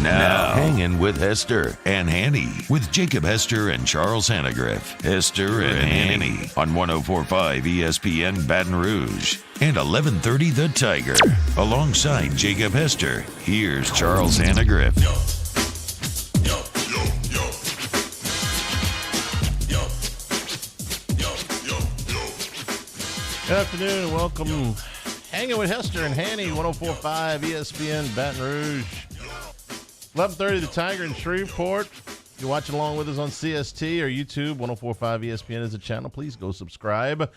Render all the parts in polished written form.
Now, Hangin with Hester and Hanny with Jacob Hester and Charles Hanagriff. Hester and Hanny on 104.5 ESPN Baton Rouge and 1130 The Tiger. Alongside Jacob Hester, here's Charles Hanagriff. Good afternoon and welcome. Hanging with Hester and Hanny, 104.5 ESPN Baton Rouge. 11:30 The Tiger in Shreveport. If you're watching along with us on CST or YouTube, 104.5 ESPN is the channel. Please go subscribe.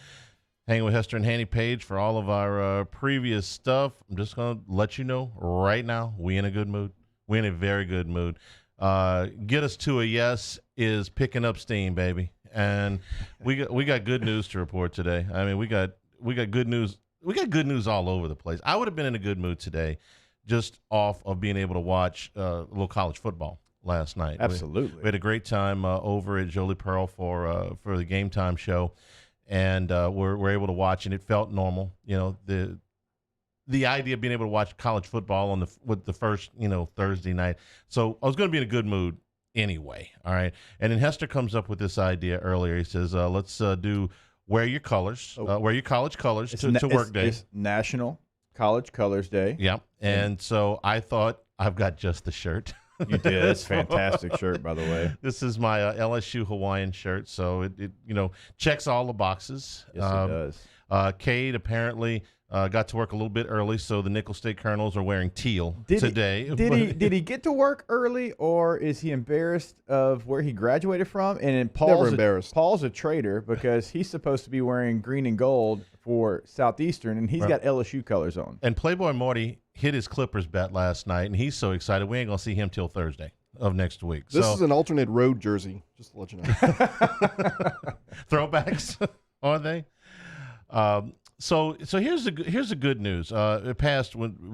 Hanging with Hester and Hanny page for all of our previous stuff. I'm just going to let you know right now, we in a good mood. We in a very good mood. Get us to a yes is picking up steam, baby. And we got good news to report today. I mean, we got good news. We got good news all over the place. I would have been in a good mood today just off of being able to watch a little college football last night. Absolutely. We had a great time over at Jolie Pearl for the Game Time show, and we're able to watch, and it felt normal. You know, the idea of being able to watch college football with the first, Thursday night. So I was going to be in a good mood anyway, all right? And then Hester comes up with this idea earlier. He says, let's do wear your colors, wear your college colors to work day. It's National College Colors Day. Yeah, and so I thought, I've got just the shirt. You did. It's a fantastic shirt, by the way. This is my LSU Hawaiian shirt, so it checks all the boxes. Yes, it does. Cade apparently got to work a little bit early, so the Nickel State Colonels are wearing teal today. Did he get to work early, or is he embarrassed of where he graduated from? And then Never embarrassed. Paul's a traitor because he's supposed to be wearing green and gold for Southeastern, and he's got LSU colors on. And Playboy Morty hit his Clippers bet last night, and he's so excited. We ain't going to see him till Thursday of next week. This is an alternate road jersey, just to let you know. Throwbacks, are they? So here's the good news. We'll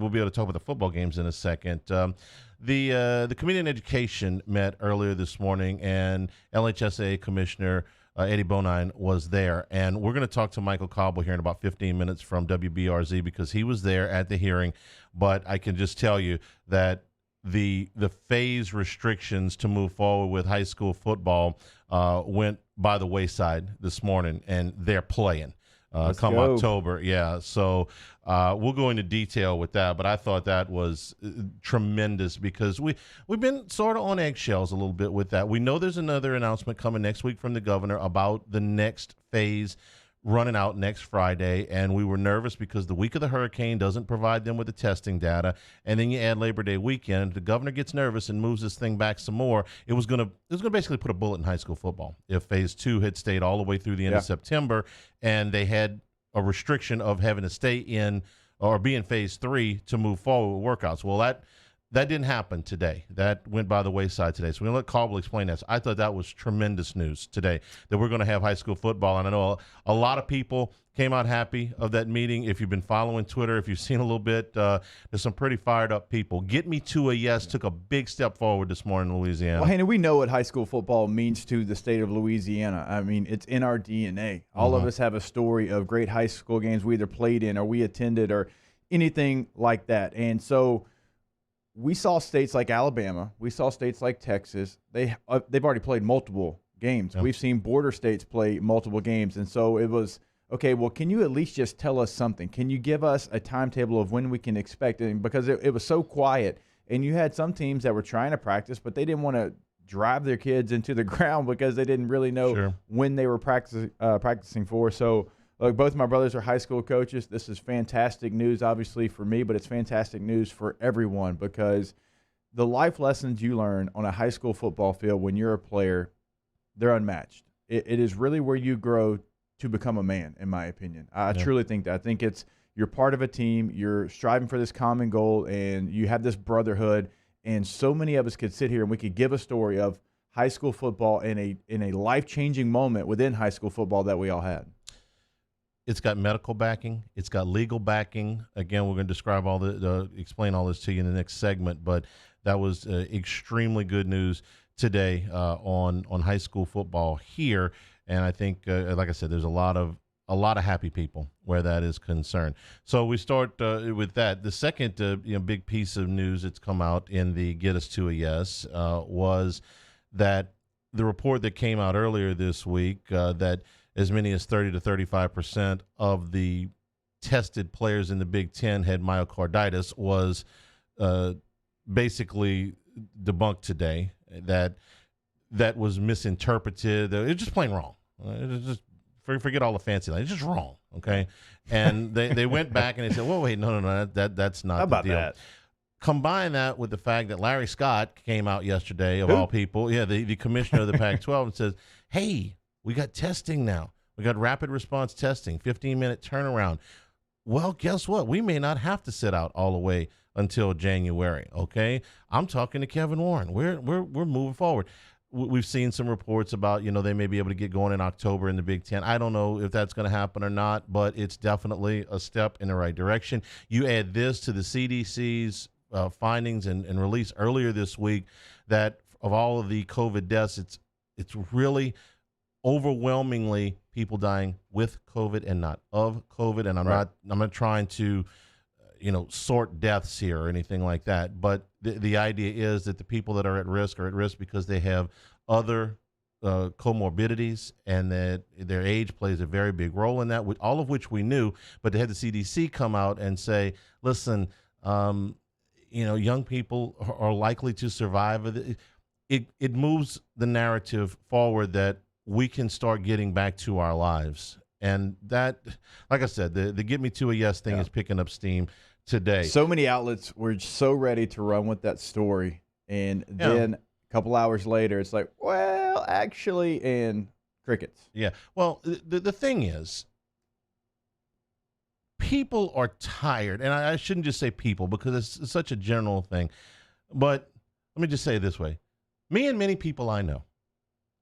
be able to talk about the football games in a second. The Committee on Education met earlier this morning, and LHSAA Commissioner Eddie Bonine was there. And we're going to talk to Michael Cobble here in about 15 minutes from WBRZ because he was there at the hearing. But I can just tell you that the phase restrictions to move forward with high school football went by the wayside this morning, and they're playing. Come October, yeah. So we'll go into detail with that, but I thought that was tremendous because we've been sort of on eggshells a little bit with that. We know there's another announcement coming next week from the governor about the next phase running out next Friday, and we were nervous because the week of the hurricane doesn't provide them with the testing data, and then you add Labor Day weekend. The governor gets nervous and moves this thing back some more. It was gonna basically put a bullet in high school football if phase 2 had stayed all the way through the end of September, and they had a restriction of having to stay in or be in phase 3 to move forward with workouts. Well, that didn't happen today. That went by the wayside today. So we're going to let Cobble explain that. So I thought that was tremendous news today, that we're going to have high school football. And I know a lot of people came out happy of that meeting. If you've been following Twitter, if you've seen a little bit, there's some pretty fired up people. Get Me to a Yes took a big step forward this morning in Louisiana. Well, Hanny, we know what high school football means to the state of Louisiana. I mean, it's in our DNA. All of us have a story of great high school games we either played in or we attended or anything like that. And so we saw states like Alabama. We saw states like Texas. They've already played multiple games. Yep. We've seen border states play multiple games. And so it was, okay, well, can you at least just tell us something? Can you give us a timetable of when we can expect it? Because it was so quiet. And you had some teams that were trying to practice, but they didn't want to drive their kids into the ground because they didn't really know when they were practicing for. So, look, both my brothers are high school coaches. This is fantastic news, obviously, for me, but it's fantastic news for everyone because the life lessons you learn on a high school football field when you're a player, they're unmatched. It is really where you grow to become a man, in my opinion. I truly think that. I think it's you're part of a team, you're striving for this common goal, and you have this brotherhood. And so many of us could sit here and we could give a story of high school football in a life-changing moment within high school football that we all had. It's got medical backing. It's got legal backing. Again, we're going to describe explain all this to you in the next segment. But that was extremely good news today on high school football here. And I think, like I said, there's a lot of a lot of happy people where that is concerned. So we start with that. The second big piece of news that's come out in the Get Us to a Yes was that the report that came out earlier this week that as many as 30 to 35% of the tested players in the Big Ten had myocarditis was basically debunked today. That was misinterpreted. It was just plain wrong. It was just forget all the fancy language. It's just wrong. Okay, and they went back and they said, "Well, wait, no, that's not How about the deal." that? Combine that with the fact that Larry Scott came out yesterday, of all people, the commissioner of the Pac-12, and says, "Hey, we got testing now. We got rapid response testing, 15-minute turnaround. Well, guess what? We may not have to sit out all the way until January." Okay, I'm talking to Kevin Warren. We're moving forward. We've seen some reports about, they may be able to get going in October in the Big Ten. I don't know if that's going to happen or not, but it's definitely a step in the right direction. You add this to the CDC's findings and release earlier this week that of all of the COVID deaths, it's really overwhelmingly people dying with COVID and not of COVID. And I'm not trying to sort deaths here or anything like that. But the idea is that the people that are at risk because they have other comorbidities, and that their age plays a very big role in that, all of which we knew. But they had the CDC come out and say, listen, young people are likely to survive. It moves the narrative forward that we can start getting back to our lives. And that, like I said, the Get Me to a Yes thing is picking up steam today. So many outlets were so ready to run with that story, and then a couple hours later, it's like, well, actually, and crickets. Yeah. Well, the thing is, people are tired, and I shouldn't just say people because it's such a general thing, but let me just say it this way. Me and many people I know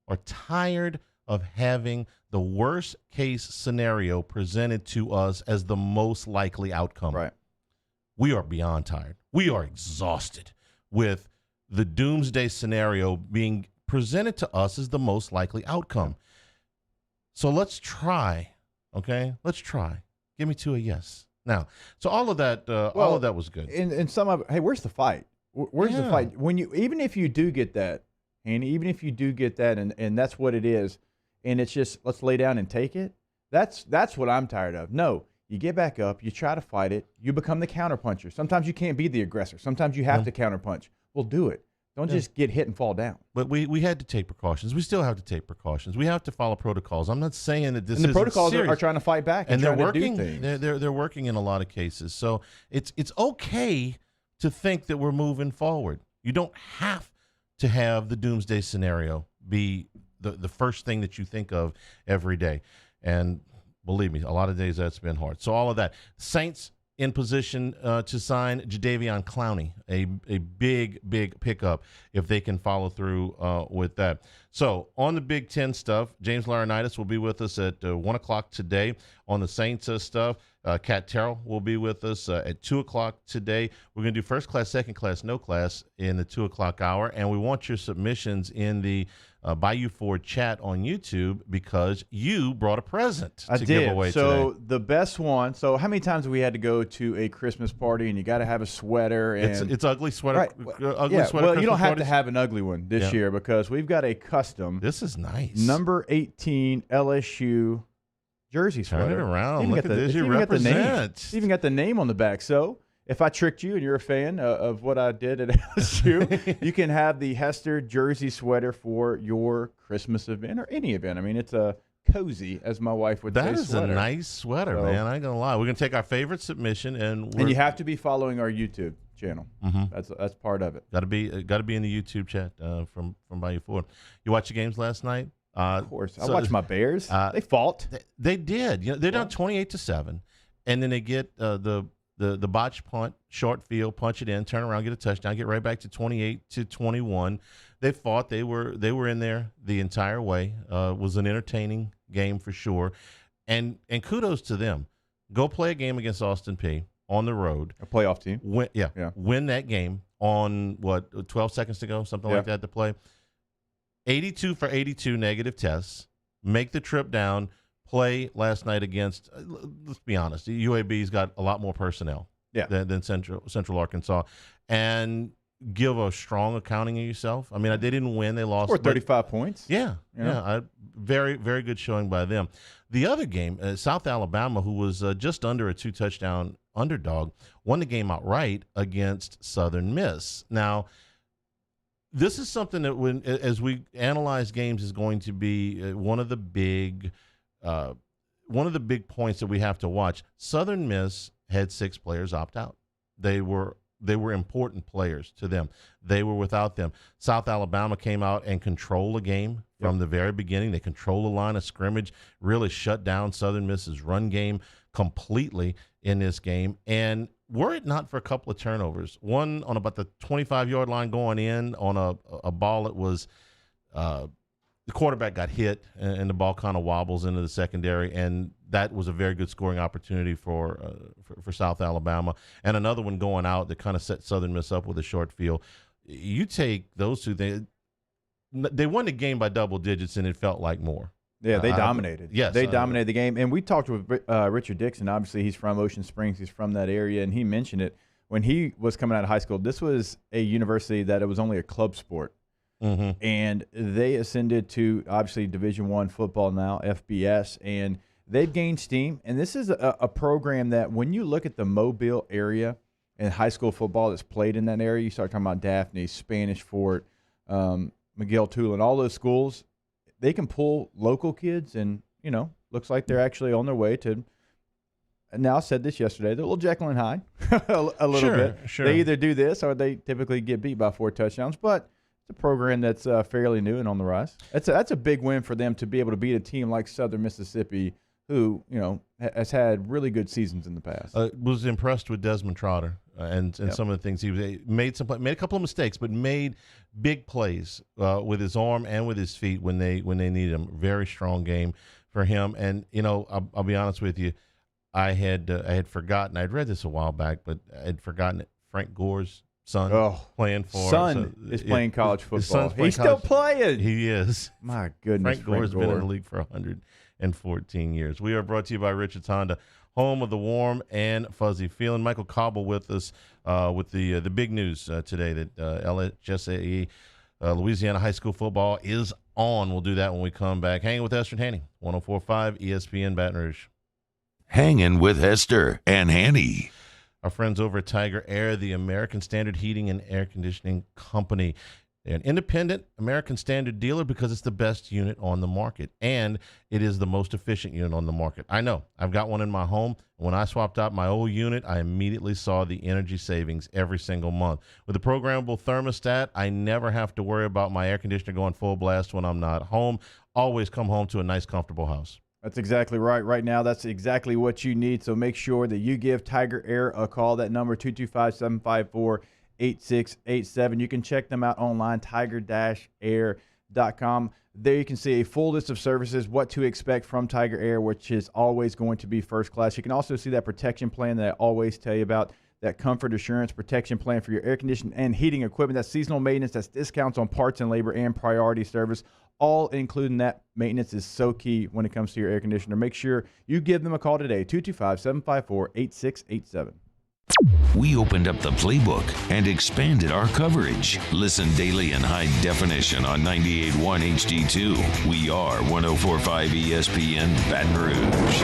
are tired of having the worst case scenario presented to us as the most likely outcome. Right. We are beyond tired. We are exhausted with the doomsday scenario being presented to us as the most likely outcome. So let's try, okay? Let's try. Give me to a yes. Now, so all of that was good. And some of it, hey, where's the fight? Where's the fight? Even if you do get that, Hanny, even if you do get that, and that's what it is, and it's just let's lay down and take it. That's what I'm tired of. No. You get back up, you try to fight it, you become the counterpuncher. Sometimes you can't be the aggressor. Sometimes you have to counterpunch. Well, do it. Don't just get hit and fall down. But we had to take precautions. We still have to take precautions. We have to follow protocols. I'm not saying that this is the protocols are trying to fight back and they're trying working. To do things. They're working in a lot of cases. So it's okay to think that we're moving forward. You don't have to have the doomsday scenario be the first thing that you think of every day. And believe me, a lot of days that's been hard. So all of that. Saints in position to sign Jadeveon Clowney, a big pickup if they can follow through with that. So on the Big Ten stuff, James Laurinaitis will be with us at 1 o'clock today. On the Saints stuff, Kat Terrell will be with us at 2 o'clock today. We're going to do first class, second class, no class in the 2 o'clock hour. And we want your submissions in the Bayou Ford chat on YouTube because you brought a present to give away today. So the best one. So how many times have we had to go to a Christmas party and you got to have a sweater? And it's ugly sweater. Right. Ugly sweater. Well, you don't have parties. to have an ugly one this year because we've got a custom. This is nice. Number 18 LSU jersey sweater. Turn it around. Look at this. You even represent. It's even got the name on the back. So if I tricked you and you're a fan of what I did at LSU, you can have the Hester jersey sweater for your Christmas event or any event. I mean, it's a cozy, as my wife would say. That is sweater. a nice sweater, man. I ain't gonna lie. We're gonna take our favorite submission and you have to be following our YouTube channel. Mm-hmm. That's part of it. Got to be in the YouTube chat from Bayou Ford. You watch the games last night? Of course, I watched my Bears. They fought. They did. They're down 28-7, and then they get the botched punt, short field, punch it in, turn around, get a touchdown, get right back to 28-21. They fought. They were in there the entire way. Was an entertaining game for sure, and kudos to them. Go play a game against Austin Peay on the road. A playoff team. Win that game on 12 seconds to go, something like that to play. 82 for 82 negative tests. Make the trip down. play last night against, let's be honest, the UAB's got a lot more personnel than Central Arkansas, and give a strong accounting of yourself. I mean, they didn't win. They lost. Or 35 points. Yeah. Very, very good showing by them. The other game, South Alabama, who was just under a 2-touchdown underdog, won the game outright against Southern Miss. Now, this is something that, as we analyze games, is going to be one of the big points that we have to watch. Southern Miss had 6 players opt out. They were important players to them. They were without them. South Alabama came out and controlled the game from the very beginning. They controlled the line of scrimmage, really shut down Southern Miss's run game completely in this game. And were it not for a couple of turnovers, one on about the 25-yard line going in on a ball that was the quarterback got hit and the ball kind of wobbles into the secondary, and that was a very good scoring opportunity for South Alabama. And another one going out that kind of set Southern Miss up with a short field. You take those two things. They won the game by double digits, and it felt like more. Yeah, they dominated. Yes. They dominated the game. And we talked with Richard Dixon. Obviously, he's from Ocean Springs. He's from that area, and he mentioned it. When he was coming out of high school, this was a university that it was only a club sport. Mm-hmm. And they ascended to, obviously, Division I football now, FBS, and they've gained steam. And this is a program that when you look at the Mobile area and high school football that's played in that area, you start talking about Daphne, Spanish Fort, Miguel Tulane, all those schools, they can pull local kids, and, looks like they're actually on their way to, now I said this yesterday, the little Jekyll and Hyde a little bit. Sure. They either do this or they typically get beat by 4 touchdowns, but it's a program that's fairly new and on the rise. That's a big win for them to be able to beat a team like Southern Mississippi, who has had really good seasons in the past. Was impressed with Desmond Trotter and some of the things he made a couple of mistakes, but made big plays with his arm and with his feet when they needed him. Very strong game for him. And I'll be honest with you, I had forgotten. I'd read this a while back, but I'd forgotten that Frank Gore's son playing for is playing college football. He's still playing. He is. My goodness, Frank Gore's been in the league for 114 years. We are brought to you by Richards Honda, home of the warm and fuzzy feeling. Michael Cobble with us with the big news today that LHSAE Louisiana high school football is on. We'll do that when we come back. Hanging with Hester and Hanny, 104.5 ESPN Baton Rouge. Hanging with Hester and Hanny. Our friends over at Tiger Air, the American Standard Heating and Air Conditioning Company. They're an independent American Standard dealer because it's the best unit on the market, and it is the most efficient unit on the market. I know. I've got one in my home. When I swapped out my old unit, I immediately saw the energy savings every single month. With the programmable thermostat, I never have to worry about my air conditioner going full blast when I'm not home. Always come home to a nice, comfortable house. That's exactly right. Right now, that's exactly what you need. So make sure that you give Tiger Air a call. That number, 225-754-8687. You can check them out online, tiger-air.com. There you can see a full list of services, what to expect from Tiger Air, which is always going to be first class. You can also see that protection plan that I always tell you about, that comfort assurance protection plan for your air conditioning and heating equipment. That's seasonal maintenance. That's discounts on parts and labor and priority service. All including that maintenance is so key when it comes to your air conditioner. Make sure you give them a call today, 225-754-8687. We opened up the playbook and expanded our coverage. Listen daily in high definition on 98.1 HD2. We are 104.5 ESPN Baton Rouge.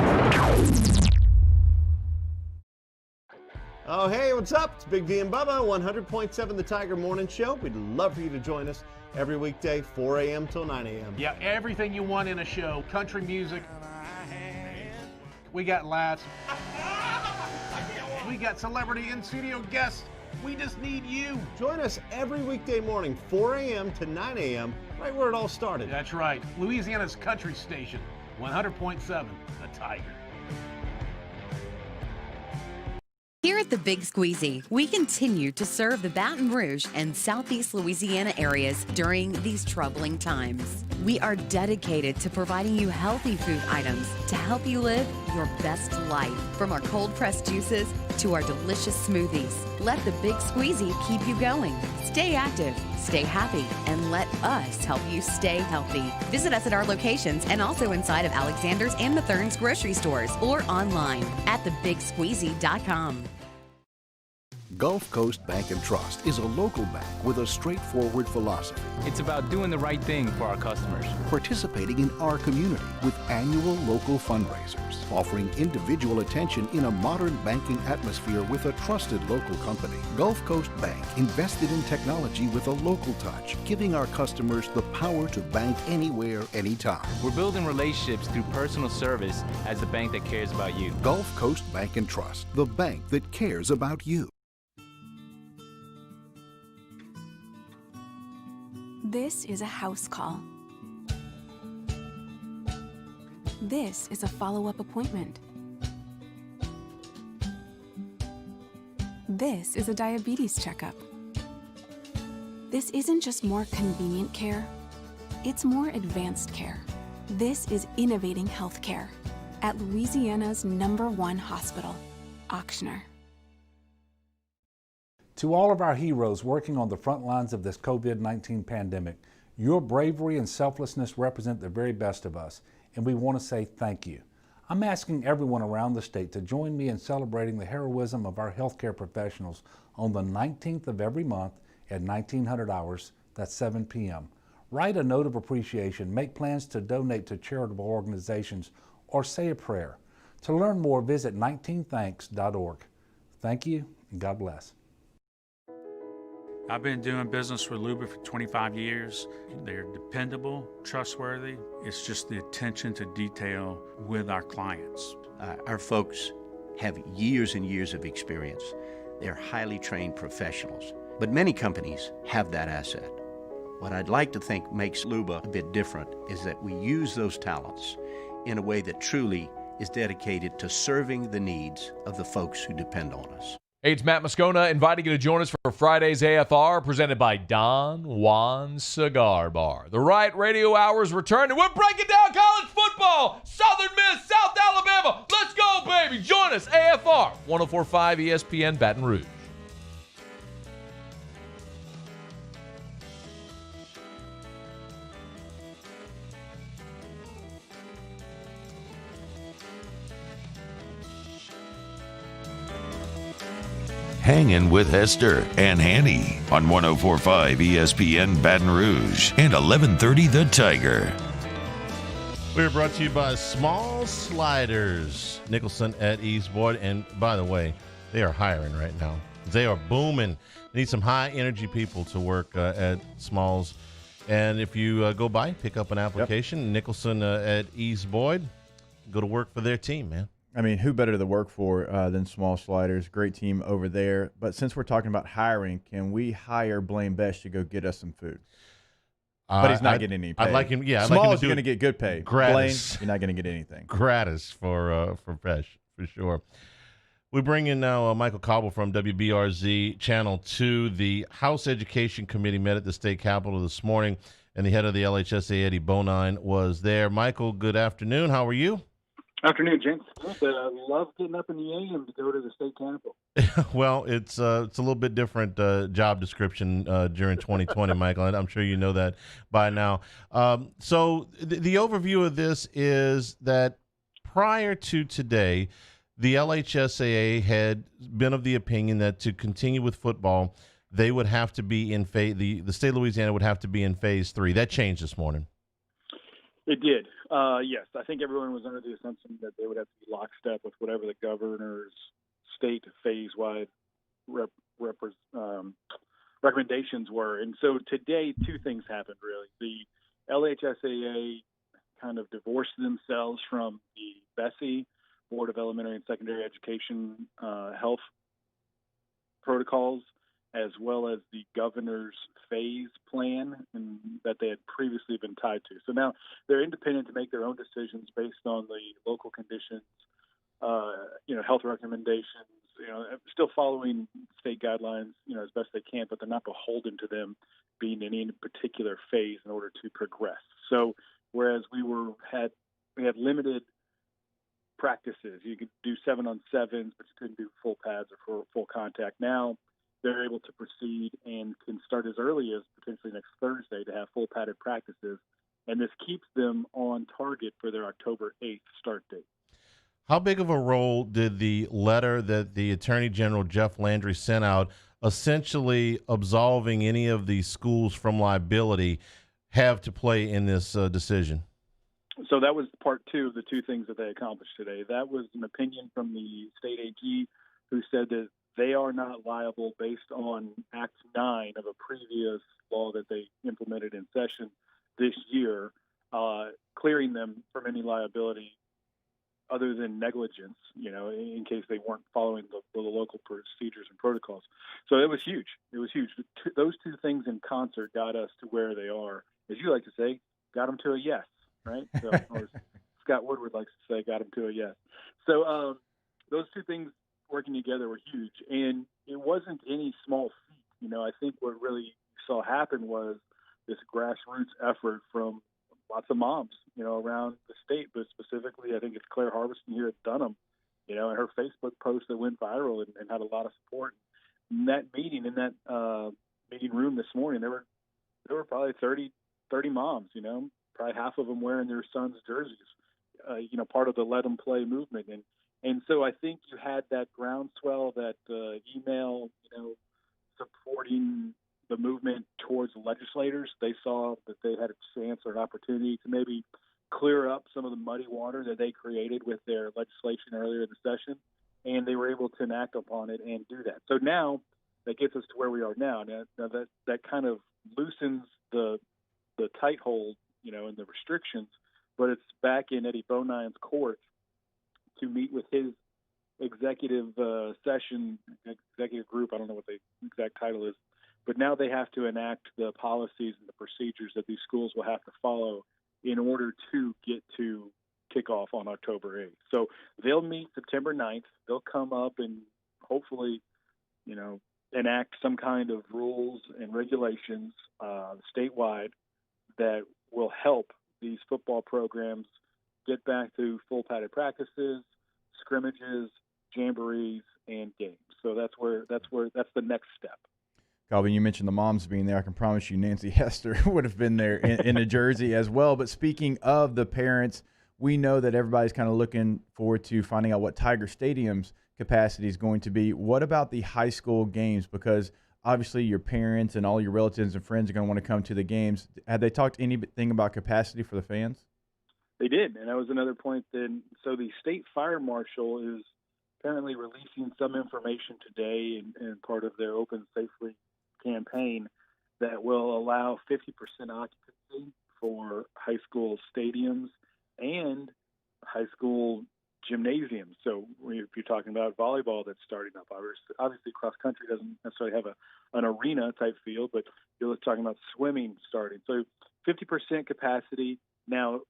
Oh, hey, what's up? It's Big D and Bubba, 100.7 The Tiger Morning Show. We'd love for you to join us every weekday, 4 a.m. till 9 a.m. Yeah, everything you want in a show. Country music. We got laughs. We got celebrity in-studio guests. We just need you. Join us every weekday morning, 4 a.m. to 9 a.m., right where it all started. That's right. Louisiana's country station, 100.7 The Tiger. Here at the Big Squeezy, we continue to serve the Baton Rouge and Southeast Louisiana areas during these troubling times. We are dedicated to providing you healthy food items to help you live your best life. From our cold-pressed juices to our delicious smoothies, let the Big Squeezy keep you going. Stay active, stay happy, and let us help you stay healthy. Visit us at our locations and also inside of Alexander's and Mathern's grocery stores or online at thebigsqueezy.com. Gulf Coast Bank and Trust is a local bank with a straightforward philosophy. It's about doing the right thing for our customers. Participating in our community with annual local fundraisers. Offering individual attention in a modern banking atmosphere with a trusted local company. Gulf Coast Bank invested in technology with a local touch, giving our customers the power to bank anywhere, anytime. We're building relationships through personal service as the bank that cares about you. Gulf Coast Bank and Trust, the bank that cares about you. This is a house call. This is a follow-up appointment. This is a diabetes checkup. This isn't just more convenient care, it's more advanced care. This is innovating healthcare at Louisiana's #1 hospital, Ochsner. To all of our heroes working on the front lines of this COVID-19 pandemic, your bravery and selflessness represent the very best of us, and we want to say thank you. I'm asking everyone around the state to join me in celebrating the heroism of our healthcare professionals on the 19th of every month at 1900 hours, that's 7 p.m. Write a note of appreciation, make plans to donate to charitable organizations, or say a prayer. To learn more, visit 19thanks.org. Thank you, and God bless. I've been doing business with Luba for 25 years. They're dependable, trustworthy. It's just the attention to detail with our clients. Our folks have years and years of experience. They're highly trained professionals, but many companies have that asset. What I'd like to think makes Luba a bit different is that we use those talents in a way that truly is dedicated to serving the needs of the folks who depend on us. Hey, it's Matt Moscona inviting you to join us for Friday's AFR presented by Don Juan Cigar Bar. The Right Radio Hours return, and we're breaking down college football. Southern Miss, South Alabama. Let's go, baby. Join us, AFR, 104.5 ESPN Baton Rouge. Hangin with Hester and Hanny on 104.5 ESPN Baton Rouge and 1130 The Tiger. We're brought to you by Small Sliders, Nicholson at East Boyd. And by the way, they are hiring right now. They are booming. They need some high-energy people to work at Smalls. And if you go by, pick up an application, Nicholson at East Boyd, go to work for their team, man. I mean, who better to work for than Small Sliders? Great team over there. But since we're talking about hiring, can we hire Blaine Besh to go get us some food? But he's not getting any pay. I'd like him. Yeah, Smalls, you're going to get good pay. Gratis. Blaine, you're not going to get anything. Gratis for Besh, for sure. We bring in now Michael Cobble from WBRZ Channel 2. The House Education Committee met at the state capitol this morning, and the head of the LHSA, Eddie Bonine, was there. Michael, good afternoon. How are you? Afternoon, gents. I love getting up in the AM to go to the state capitol. Well, it's a little bit different job description during 2020, Michael, and I'm sure you know that by now. So the overview of this is that prior to today, the LHSAA had been of the opinion that to continue with football, they would have to be in phase. The state of Louisiana would have to be in phase 3. That changed this morning. It did. Yes, I think everyone was under the assumption that they would have to be lockstep with whatever the governor's state phase-wide recommendations were. And so today, two things happened, really. The LHSAA kind of divorced themselves from the BESE, Board of Elementary and Secondary Education health protocols, as well as the governor's phase plan that they had previously been tied to. So now they're independent to make their own decisions based on the local conditions, health recommendations, still following state guidelines, as best they can, but they're not beholden to them being in any particular phase in order to progress. So whereas we had limited practices, you could do 7-on-7s, but you couldn't do full pads or full contact. Now they're able to proceed and can start as early as potentially next Thursday to have full padded practices. And this keeps them on target for their October 8th start date. How big of a role did the letter that the Attorney General Jeff Landry sent out, essentially absolving any of these schools from liability, have to play in this decision? So that was part two of the two things that they accomplished today. That was an opinion from the state AG, who said that they are not liable based on Act 9 of a previous law that they implemented in session this year, clearing them from any liability other than negligence, in case they weren't following the local procedures and protocols. So it was huge. It was huge. Those two things in concert got us to where they are. As you like to say, got them to a yes, right? So, or Scott Woodward likes to say, got them to a yes. So those two things working together were huge. And it wasn't any small feat. I think what really saw happen was this grassroots effort from lots of moms, around the state, but specifically, I think it's Claire Harveston here at Dunham, and her Facebook post that went viral and had a lot of support. In that meeting, meeting room this morning, there were probably 30 moms, probably half of them wearing their sons' jerseys, part of the Let Them Play movement. And so I think you had that groundswell, that email, supporting the movement towards legislators. They saw that they had a chance or an opportunity to maybe clear up some of the muddy water that they created with their legislation earlier in the session, and they were able to enact upon it and do that. So now that gets us to where we are now. Now that kind of loosens the tight hold, and the restrictions, but it's back in Eddie Bonine's court to meet with his executive executive group. I don't know what the exact title is, but now they have to enact the policies and the procedures that these schools will have to follow in order to get to kickoff on October 8th. So they'll meet September 9th. They'll come up and hopefully, enact some kind of rules and regulations statewide that will help these football programs get back to full padded practices, scrimmages, jamborees, and games. So that's the next step. Calvin, you mentioned the moms being there. I can promise you Nancy Hester would have been there in a jersey as well. But speaking of the parents, we know that everybody's kind of looking forward to finding out what Tiger Stadium's capacity is going to be. What about the high school games? Because obviously your parents and all your relatives and friends are going to want to come to the games. Have they talked anything about capacity for the fans? They did, and that was another point. Then, so the state fire marshal is apparently releasing some information today and part of their Open Safely campaign that will allow 50% occupancy for high school stadiums and high school gymnasiums. So if you're talking about volleyball that's starting up, obviously cross country doesn't necessarily have an arena type field, but you're talking about swimming starting. So 50% capacity. Now,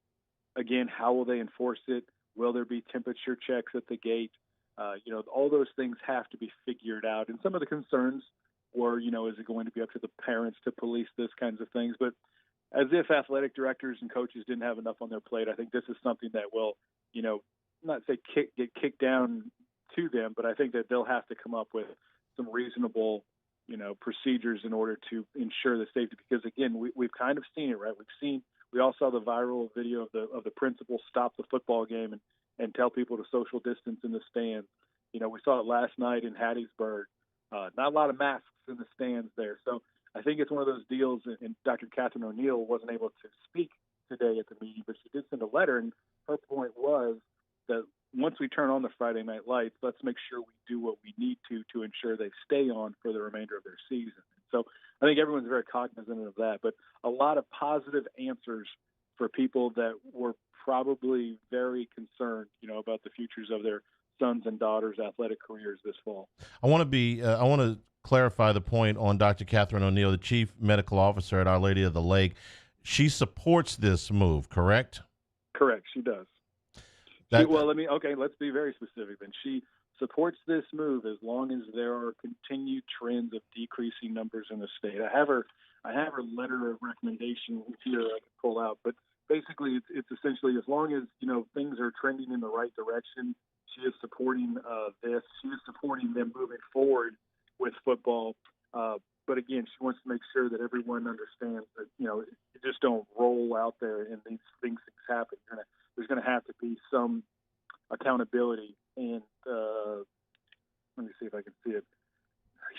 again, how will they enforce it? Will there be temperature checks at the gate? All those things have to be figured out. And some of the concerns were, is it going to be up to the parents to police this kinds of things? But as if athletic directors and coaches didn't have enough on their plate, I think this is something that will, not say get kicked down to them, but I think that they'll have to come up with some reasonable, procedures in order to ensure the safety. Because again, we've kind of seen it, right? We all saw the viral video of the principal stop the football game and tell people to social distance in the stands. We saw it last night in Hattiesburg. Not a lot of masks in the stands there. So I think it's one of those deals, and Dr. Catherine O'Neill wasn't able to speak today at the meeting, but she did send a letter, and her point was that once we turn on the Friday night lights, let's make sure we do what we need to ensure they stay on for the remainder of their season. So I think everyone's very cognizant of that, but a lot of positive answers for people that were probably very concerned, about the futures of their sons and daughters' athletic careers this fall. I want to clarify the point on Dr. Catherine O'Neill, the Chief Medical Officer at Our Lady of the Lake. She supports this move, correct? Correct, she does. Let's be very specific then. supports this move as long as there are continued trends of decreasing numbers in the state. I have her letter of recommendation here I can pull out, but basically it's essentially as long as things are trending in the right direction, she is supporting this. She is supporting them moving forward with football. But again, she wants to make sure that everyone understands that you just don't roll out there and these things happen. There's going to have to be some accountability. And let me see if I can see it.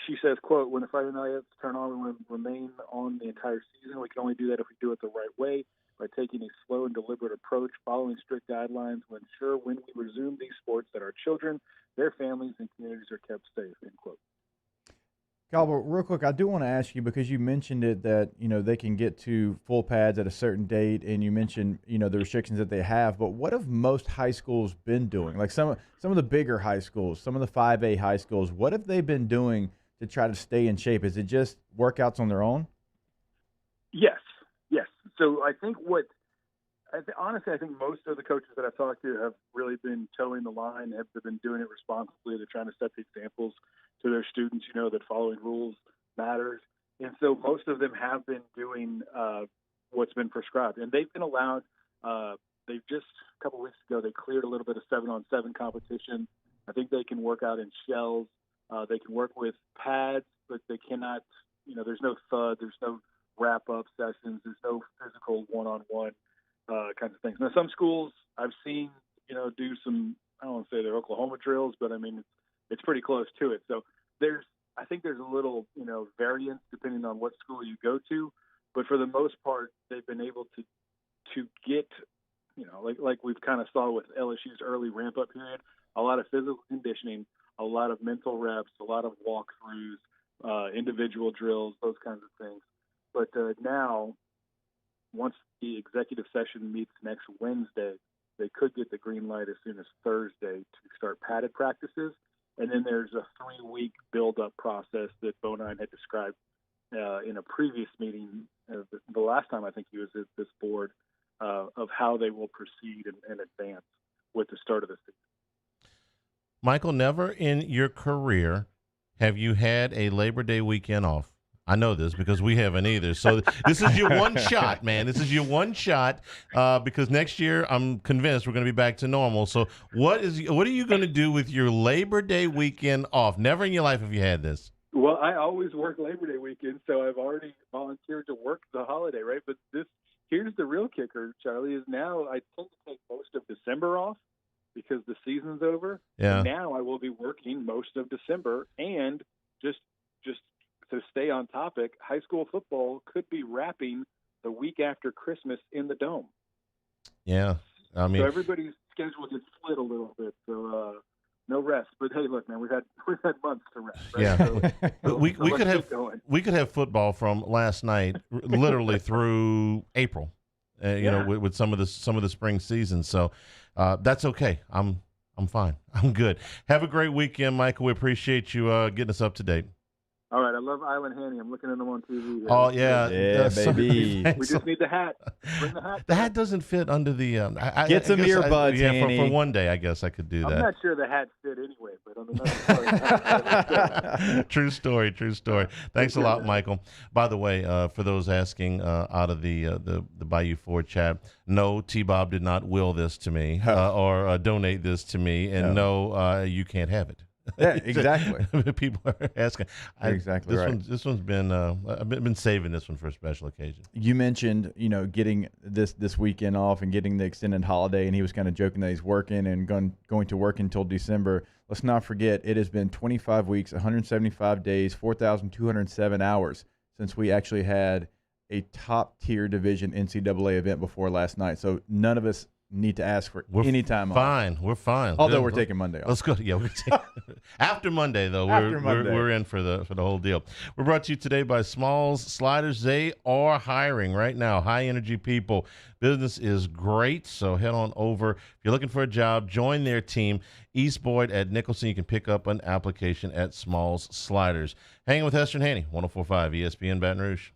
She says, quote, "When the Friday nights turn on, we will remain on the entire season. We can only do that if we do it the right way, by taking a slow and deliberate approach, following strict guidelines to ensure when we resume these sports that our children, their families, and communities are kept safe," end quote. Galba, real quick, I do want to ask you, because you mentioned it that, they can get to full pads at a certain date, and you mentioned, the restrictions that they have, but what have most high schools been doing? Like some of the bigger high schools, some of the 5A high schools, what have they been doing to try to stay in shape? Is it just workouts on their own? Yes. So I think honestly, I think most of the coaches that I've talked to have really been towing the line, have been doing it responsibly. They're trying to set the examples to their students, that following rules matters. And so most of them have been doing what's been prescribed. And they've been allowed, they've just a couple weeks ago, they cleared a little bit of 7-on-7 competition. I think they can work out in shells. They can work with pads, but they cannot, there's no thud, there's no wrap-up sessions, there's no physical one-on-one kinds of things. Now, some schools I've seen, do some, I don't want to say they're Oklahoma drills, but I mean, it's pretty close to it. So I think there's a little, variance depending on what school you go to, but for the most part, they've been able to get, like we've kind of saw with LSU's early ramp-up period, a lot of physical conditioning, a lot of mental reps, a lot of walkthroughs, individual drills, those kinds of things. But now, once the executive session meets next Wednesday, they could get the green light as soon as Thursday to start padded practices. And then there's a 3-week build-up process that Bonine had described in a previous meeting, the last time I think he was at this board, of how they will proceed and advance with the start of the season. Michael, never in your career have you had a Labor Day weekend off. I know this because we haven't either. So this is your one shot, man. This is your one shot because next year I'm convinced we're going to be back to normal. So what are you going to do with your Labor Day weekend off? Never in your life have you had this. Well, I always work Labor Day weekend, so I've already volunteered to work the holiday, right? But here's the real kicker, Charlie, is now I tend to take most of December off because the season's over. Yeah. And now I will be working most of December, and just to stay on topic, high school football could be wrapping the week after Christmas in the Dome. Yeah, I mean, so everybody's schedule gets split a little bit. So no rest. But hey, look, man, we've had months to rest. Right? Yeah, so we could have football from last night, literally through April. With some of the spring season. So that's okay. I'm fine. I'm good. Have a great weekend, Michael. We appreciate you getting us up to date. All right, I love Island Hanny. I'm looking at them on TV. Here. Oh, yeah. Yeah, baby. We just need the hat. Bring the hat. The hat doesn't fit under the get some earbuds, Hanny. For one day, I guess I could do that. I'm not sure the hat fit anyway, but on the next True story. Thanks a lot, Michael. By the way, for those asking out of the Bayou Ford chat, no, T-Bob did not will this to me or donate this to me, and no, you can't have it. Yeah, exactly. People are asking. Exactly right. This one's been I've been saving this one for a special occasion. You mentioned, getting this weekend off and getting the extended holiday, and he was kind of joking that he's working and going to work until December. Let's not forget, it has been 25 weeks, 175 days, 4,207 hours since we actually had a top-tier division NCAA event before last night. So none of us need to ask for any time off. We're fine. Although we're taking Monday off. Let's go. Yeah, after Monday though. We're in for the whole deal. We're brought to you today by Smalls Sliders. They are hiring right now. High energy people. Business is great. So head on over. If you're looking for a job, join their team. East Boyd at Nicholson. You can pick up an application at Smalls Sliders. Hanging with Hester and Hanny, 104.5 ESPN Baton Rouge.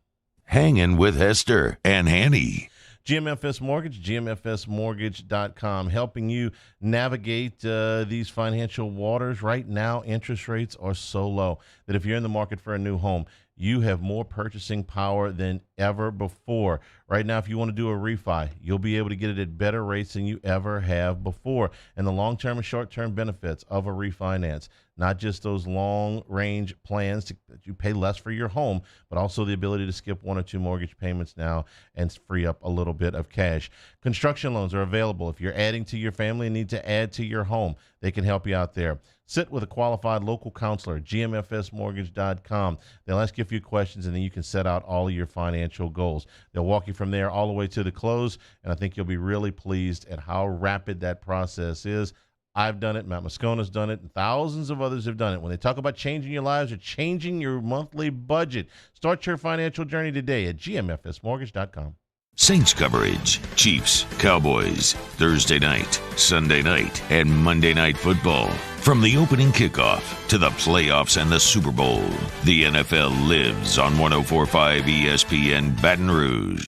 Hangin' with Hester and Hanny. GMFS Mortgage, GMFSmortgage.com, helping you navigate these financial waters. Right now, interest rates are so low that if you're in the market for a new home, you have more purchasing power than ever before. Right now, if you want to do a refi, you'll be able to get it at better rates than you ever have before. And the long-term and short-term benefits of a refinance, not just those long-range plans that you pay less for your home, but also the ability to skip 1 or 2 mortgage payments now and free up a little bit of cash. Construction loans are available. If you're adding to your family and need to add to your home, they can help you out there. Sit with a qualified local counselor, GMFSmortgage.com. They'll ask you a few questions, and then you can set out all of your financial goals. They'll walk you from there all the way to the close, and I think you'll be really pleased at how rapid that process is. I've done it. Matt Moscona's done it, and thousands of others have done it. When they talk about changing your lives or changing your monthly budget, start your financial journey today at GMFSmortgage.com. Saints coverage, Chiefs, Cowboys, Thursday night, Sunday night, and Monday Night Football. From the opening kickoff to the playoffs and the Super Bowl, the NFL lives on 104.5 ESPN Baton Rouge.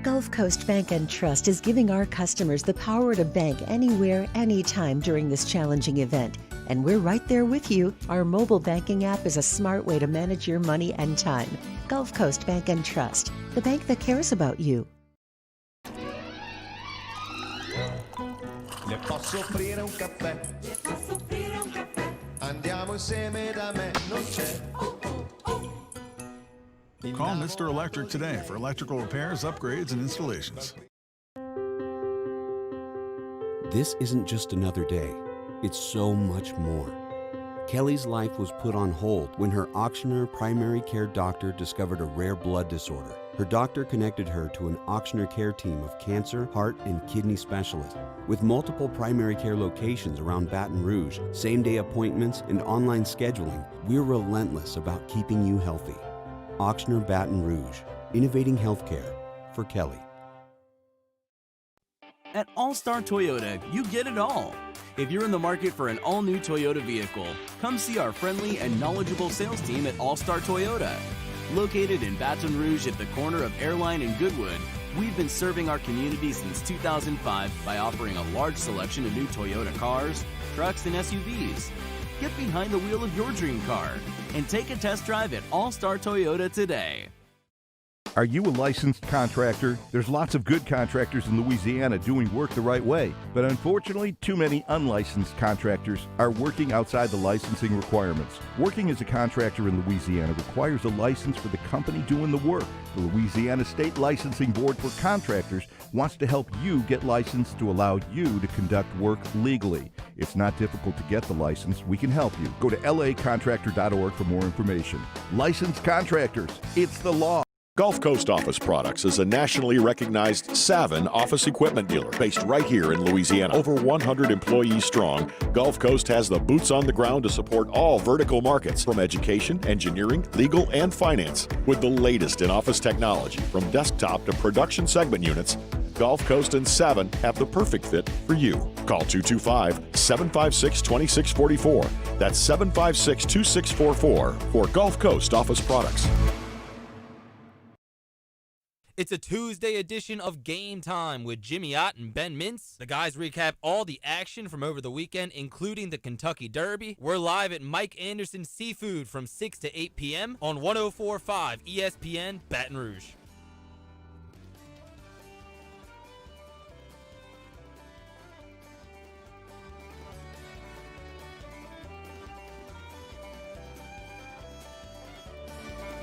Gulf Coast Bank and Trust is giving our customers the power to bank anywhere, anytime during this challenging event. And we're right there with you. Our mobile banking app is a smart way to manage your money and time. Gulf Coast Bank and Trust, the bank that cares about you. Le posso offrire un caffè? Andiamo insieme da me, non c'è. Call Mr. Electric today for electrical repairs, upgrades, and installations. This isn't just another day. It's so much more. Kelly's life was put on hold when her auctioneer primary care doctor discovered a rare blood disorder. Her doctor connected her to an auctioneer care team of cancer, heart, and kidney specialists. With multiple primary care locations around Baton Rouge, same-day appointments, and online scheduling, we're relentless about keeping you healthy. Auctioneer Baton Rouge, innovating healthcare for Kelly. At All-Star Toyota, you get it all. If you're in the market for an all-new Toyota vehicle, come see our friendly and knowledgeable sales team at All-Star Toyota. Located in Baton Rouge at the corner of Airline and Goodwood, we've been serving our community since 2005 by offering a large selection of new Toyota cars, trucks, and SUVs. Get behind the wheel of your dream car and take a test drive at All-Star Toyota today. Are you a licensed contractor? There's lots of good contractors in Louisiana doing work the right way, but unfortunately, too many unlicensed contractors are working outside the licensing requirements. Working as a contractor in Louisiana requires a license for the company doing the work. The Louisiana State Licensing Board for Contractors wants to help you get licensed to allow you to conduct work legally. It's not difficult to get the license. We can help you. Go to lacontractor.org for more information. Licensed contractors, it's the law. Gulf Coast Office Products is a nationally recognized Savin office equipment dealer based right here in Louisiana. Over 100 employees strong, Gulf Coast has the boots on the ground to support all vertical markets from education, engineering, legal, and finance. With the latest in office technology, from desktop to production segment units, Gulf Coast and Savin have the perfect fit for you. Call 225-756-2644. That's 756-2644 for Gulf Coast Office Products. It's a Tuesday edition of Game Time with Jimmy Ott and Ben Mintz. The guys recap all the action from over the weekend, including the Kentucky Derby. We're live at Mike Anderson Seafood from 6 to 8 p.m. on 104.5 ESPN Baton Rouge.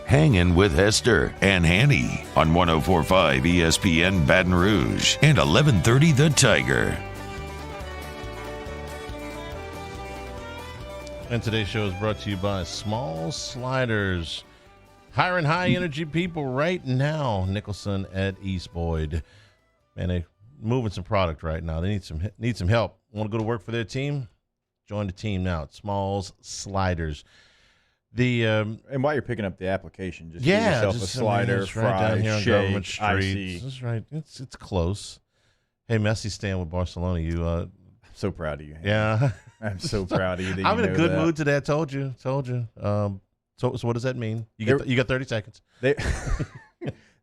Hangin with Hester and Hanny on 104.5 ESPN Baton Rouge and 1130 The Tiger. And today's show is brought to you by Small Sliders. Hiring high-energy people right now. Nicholson at East Boyd. Man, they're moving some product right now. They need some help. Want to go to work for their team? Join the team now. It's Smalls Sliders. And while you're picking up the application, just get yourself a slider, fry, right down here on Government shake, Street. icy. That's right. It's close. Hey, Messi's staying with Barcelona. I'm so proud of you. Hanny. Yeah, I'm so proud of you. I'm in a good mood today. I told you. So what does that mean? You got 30 seconds.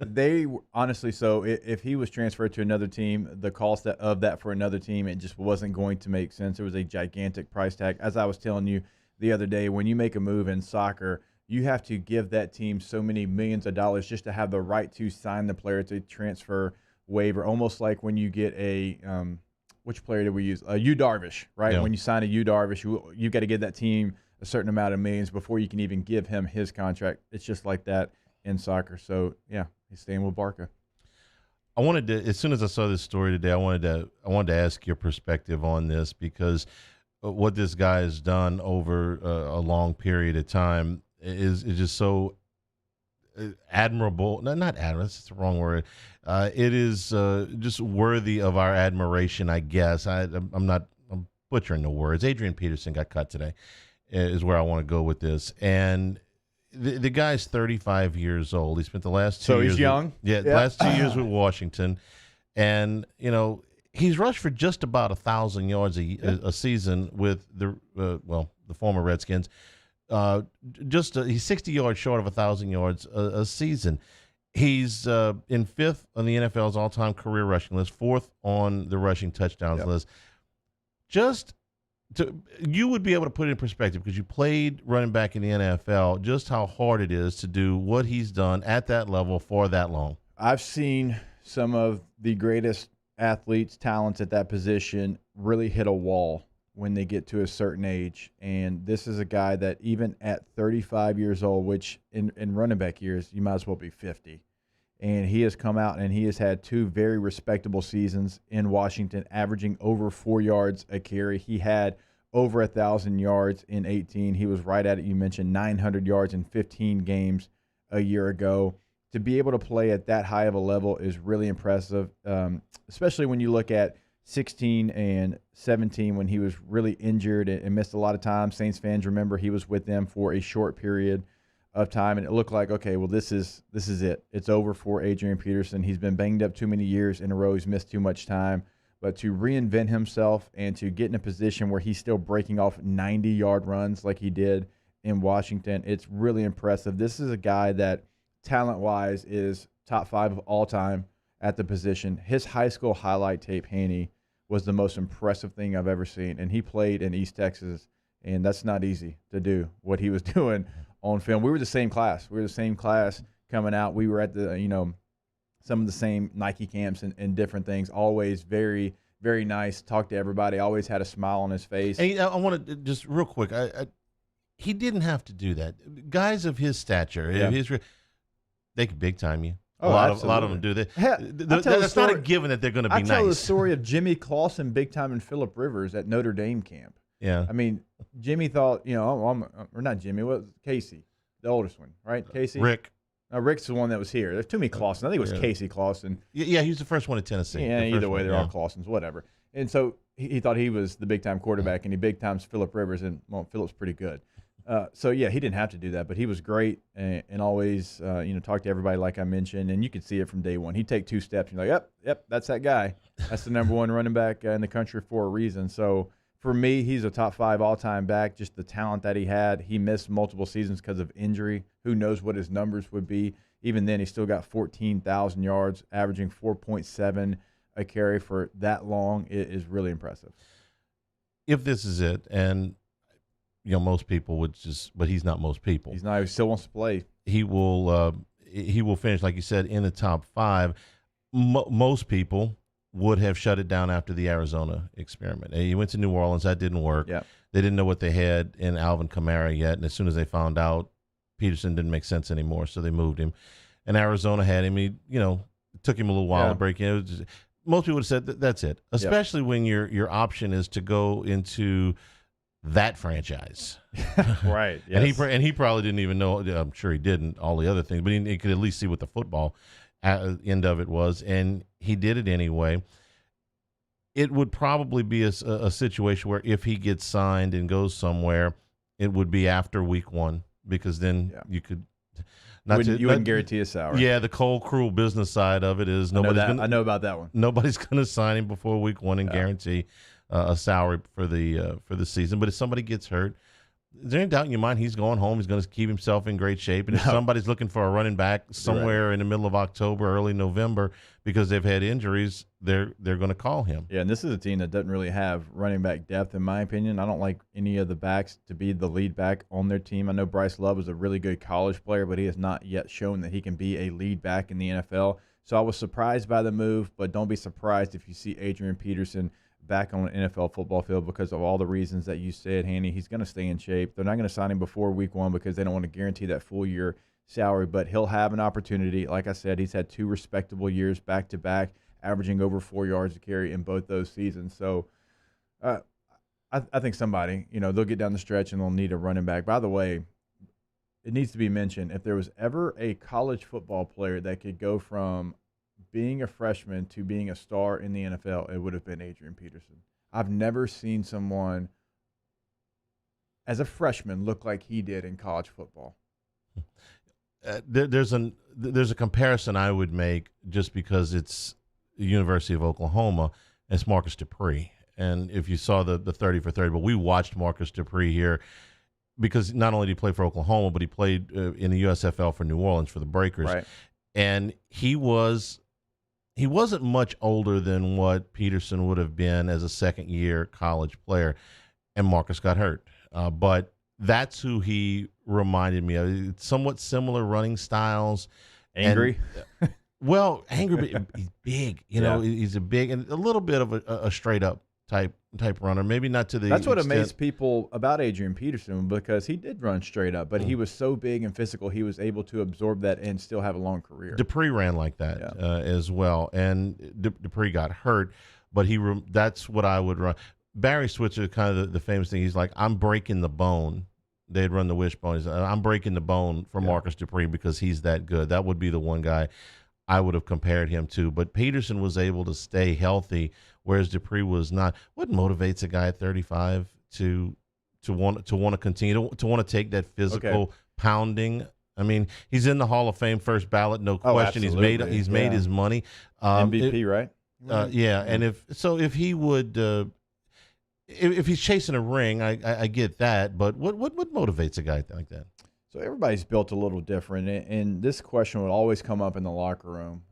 They honestly, so if he was transferred to another team, the cost of that for another team, it just wasn't going to make sense. It was a gigantic price tag. As I was telling you the other day, when you make a move in soccer, you have to give that team so many millions of dollars just to have the right to sign the player to transfer waiver. Almost like when you get which player did we use? Yu Darvish, right? Yeah. When you sign a Yu Darvish, you got to give that team a certain amount of millions before you can even give him his contract. It's just like that in soccer. So yeah, he's staying with Barca. I wanted to, as soon as I saw this story today, I wanted to ask your perspective on this, because what this guy has done over a long period of time is just so admirable. No, not admirable. That's the wrong word. It is just worthy of our admiration, I guess. I'm butchering the words. Adrian Peterson got cut today, is where I want to go with this. And the guy's 35 years old. He spent the last 2 years. So he's young? The last 2 years with Washington. And, he's rushed for just about 1,000 yards a season with the former Redskins. He's 60 yards short of 1,000 yards a season. He's in fifth on the NFL's all-time career rushing list, fourth on the rushing touchdowns list. You would be able to put it in perspective, because you played running back in the NFL, just how hard it is to do what he's done at that level for that long. I've seen some of the greatest athletes, talents at that position really hit a wall when they get to a certain age. And this is a guy that even at 35 years old, which in running back years, you might as well be 50. And he has come out and he has had two very respectable seasons in Washington, averaging over 4 yards a carry. He had over 1,000 yards in 18. He was right at it. You mentioned 900 yards in 15 games a year ago. To be able to play at that high of a level is really impressive, especially when you look at 16 and 17 when he was really injured and missed a lot of time. Saints fans remember he was with them for a short period of time, and it looked like, okay, well, this is it. It's over for Adrian Peterson. He's been banged up too many years in a row. He's missed too much time. But to reinvent himself and to get in a position where he's still breaking off 90-yard runs like he did in Washington, it's really impressive. This is a guy that, talent-wise, is top 5 of all time at the position. His high school highlight tape, Hanny, was the most impressive thing I've ever seen. And he played in East Texas, and that's not easy to do, what he was doing on film. We were the same class. We were the same class coming out. We were at the, some of the same Nike camps and different things. Always very, very nice. Talked to everybody. Always had a smile on his face. And I want to just real quick. He didn't have to do that. Guys of his stature, they could big time you. A lot of them do that. That's not a given that they're going to be nice. I tell the story of Jimmy Clausen big time and Phillip Rivers at Notre Dame camp. Yeah. I mean, Jimmy thought, or not Jimmy, what was Casey, the oldest one, right? Casey? Rick. Rick's the one that was here. There's too many Clausen. I think it was Casey Clausen. Yeah, he was the first one at Tennessee. Yeah, either way, they're all Clausens, whatever. And so he thought he was the big time quarterback, and he big times Phillip Rivers, and Phillip's pretty good. So yeah, he didn't have to do that, but he was great and always, talked to everybody like I mentioned, and you could see it from day one. He'd take 2 steps, and you're like, yep, that's that guy. That's the number 1 running back in the country for a reason. So for me, he's a top 5 all-time back. Just the talent that he had. He missed multiple seasons because of injury. Who knows what his numbers would be? Even then, he still got 14,000 yards, averaging 4.7 a carry for that long. It is really impressive. If this is it, and most people would but he's not most people. He's not. He still wants to play. He will finish, like you said, in the top 5. Most people would have shut it down after the Arizona experiment. And he went to New Orleans. That didn't work. Yep. They didn't know what they had in Alvin Kamara yet. And as soon as they found out, Peterson didn't make sense anymore, so they moved him. And Arizona had him. It took him a little while to break in. Most people would have said that's it, especially when your option is to go into that franchise. Right. Yes. And he probably didn't even know. I'm sure he didn't, all the other things, but he could at least see what the football end of it was, and he did it anyway. It would probably be a situation where if he gets signed and goes somewhere, it would be after week 1, because then you could you wouldn't guarantee a salary. Yeah, the cold, cruel business side of it is I know about that one. Nobody's going to sign him before week 1 and guarantee a salary for the season. But if somebody gets hurt, is there any doubt in your mind he's going home? He's going to keep himself in great shape. And if somebody's looking for a running back somewhere in the middle of October, early November, because they've had injuries, they're going to call him. Yeah, and this is a team that doesn't really have running back depth, in my opinion. I don't like any of the backs to be the lead back on their team. I know Bryce Love is a really good college player, but he has not yet shown that he can be a lead back in the NFL. So I was surprised by the move, but don't be surprised if you see Adrian Peterson back on an NFL football field because of all the reasons that you said, Hanny. He's going to stay in shape. They're not going to sign him before week 1 because they don't want to guarantee that full year salary, but he'll have an opportunity. Like I said, he's had 2 respectable years back-to-back, averaging over 4 yards a carry in both those seasons. So I think somebody, they'll get down the stretch and they'll need a running back. By the way, it needs to be mentioned, if there was ever a college football player that could go from being a freshman to being a star in the NFL, it would have been Adrian Peterson. I've never seen someone as a freshman look like he did in college football. There's a comparison I would make just because it's the University of Oklahoma. It's Marcus Dupree. And if you saw the 30 for 30, but we watched Marcus Dupree here because not only did he play for Oklahoma, but he played in the USFL for New Orleans for the Breakers. Right. And he wasn't much older than what Peterson would have been as a second-year college player, and Marcus got hurt. But that's who he reminded me of. Somewhat similar running styles. Angry? Angry, but he's big. He's a big and a little bit of a straight-up type runner. Maybe not to the That's what extent. amazed people about Adrian Peterson, because he did run straight up, but he was so big and physical, he was able to absorb that and still have a long career. Dupree ran like that as well, and Dupree got hurt, but that's what I would run. Barry Switzer, kind of the famous thing, he's like, I'm breaking the bone. They'd run the wishbone. He's like, I'm breaking the bone for Marcus Dupree because he's that good. That would be the one guy I would have compared him to. But Peterson was able to stay healthy, whereas Dupree was not. What motivates a guy at 35 to want to continue to want to take that physical pounding? I mean, he's in the Hall of Fame first ballot, no question. Absolutely. He's made his money. MVP, right? And if he would. If he's chasing a ring, I get that, but what motivates a guy like that? So everybody's built a little different, and this question would always come up in the locker room,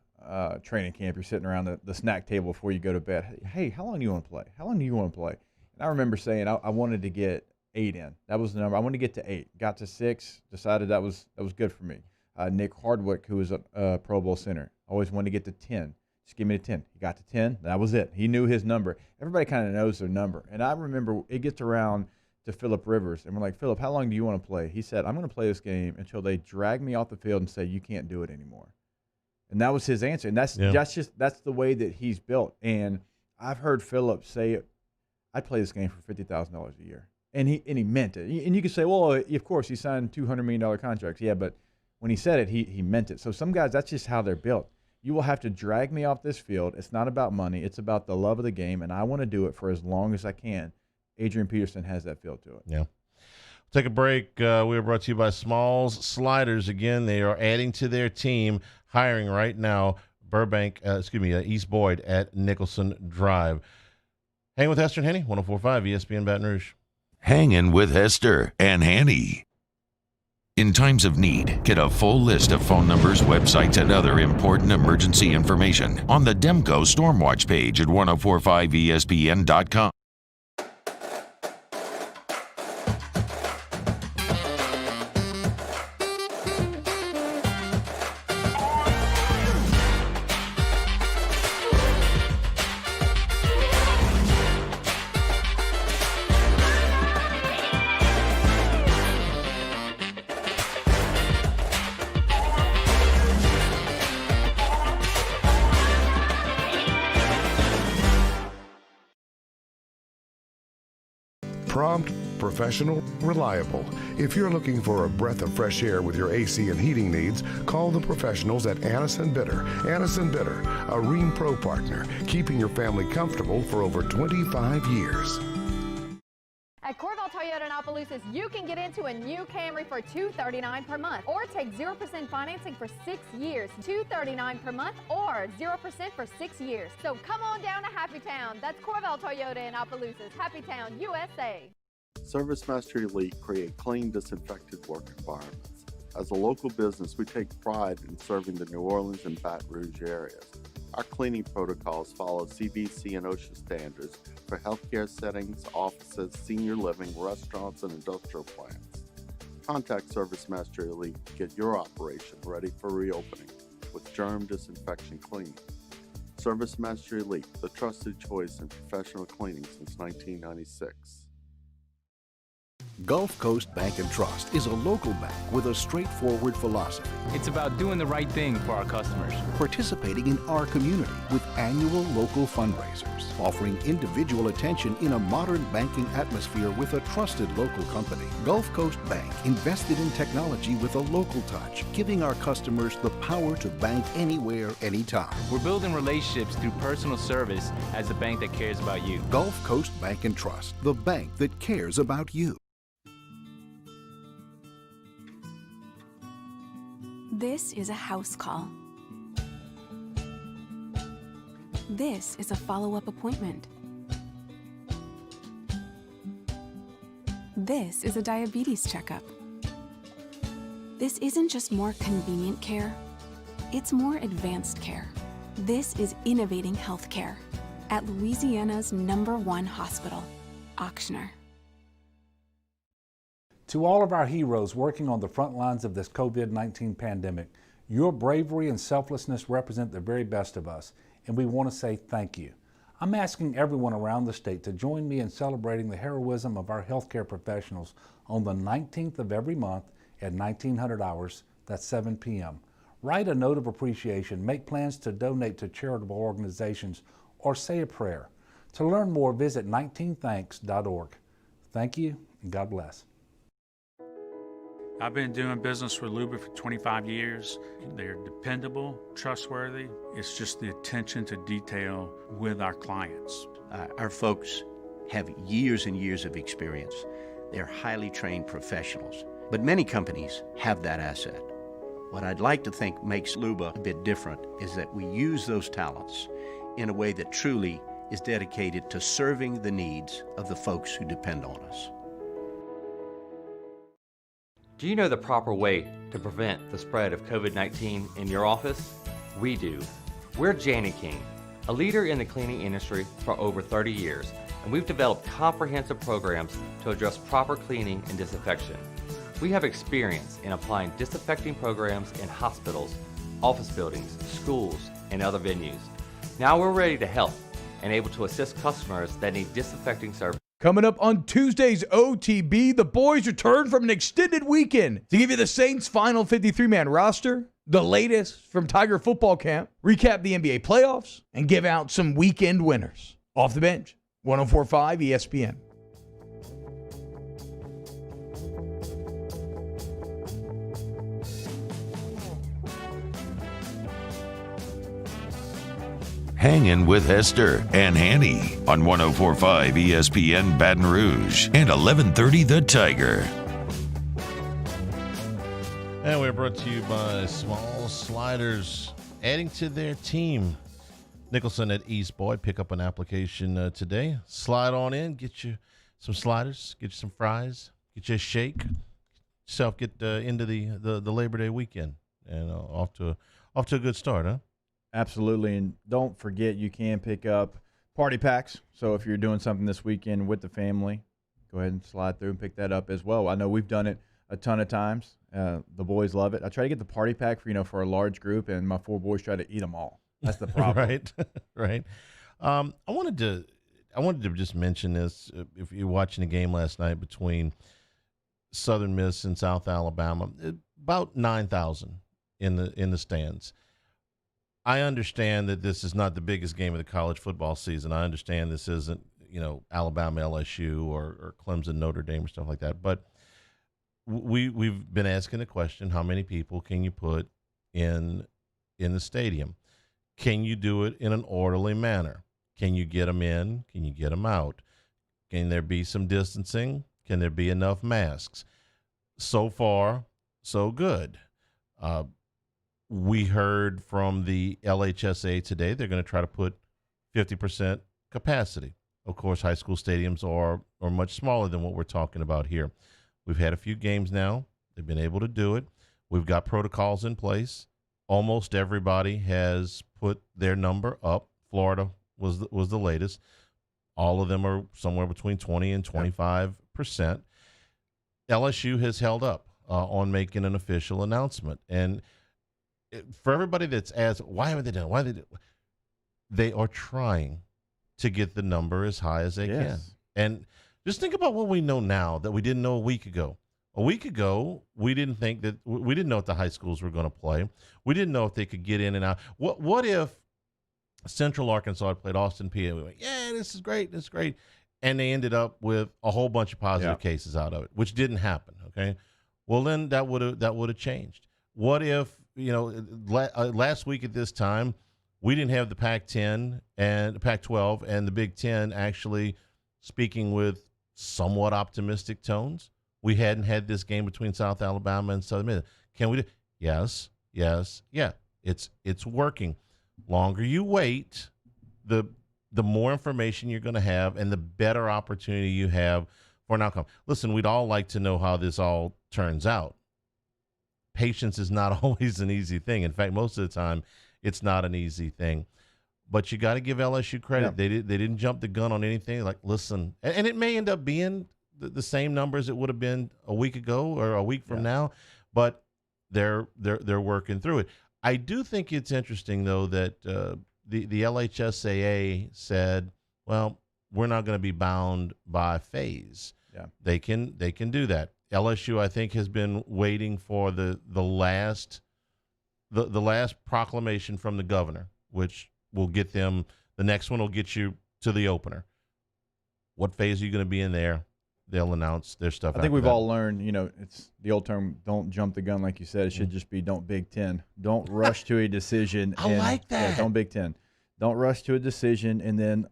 training camp. You're sitting around the snack table before you go to bed. Hey, how long do you want to play? How long do you want to play? And I remember saying I wanted to get 8 in. That was the number. I wanted to get to 8. Got to 6. Decided that was good for me. Nick Hardwick, who was a Pro Bowl center, always wanted to get to 10. Just give me a 10. He got to 10. That was it. He knew his number. Everybody kind of knows their number. And I remember it gets around to Phillip Rivers, and we're like, Phillip, how long do you want to play? He said, I'm going to play this game until they drag me off the field and say you can't do it anymore. And that was his answer. And that's the way that he's built. And I've heard Phillip say, I'd play this game for $50,000 a year. And he meant it. And you could say, well, of course, he signed $200 million contracts. Yeah, but when he said it, he meant it. So some guys, that's just how they're built. You will have to drag me off this field. It's not about money. It's about the love of the game, and I want to do it for as long as I can. Adrian Peterson has that feel to it. Yeah. Take a break. We are brought to you by Smalls Sliders. Again, they are adding to their team, hiring right now, East Boyd at Nicholson Drive. Hanging with Hester and Hanny, 104.5 ESPN Baton Rouge. Hangin' with Hester and Hanny. In times of need, get a full list of phone numbers, websites, and other important emergency information on the Demco Stormwatch page at 1045ESPN.com. Prompt, Professional, reliable. If you're looking for a breath of fresh air with your AC and heating needs, call the professionals at Annis & Bitter. Annis & Bitter, a Rheem Pro partner, keeping your family comfortable for over 25 years. At Corval Toyota in Opelousas, you can get into a new Camry for $239 per month, or take 0% financing for 6 years. $239 per month, or 0% for 6 years. So come on down to Happy Town. That's Corval Toyota in Opelousas, Happy Town, USA. ServiceMaster Elite create clean, disinfected work environments. As a local business, we take pride in serving the New Orleans and Baton Rouge areas. Our cleaning protocols follow CDC and OSHA standards for healthcare settings, offices, senior living, restaurants, and industrial plants. Contact ServiceMaster Elite to get your operation ready for reopening with germ disinfection cleaning. ServiceMaster Elite, the trusted choice in professional cleaning since 1996. Gulf Coast Bank and Trust is a local bank with a straightforward philosophy. It's about doing the right thing for our customers. Participating in our community with annual local fundraisers, offering individual attention in a modern banking atmosphere with a trusted local company. Gulf Coast Bank invested in technology with a local touch, giving our customers the power to bank anywhere, anytime. We're building relationships through personal service as a bank that cares about you. Gulf Coast Bank and Trust, the bank that cares about you. This is a house call. This is a follow-up appointment. This is a diabetes checkup. This isn't just more convenient care, it's more advanced care. This is innovating healthcare at Louisiana's #1 hospital, Auctioner. To all of our heroes working on the front lines of this COVID-19 pandemic, your bravery and selflessness represent the very best of us, and we want to say thank you. I'm asking everyone around the state to join me in celebrating the heroism of our healthcare professionals on the 19th of every month at 1900 hours, that's 7 p.m. Write a note of appreciation, make plans to donate to charitable organizations, or say a prayer. To learn more, visit 19thanks.org. Thank you, and God bless. I've been doing business with Luba for 25 years. They're dependable, trustworthy. It's just the attention to detail with our clients. Our folks have years and years of experience. They're highly trained professionals, but many companies have that asset. What I'd like to think makes Luba a bit different is that we use those talents in a way that truly is dedicated to serving the needs of the folks who depend on us. Do you know the proper way to prevent the spread of COVID-19 in your office? We do. We're Jadeveon, a leader in the cleaning industry for over 30 years, and we've developed comprehensive programs to address proper cleaning and disinfection. We have experience in applying disinfecting programs in hospitals, office buildings, schools, and other venues. Now we're ready to help and able to assist customers that need disinfecting service. Coming up on Tuesday's OTB, the boys return from an extended weekend to give you the Saints' final 53-man roster, the latest from Tiger football camp, recap the NBA playoffs, and give out some weekend winners. Off the bench, 104.5 ESPN. Hangin with Hester and Hanny on 104.5 ESPN Baton Rouge and 1130 The Tiger. And we're brought to you by Small Sliders, adding to their team. Nicholson at East Boyd. Pick up an application today. Slide on in, get you some sliders, get you some fries, get you a shake. Get into the Labor Day weekend, and off to a good start, huh? Absolutely, and don't forget you can pick up party packs. So if you're doing something this weekend with the family, go ahead and slide through and pick that up as well. I know we've done it a ton of times. The boys love it. I try to get the party pack for a large group, and my 4 boys try to eat them all. That's the problem. Right. I wanted to just mention this. If you're watching the game last night between Southern Miss and South Alabama, about 9,000 in the stands. I understand that this is not the biggest game of the college football season. I understand this isn't, Alabama, LSU, or Clemson, Notre Dame, or stuff like that. But we've been asking the question: how many people can you put in the stadium? Can you do it in an orderly manner? Can you get them in? Can you get them out? Can there be some distancing? Can there be enough masks? So far, so good. We heard from the LHSA today they're going to try to put 50% capacity. Of course, high school stadiums are much smaller than what we're talking about here. We've had a few games now. They've been able to do it. We've got protocols in place. Almost everybody has put their number up. Florida was the latest. All of them are somewhere between 20 and 25%. LSU has held up on making an official announcement. And for everybody that's asked, why haven't they done it? Why they are trying to get the number as high as they can. And just think about what we know now that we didn't know a week ago. A week ago, we didn't know if the high schools were going to play. We didn't know if they could get in and out. What if Central Arkansas had played Austin Peay? We went, yeah, this is great. And they ended up with a whole bunch of positive cases out of it, which didn't happen. Okay. Well, then that would have changed. What if, last week at this time, we didn't have the Pac-10 and the Pac-12 and the Big Ten actually speaking with somewhat optimistic tones? We hadn't had this game between South Alabama and Southern Miss. Can we do? Yes. It's working. Longer you wait, the more information you're going to have and the better opportunity you have for an outcome. Listen, we'd all like to know how this all turns out. Patience is not always an easy thing. In fact, most of the time, it's not an easy thing. But you got to give LSU credit. Yeah. They didn't jump the gun on anything. Like, listen, and it may end up being the same numbers it would have been a week ago or a week from now, but they're working through it. I do think it's interesting, though, that the LHSAA said, well, we're not going to be bound by phase. Yeah. They can do that. LSU, I think, has been waiting for the last proclamation from the governor, which will get them. The next one will get you to the opener. What phase are you going to be in there? They'll announce their stuff. I think we've all learned, it's the old term, don't jump the gun, like you said. It should just be don't Big Ten. Don't rush to a decision. I like that. Yeah, don't Big Ten. Don't rush to a decision and then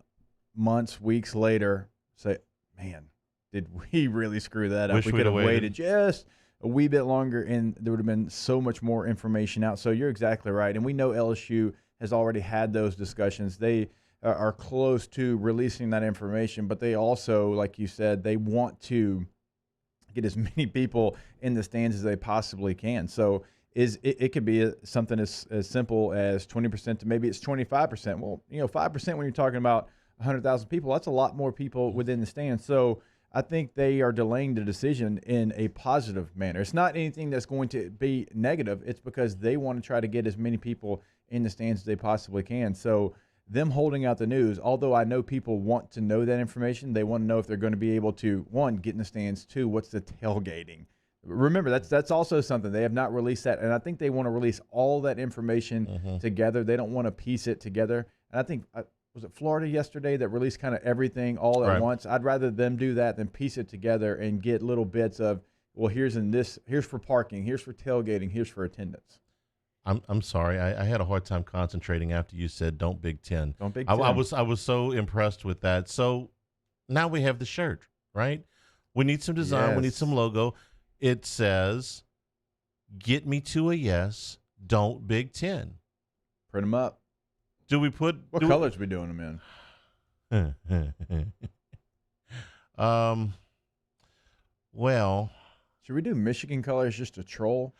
months, weeks later say, man, did we really screw that up? We could have waited just a wee bit longer and there would have been so much more information out. So you're exactly right. And we know LSU has already had those discussions. They are close to releasing that information, but they also, like you said, they want to get as many people in the stands as they possibly can. So it could be something as simple as 20% to maybe it's 25%. Well, 5% when you're talking about 100,000 people, that's a lot more people within the stands. So I think they are delaying the decision in a positive manner. It's not anything that's going to be negative. It's because they want to try to get as many people in the stands as they possibly can. So them holding out the news, although I know people want to know that information, they want to know if they're going to be able to, one, get in the stands, two, what's the tailgating. Remember, that's also something. They have not released that, and I think they want to release all that information together. They don't want to piece it together. And I think, was it Florida yesterday that released kind of everything all at once? I'd rather them do that than piece it together and get little bits of, well, here's for parking, here's for tailgating, here's for attendance. I'm sorry. I had a hard time concentrating after you said don't Big Ten. Don't Big Ten. I was so impressed with that. So now we have the shirt, right? We need some design. Yes. We need some logo. It says, "Get me to a yes. Don't Big Ten." Print them up. Do we put what colors we doing them in? Well, should we do Michigan colors just to troll?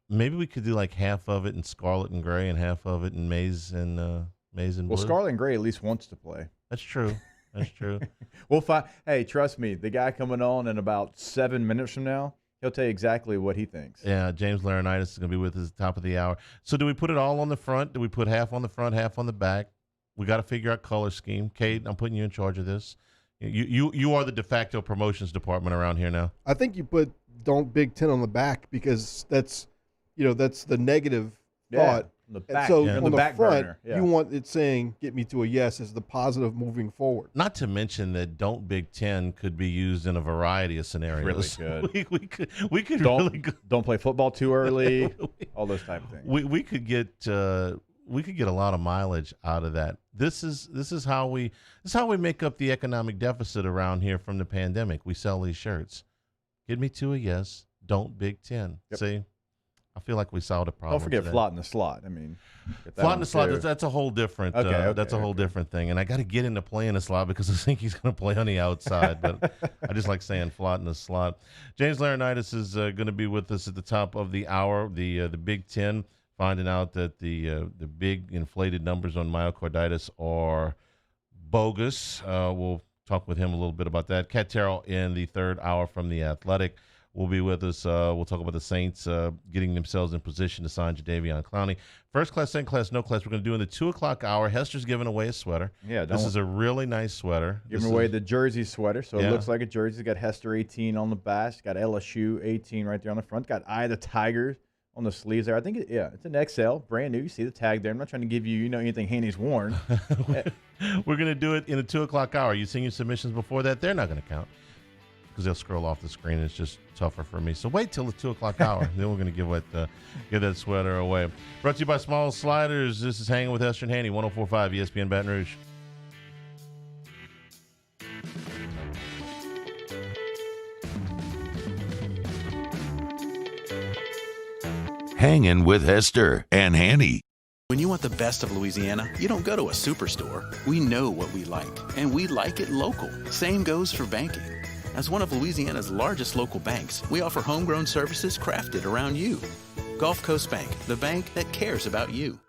Maybe we could do like half of it in scarlet and gray and half of it in maize and blue. Well, scarlet and gray at least wants to play. That's true. That's true. Hey, trust me, the guy coming on in about 7 minutes from now, he'll tell you exactly what he thinks. Yeah, James Laurinaitis is going to be with us at the top of the hour. So do we put it all on the front? Do we put half on the front, half on the back? We got to figure out color scheme. Kate, I'm putting you in charge of this. You are the de facto promotions department around here now. I think you put don't Big Ten on the back because that's the negative thought. The And back, so on on the the back front, burner, yeah. you want it saying "Get me to a yes" as the positive moving forward. Not to mention that "Don't Big Ten" could be used in a variety of scenarios. Really good. we could don't, really don't play football too early. All those type of things. we could get a lot of mileage out of that. This is how we make up the economic deficit around here from the pandemic. We sell these shirts. Get me to a yes. Don't Big Ten. Yep. See, I feel like we solved a problem. Don't forget today. Flot in the slot. I mean, Flot in the slot. That's a whole different. That's a whole different thing. And I got to get into playing the slot because I think he's going to play on the outside. But I just like saying Flot in the slot. James Laurinaitis is going to be with us at the top of the hour. The Big Ten finding out that the big inflated numbers on myocarditis are bogus. We'll talk with him a little bit about that. Kat Terrell in the third hour from The Athletic will be with us. We'll talk about the Saints getting themselves in position to sign Jadeveon Clowney. First class, second class, no class. We're going to do in the 2 o'clock hour. Hester's giving away a sweater. Yeah, this is a really nice sweater. Giving away the jersey sweater, so Yeah. it looks like a jersey. It's got Hester 18 on the back. It's got LSU 18 right there on the front. Got Eye of the Tigers on the sleeves there. I think it's an XL, brand new. You see the tag there. I'm not trying to give you anything Hanny's worn. We're going to do it in the 2 o'clock hour. You seen your submissions before that? They're not going to count because they'll scroll off the screen. It's just tougher for me. So wait till the 2 o'clock hour. Then we're going to give that sweater away. Brought to you by Small Sliders. This is Hanging with Hester and Hanny, 104.5 ESPN Baton Rouge. Hangin' with Hester and Hanny. When you want the best of Louisiana, you don't go to a superstore. We know what we like, and we like it local. Same goes for banking. As one of Louisiana's largest local banks, we offer homegrown services crafted around you. Gulf Coast Bank, the bank that cares about you.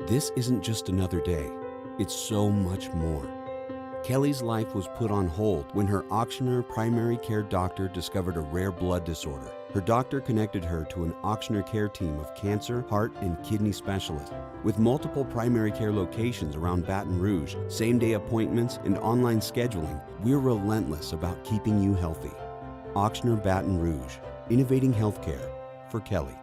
This isn't just another day. It's so much more. Kelly's life was put on hold when her auctioneer primary care doctor discovered a rare blood disorder. Her doctor connected her to an auctioneer care team of cancer, heart, and kidney specialists. With multiple primary care locations around Baton Rouge, same-day appointments, and online scheduling, we're relentless about keeping you healthy. Auctioneer Baton Rouge, innovating healthcare for Kelly.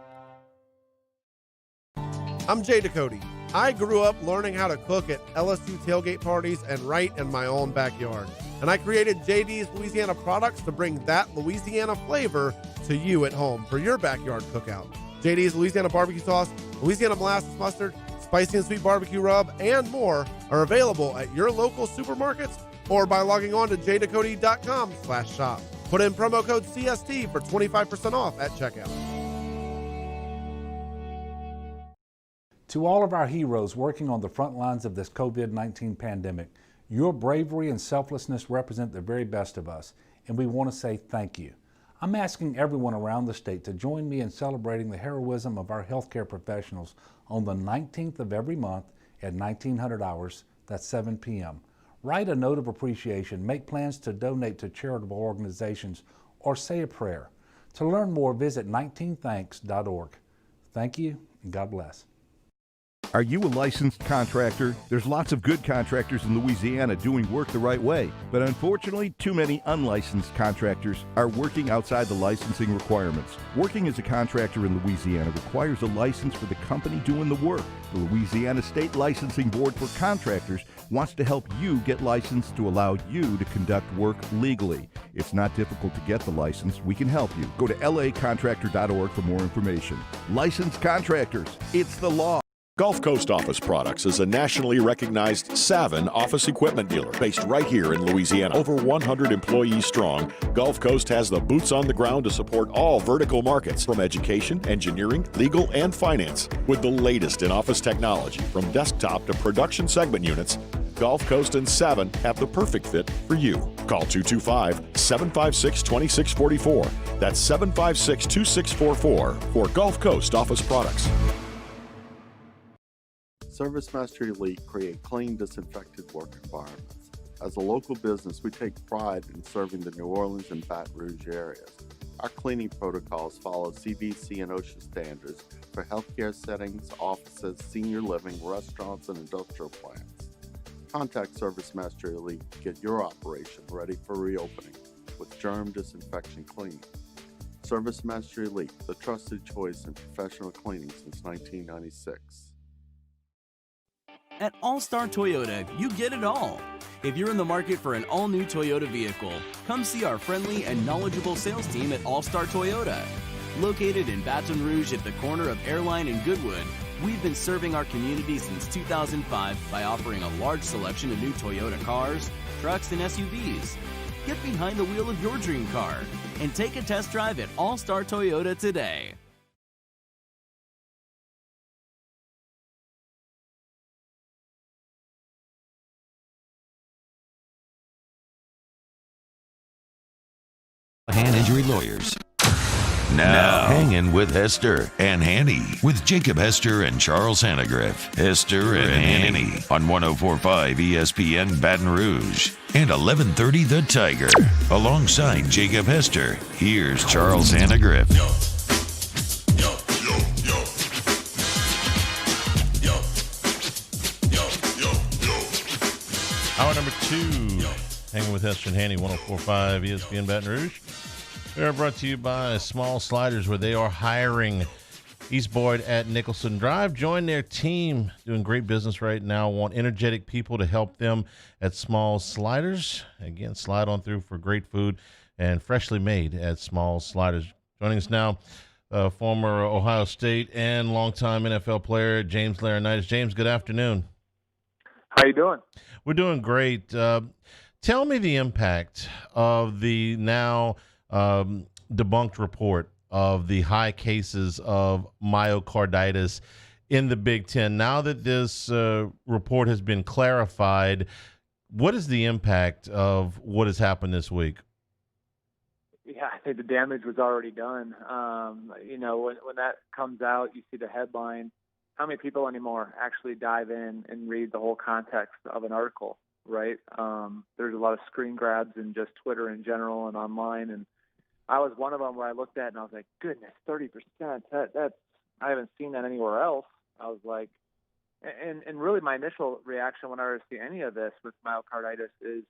I'm Jadeveon. I grew up learning how to cook at LSU tailgate parties and right in my own backyard. And I created JD's Louisiana products to bring that Louisiana flavor to you at home for your backyard cookout. JD's Louisiana barbecue sauce, Louisiana molasses mustard, spicy and sweet barbecue rub, and more are available at your local supermarkets or by logging on to jdecody.com/shop. Put in promo code CST for 25% off at checkout. To all of our heroes working on the front lines of this COVID-19 pandemic, your bravery and selflessness represent the very best of us, and we want to say thank you. I'm asking everyone around the state to join me in celebrating the heroism of our healthcare professionals on the 19th of every month at 1900 hours, that's 7 p.m. Write a note of appreciation, make plans to donate to charitable organizations, or say a prayer. To learn more, visit 19thanks.org. Thank you, and God bless. Are you a licensed contractor? There's lots of good contractors in Louisiana doing work the right way, but unfortunately, too many unlicensed contractors are working outside the licensing requirements. Working as a contractor in Louisiana requires a license for the company doing the work. The Louisiana State Licensing Board for Contractors wants to help you get licensed to allow you to conduct work legally. It's not difficult to get the license. We can help you. Go to lacontractor.org for more information. Licensed contractors, it's the law. Gulf Coast Office Products is a nationally recognized Savin office equipment dealer based right here in Louisiana. Over 100 employees strong, Gulf Coast has the boots on the ground to support all vertical markets from education, engineering, legal, and finance. With the latest in office technology from desktop to production segment units, Gulf Coast and Savin have the perfect fit for you. Call 225-756-2644. That's 756-2644 for Gulf Coast Office Products. ServiceMaster Elite create clean, disinfected work environments. As a local business, we take pride in serving the New Orleans and Baton Rouge areas. Our cleaning protocols follow CDC and OSHA standards for healthcare settings, offices, senior living, restaurants, and industrial plants. Contact Service Master Elite to get your operation ready for reopening with germ disinfection cleaning. Service Master Elite, the trusted choice in professional cleaning since 1996. At All-Star Toyota, you get it all. If you're in the market for an all-new Toyota vehicle, come see our friendly and knowledgeable sales team at All-Star Toyota. Located in Baton Rouge at the corner of Airline and Goodwood, we've been serving our community since 2005 by offering a large selection of new Toyota cars, trucks, and SUVs. Get behind the wheel of your dream car and take a test drive at All-Star Toyota today. Hand Injury Lawyers. Now, Hangin with Hester and Hanny with Jacob Hester and Charles Hanagriff. Hester and Hanny on 104.5 ESPN Baton Rouge and 1130 The Tiger. Alongside Jacob Hester, here's Charles Hanagriff. Hour number 2, Hanging with Hester and Hanny, 104.5 ESPN Baton Rouge. We are brought to you by Small Sliders, where they are hiring. East Boyd at Nicholson Drive. Join their team, doing great business right now. Want energetic people to help them at Small Sliders. Again, slide on through for great food and freshly made at Small Sliders. Joining us now, former Ohio State and longtime NFL player James Laurinaitis. James, good afternoon. How you doing? We're doing great. Tell me the impact of the now debunked report of the high cases of myocarditis in the Big Ten. Now that this report has been clarified, what is the impact of what has happened this week? Yeah, I think the damage was already done. When that comes out, you see the headline. How many people anymore actually dive in and read the whole context of an article, right? There's a lot of screen grabs in just Twitter in general and online, and I was one of them where I looked at it and I was like, goodness, 30%, that's I haven't seen that anywhere else. I was like, and really my initial reaction when I see any of this with myocarditis is,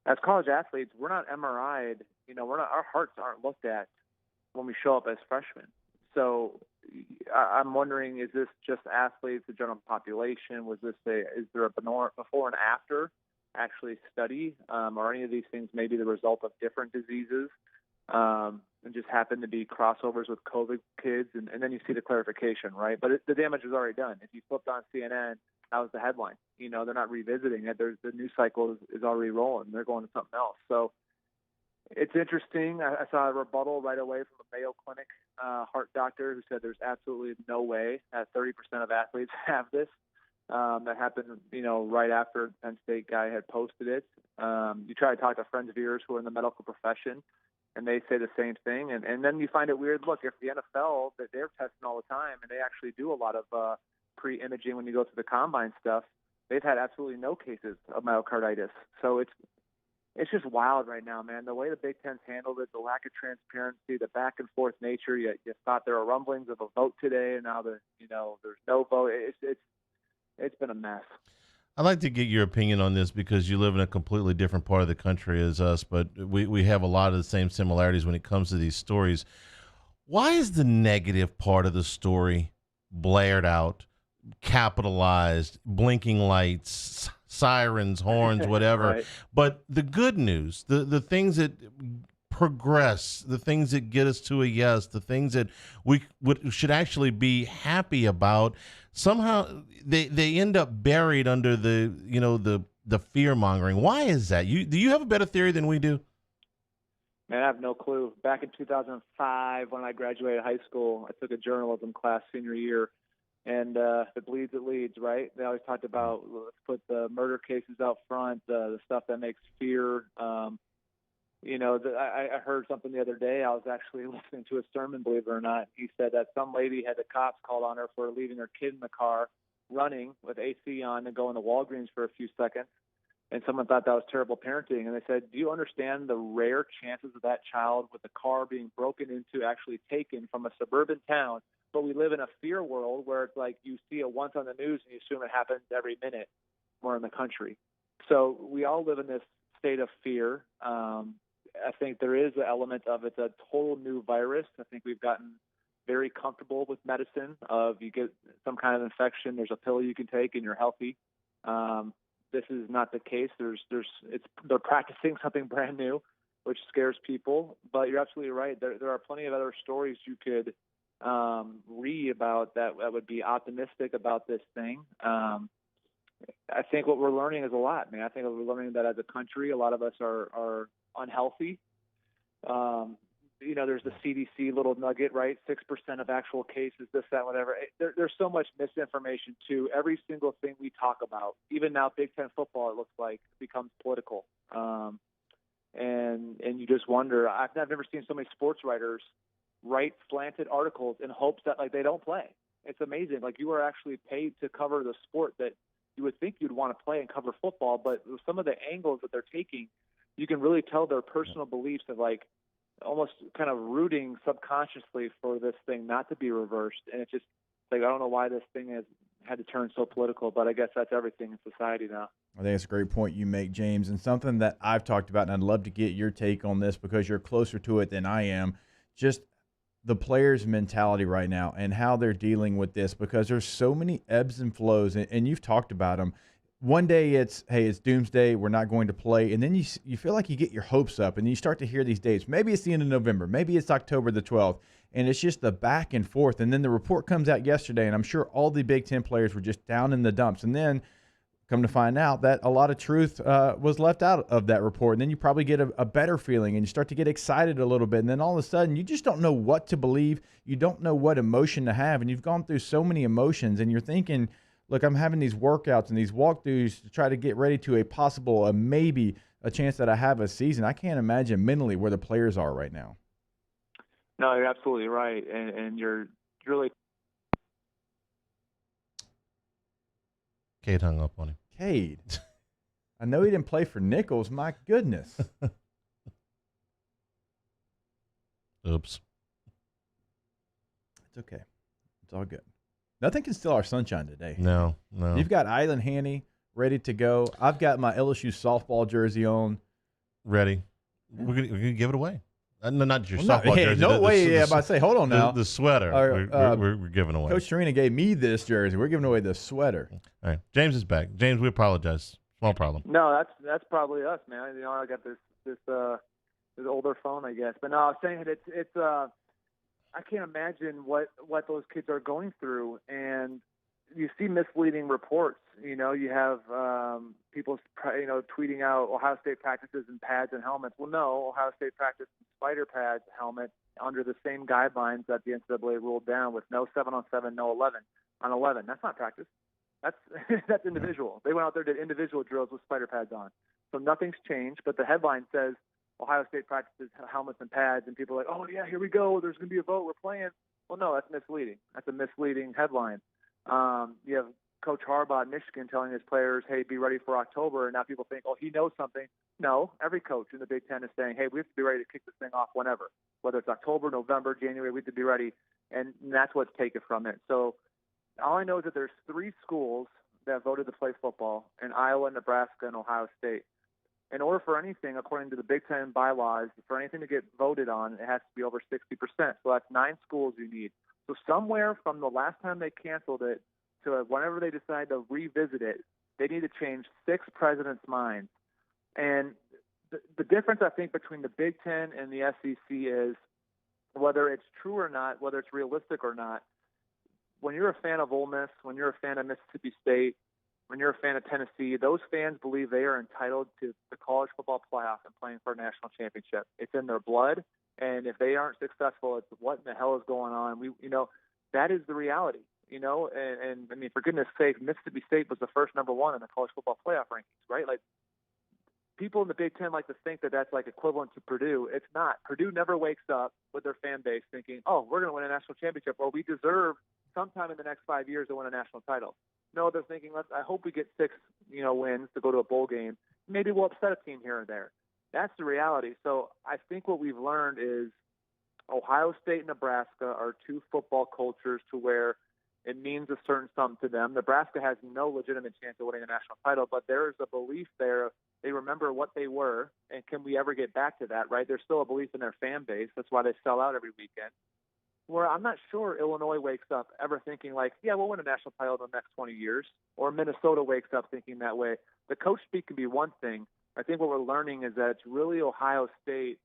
as college athletes, we're not MRI'd, our hearts aren't looked at when we show up as freshmen. So I'm wondering, is this just athletes, the general population? Is there a before and after actually study? Or any of these things may be the result of different diseases? And just happen to be crossovers with COVID kids, and then you see the clarification, right? But the damage is already done. If you flipped on CNN, that was the headline. They're not revisiting it. The news cycle is already rolling. They're going to something else. So it's interesting. I saw a rebuttal right away from a Mayo Clinic heart doctor who said there's absolutely no way that 30% of athletes have this. That happened, right after the Penn State guy had posted it. You try to talk to friends of yours who are in the medical profession, and they say the same thing. And then you find it weird. Look, if the NFL, that they're testing all the time, and they actually do a lot of pre-imaging when you go through the combine stuff, they've had absolutely no cases of myocarditis. So it's just wild right now, man. The way the Big Ten's handled it, the lack of transparency, the back and forth nature. You thought there were rumblings of a vote today, and now there's no vote. It's been a mess. I'd like to get your opinion on this because you live in a completely different part of the country as us, but we have a lot of the same similarities when it comes to these stories. Why is the negative part of the story blared out, capitalized, blinking lights, sirens, horns, whatever? Right. But the good news, the things that progress, the things that get us to a yes, the things that we should actually be happy about, somehow they end up buried under the fear mongering. Why is that? Do you have a better theory than we do? Man, I have no clue. Back in 2005, when I graduated high school, I took a journalism class senior year, and if it bleeds, it leads, right? They always talked about, let's put the murder cases out front, the stuff that makes fear. I heard something the other day. I was actually listening to a sermon, believe it or not. He said that some lady had the cops called on her for leaving her kid in the car, running with AC on and going to Walgreens for a few seconds. and someone thought that was terrible parenting. And they said, do you understand the rare chances of that child with a car being broken into actually taken from a suburban town? But we live in a fear world where it's like you see it once on the news and you assume it happens every minute more in the country. So we all live in this state of fear. I think there is an element of it's a total new virus. I think we've gotten very comfortable with medicine of you get some kind of infection, there's a pill you can take and you're healthy. This is not the case. They're practicing something brand new, which scares people. But you're absolutely right. There are plenty of other stories you could read about that would be optimistic about this thing. I think what we're learning is a lot, man. I think we're learning that as a country, a lot of us are unhealthy. There's the CDC little nugget, right? 6% of actual cases, this, that, whatever. There's so much misinformation too. Every single thing we talk about, even now Big Ten football, it looks like becomes political. And you just wonder. I've never seen so many sports writers write slanted articles in hopes that like they don't play. It's amazing. Like you are actually paid to cover the sport that you would think you'd want to play and cover football, but some of the angles that they're taking, you can really tell their personal beliefs of like almost kind of rooting subconsciously for this thing not to be reversed. And it's just like, I don't know why this thing has had to turn so political, but I guess that's everything in society now. I think it's a great point you make, James, and something that I've talked about, and I'd love to get your take on this because you're closer to it than I am, just the players' mentality right now and how they're dealing with this, because there's so many ebbs and flows, and you've talked about them. One day it's, hey, it's doomsday, we're not going to play, and then you feel like you get your hopes up, and you start to hear these dates. Maybe it's the end of November, maybe it's October the 12th, and it's just the back and forth. And then the report comes out yesterday, and I'm sure all the Big Ten players were just down in the dumps. And then come to find out that a lot of truth was left out of that report. And then you probably get a better feeling, and you start to get excited a little bit. And then all of a sudden, you just don't know what to believe. You don't know what emotion to have. And you've gone through so many emotions, and you're thinking, look, I'm having these workouts and these walkthroughs to try to get ready to a possible, maybe a chance that I have a season. I can't imagine mentally where the players are right now. No, you're absolutely right. And you're really. Cade hung up on him. Cade. I know he didn't play for Nichols. My goodness. Oops. It's okay. It's all good. Nothing can steal our sunshine today. No. You've got Island Hanny ready to go. I've got my LSU softball jersey on. Ready. We're gonna give it away. No, not your softball jersey. No way. I'm about to say, hold on now. The sweater. We're giving away. Coach Serena gave me this jersey. We're giving away the sweater. All right. James is back. James, we apologize. Small problem. No, that's probably us, man. I got this older phone, I guess. But no, I was saying it's I can't imagine what those kids are going through, and you see misleading reports. You have people, tweeting out Ohio State practices in pads and helmets. Well, no, Ohio State practiced in spider pads, helmet, under the same guidelines that the NCAA ruled down with no 7-on-7, no 11-on-11. That's not practice. That's individual. They went out there, did individual drills with spider pads on. So nothing's changed, but the headline says Ohio State practices helmets and pads, and people are like, oh, yeah, here we go. There's going to be a vote. We're playing. Well, no, that's misleading. That's a misleading headline. You have Coach Harbaugh at Michigan telling his players, hey, be ready for October. And now people think, oh, he knows something. No, every coach in the Big Ten is saying, hey, we have to be ready to kick this thing off whenever, whether it's October, November, January, we have to be ready. And that's what's taken from it. So all I know is that there's 3 schools that voted to play football in Iowa, Nebraska, and Ohio State. In order for anything, according to the Big Ten bylaws, for anything to get voted on, it has to be over 60%. So that's 9 schools you need. So somewhere from the last time they canceled it to whenever they decide to revisit it, they need to change 6 presidents' minds. And the difference, I think, between the Big Ten and the SEC is whether it's true or not, whether it's realistic or not. When you're a fan of Ole Miss, when you're a fan of Mississippi State, when you're a fan of Tennessee, those fans believe they are entitled to the college football playoff and playing for a national championship. It's in their blood, and if they aren't successful, it's what in the hell is going on? That is the reality, and I mean, for goodness sake, Mississippi State was the first number 1 in the college football playoff rankings, right? Like, people in the Big Ten like to think that that's like equivalent to Purdue. It's not. Purdue never wakes up with their fan base thinking, oh, we're going to win a national championship, or we deserve sometime in the next 5 years to win a national title. No, they're thinking, I hope we get 6, wins to go to a bowl game, maybe we'll upset a team here or there. That's the reality. So I think what we've learned is Ohio State and Nebraska are two football cultures to where it means a certain something to them. Nebraska has no legitimate chance of winning a national title, but there is a belief there. They remember what they were, and can we ever get back to that, right? There's still a belief in their fan base. That's why they sell out every weekend. Where I'm not sure Illinois wakes up ever thinking like, yeah, we'll win a national title in the next 20 years, or Minnesota wakes up thinking that way. The coach speak can be one thing. I think what we're learning is that it's really Ohio State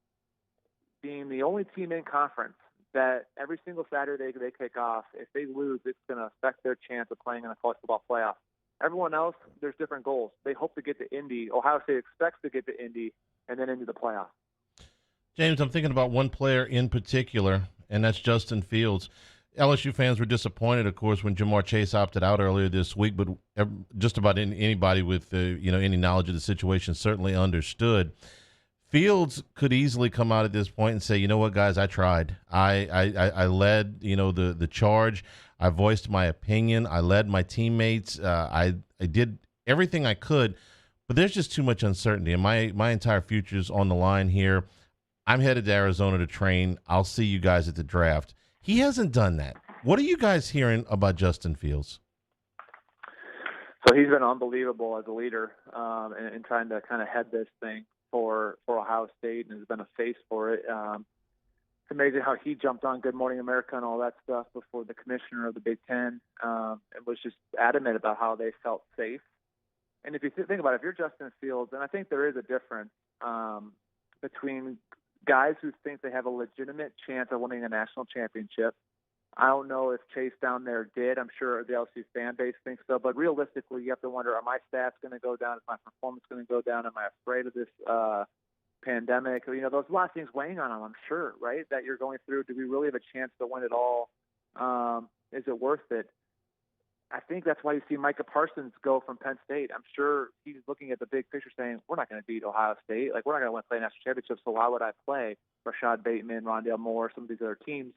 being the only team in conference that every single Saturday they kick off, if they lose, it's going to affect their chance of playing in a college football playoff. Everyone else, there's different goals. They hope to get to Indy. Ohio State expects to get to Indy and then into the playoff. James, I'm thinking about one player in particular, and that's Justin Fields. LSU fans were disappointed, of course, when Jamar Chase opted out earlier this week, but just about anybody with any knowledge of the situation certainly understood. Fields could easily come out at this point and say, you know what, guys, I tried. I led, the charge. I voiced my opinion. I led my teammates. I did everything I could, but there's just too much uncertainty, and my entire future is on the line here. I'm headed to Arizona to train. I'll see you guys at the draft. He hasn't done that. What are you guys hearing about Justin Fields? So he's been unbelievable as a leader and trying to kind of head this thing for Ohio State, and has been a face for it. It's amazing how he jumped on Good Morning America and all that stuff before the commissioner of the Big Ten and was just adamant about how they felt safe. And if you think about it, if you're Justin Fields, and I think there is a difference between guys who think they have a legitimate chance of winning a national championship. I don't know if Chase down there did. I'm sure the LSU fan base thinks so. But realistically, you have to wonder, are my stats going to go down? Is my performance going to go down? Am I afraid of this pandemic? There's a lot of things weighing on them, I'm sure, right, that you're going through. Do we really have a chance to win it all? Is it worth it? I think that's why you see Micah Parsons go from Penn State. I'm sure he's looking at the big picture saying, we're not going to beat Ohio State. Like, we're not going to play a national championship, so why would I play Rashad Bateman, Rondale Moore, some of these other teams?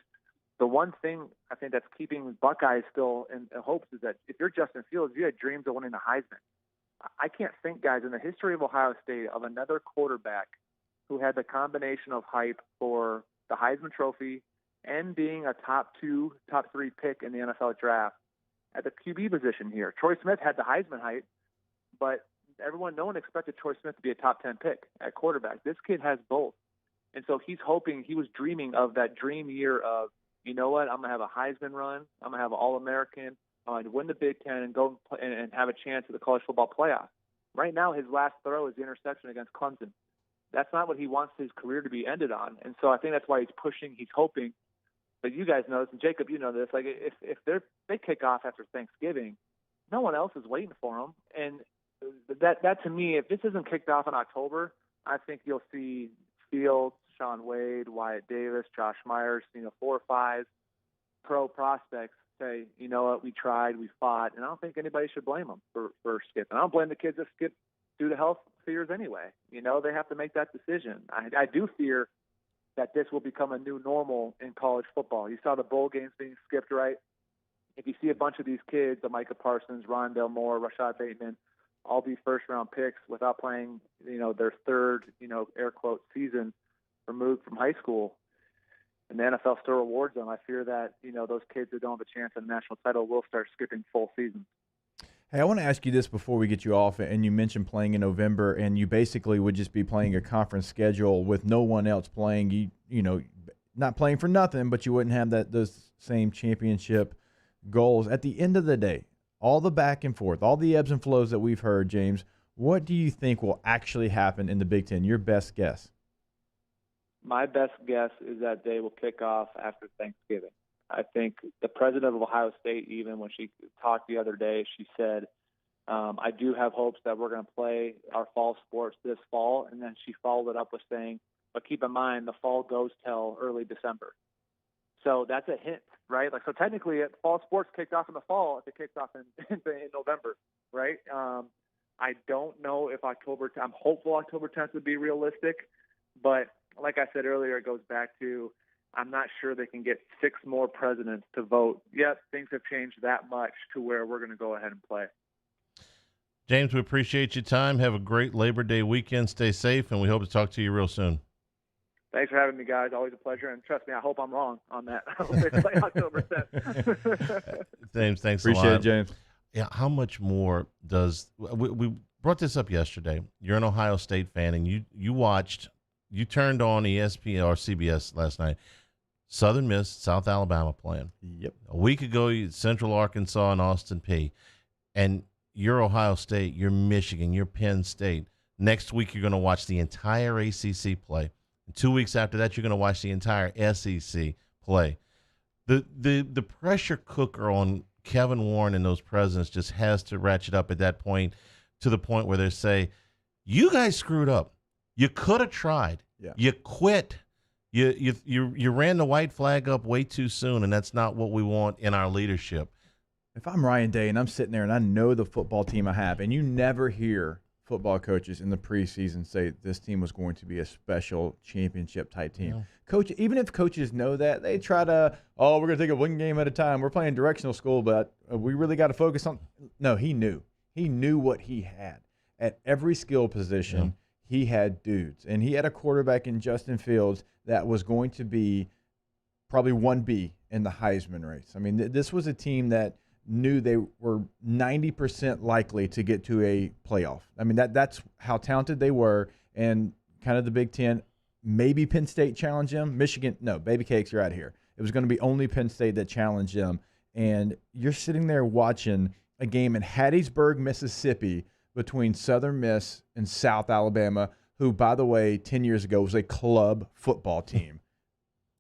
The one thing I think that's keeping Buckeyes still in hopes is that if you're Justin Fields, you had dreams of winning the Heisman. I can't think, guys, in the history of Ohio State of another quarterback who had the combination of hype for the Heisman Trophy and being a top 2, top 3 pick in the NFL draft at the QB position here. Troy Smith had the Heisman hype, but no one expected Troy Smith to be a top 10 pick at quarterback. This kid has both. And so he's hoping, he was dreaming of that dream year of, you know what, I'm going to have a Heisman run, I'm going to have an All-American, I'm going to win the Big Ten and go and have a chance at the college football playoff. Right now, his last throw is the interception against Clemson. That's not what he wants his career to be ended on. And so I think that's why he's pushing, he's hoping. But you guys know this, and Jacob, you know this. Like, if they kick off after Thanksgiving, no one else is waiting for them. And that to me, if this isn't kicked off in October, I think you'll see Fields, Shaun Wade, Wyatt Davis, Josh Myers, 4 or 5 pro prospects say, you know what, we tried, we fought, and I don't think anybody should blame them for skipping. I don't blame the kids that skip due to health fears anyway. They have to make that decision. I do fear that this will become a new normal in college football. You saw the bowl games being skipped, right? If you see a bunch of these kids, the Micah Parsons, Rondale Moore, Rashad Bateman, all be first-round picks without playing, their third, air quote, season removed from high school, and the NFL still rewards them, I fear that, those kids who don't have a chance at a national title will start skipping full seasons. Hey, I want to ask you this before we get you off, and you mentioned playing in November, and you basically would just be playing a conference schedule with no one else playing. Not playing for nothing, but you wouldn't have those same championship goals. At the end of the day, all the back and forth, all the ebbs and flows that we've heard, James, what do you think will actually happen in the Big Ten? Your best guess. My best guess is that they will kick off after Thanksgiving. I think the president of Ohio State, even when she talked the other day, she said, I do have hopes that we're going to play our fall sports this fall. And then she followed it up with saying, but keep in mind, the fall goes till early December. So that's a hint, right? So technically, fall sports kicked off in the fall if it kicked off in November, right? I don't know if I'm hopeful October 10th would be realistic. But like I said earlier, it goes back to, I'm not sure they can get 6 more presidents to vote. Yes, things have changed that much to where we're going to go ahead and play. James, we appreciate your time. Have a great Labor Day weekend. Stay safe, and we hope to talk to you real soon. Thanks for having me, guys. Always a pleasure. And trust me, I hope I'm wrong on that. I hope they play October 10th. James, thanks a lot. Appreciate it, James. Yeah, how much more does we brought this up yesterday? You're an Ohio State fan, and you turned on ESPN or CBS last night. Southern Miss, South Alabama playing. Yep. A week ago, Central Arkansas and Austin Peay. And you're Ohio State, you're Michigan, you're Penn State. Next week, you're going to watch the entire ACC play. 2 weeks after that, you're going to watch the entire SEC play. The pressure cooker on Kevin Warren and those presidents just has to ratchet up at that point to the point where they say, you guys screwed up. You could have tried. Yeah. You quit. You ran the white flag up way too soon, and that's not what we want in our leadership. If I'm Ryan Day and I'm sitting there and I know the football team I have, and you never hear football coaches in the preseason say this team was going to be a special championship type team. Yeah. Coach, even if coaches know that, they try to, we're going to take it one game at a time. We're playing directional school, but we really got to focus on. No, he knew. He knew what he had. At every skill position, he had dudes. And he had a quarterback in Justin Fields that was going to be probably 1B in the Heisman race. I mean, this was a team that knew they were 90% likely to get to a playoff. I mean, that's how talented they were, and kind of the Big Ten, maybe Penn State challenged them. Michigan, no, baby cakes, you're out of here. It was going to be only Penn State that challenged them. And you're sitting there watching a game in Hattiesburg, Mississippi between Southern Miss and South Alabama, who, by the way, 10 years ago was a club football team.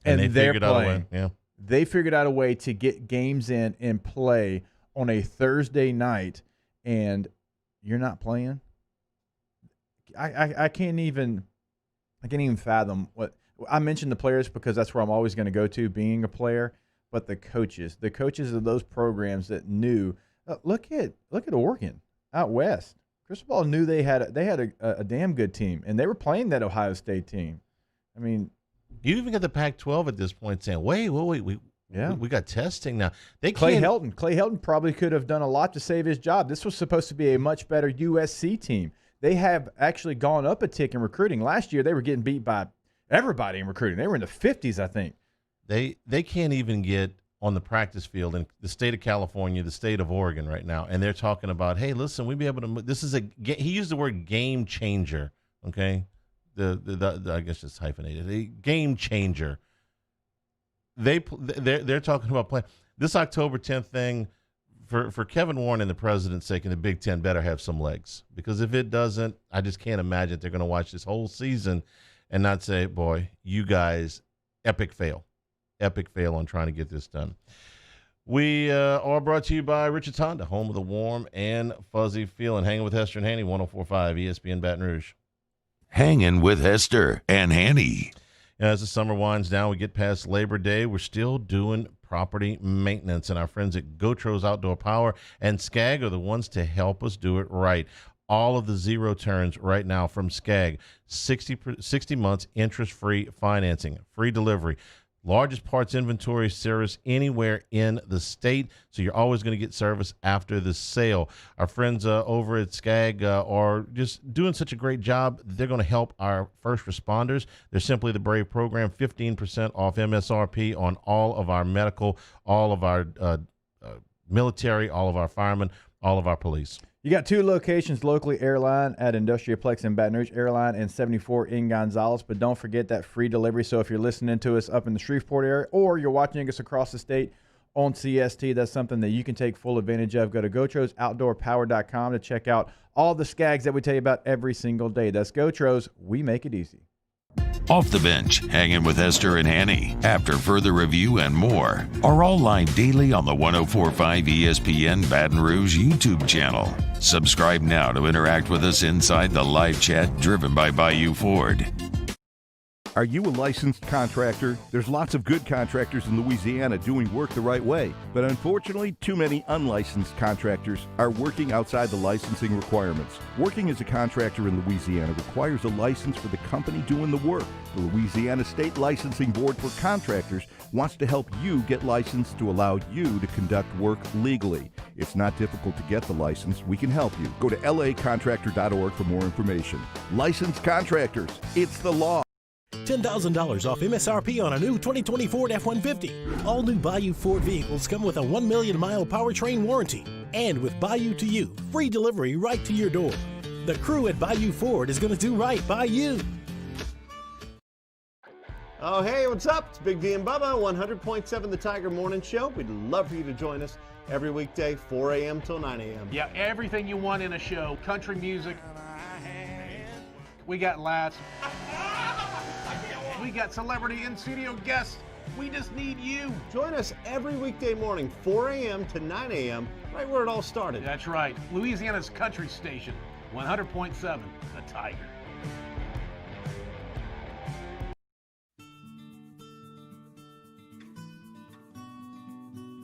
And they they're figured out a playing. way. Yeah. They figured out a way to get games in and play on a Thursday night, and you're not playing. I can't even fathom what I mentioned the players because that's where I'm always going to go to being a player. But the coaches of those programs that knew. Look at Oregon out west. Cristobal knew they had a damn good team, and they were playing that Ohio State team. I mean. You even got the Pac-12 at this point saying, wait, we got testing now. Clay Helton probably could have done a lot to save his job. This was supposed to be a much better USC team. They have actually gone up a tick in recruiting. Last year, they were getting beat by everybody in recruiting. They were in the 50s, I think. They can't even get on the practice field in the state of California, the state of Oregon right now, and they're talking about, hey, listen, we'd be able to – this is he used the word game changer, okay? I guess it's hyphenated. A game changer. They're talking about playing this October 10th thing for Kevin Warren and the president's sake, and the Big Ten better have some legs, because if it doesn't, I just can't imagine they're going to watch this whole season and not say, boy, you guys, epic fail on trying to get this done. We are brought to you by Richards Honda, home of the warm and fuzzy feeling. Hanging with Hester and Hanny, 104.5 ESPN Baton Rouge. Hanging with Hester and Hanny. As the summer winds down, we get past Labor Day. We're still doing property maintenance, and our friends at Gotros Outdoor Power and Skag are the ones to help us do it right. All of the zero turns right now from Skag, 60 months interest-free financing, free delivery. Largest parts inventory service anywhere in the state, so you're always going to get service after the sale. Our friends over at Skag are just doing such a great job. They're going to help our first responders. They're simply the Brave program, 15% off MSRP on all of our medical, all of our military, all of our firemen, all of our police. You got two locations locally, Airline at Industriaplex in Baton Rouge, Airline and 74 in Gonzales. But don't forget that free delivery. So if you're listening to us up in the Shreveport area or you're watching us across the state on CST, that's something that you can take full advantage of. Go to GoTrosOutdoorPower.com to check out all the Skags that we tell you about every single day. That's Gotros. We make it easy. Off the Bench, Hanging with Hester and Hanny, after further review and more, are all live daily on the 104.5 ESPN Baton Rouge YouTube channel. Subscribe now to interact with us inside the live chat driven by Bayou Ford. Are you a licensed contractor? There's lots of good contractors in Louisiana doing work the right way, but unfortunately, too many unlicensed contractors are working outside the licensing requirements. Working as a contractor in Louisiana requires a license for the company doing the work. The Louisiana State Licensing Board for Contractors wants to help you get licensed to allow you to conduct work legally. It's not difficult to get the license. We can help you. Go to lacontractor.org for more information. Licensed contractors, it's the law. $10,000 off MSRP on a new 2020 Ford F-150. All new Bayou Ford vehicles come with a 1 million mile powertrain warranty. And with Bayou to You, free delivery right to your door. The crew at Bayou Ford is going to do right by you. Oh, hey, what's up? It's Big V and Bubba, 100.7 The Tiger Morning Show. We'd love for you to join us every weekday, 4 a.m. till 9 a.m. Yeah, everything you want in a show. Country music. We got laughs. We got celebrity in-studio guests. We just need you. Join us every weekday morning, 4 a.m. to 9 a.m., right where it all started. That's right. Louisiana's country station, 100.7 The Tiger.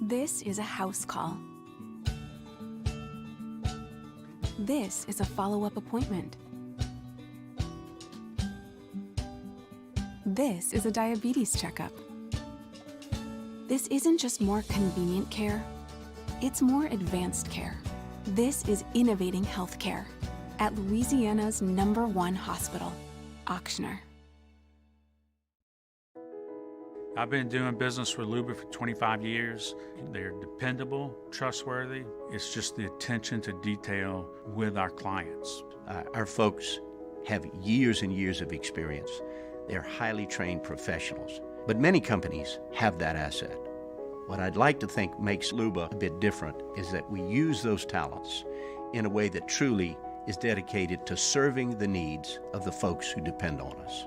This is a house call. This is a follow-up appointment. This is a diabetes checkup. This isn't just more convenient care, it's more advanced care. This is innovating healthcare at Louisiana's #1 hospital, Auctioner. I've been doing business with Luba for 25 years. They're dependable, trustworthy. It's just the attention to detail with our clients. Our folks have years and years of experience. They're highly trained professionals, but many companies have that asset. What I'd like to think makes Luba a bit different is that we use those talents in a way that truly is dedicated to serving the needs of the folks who depend on us.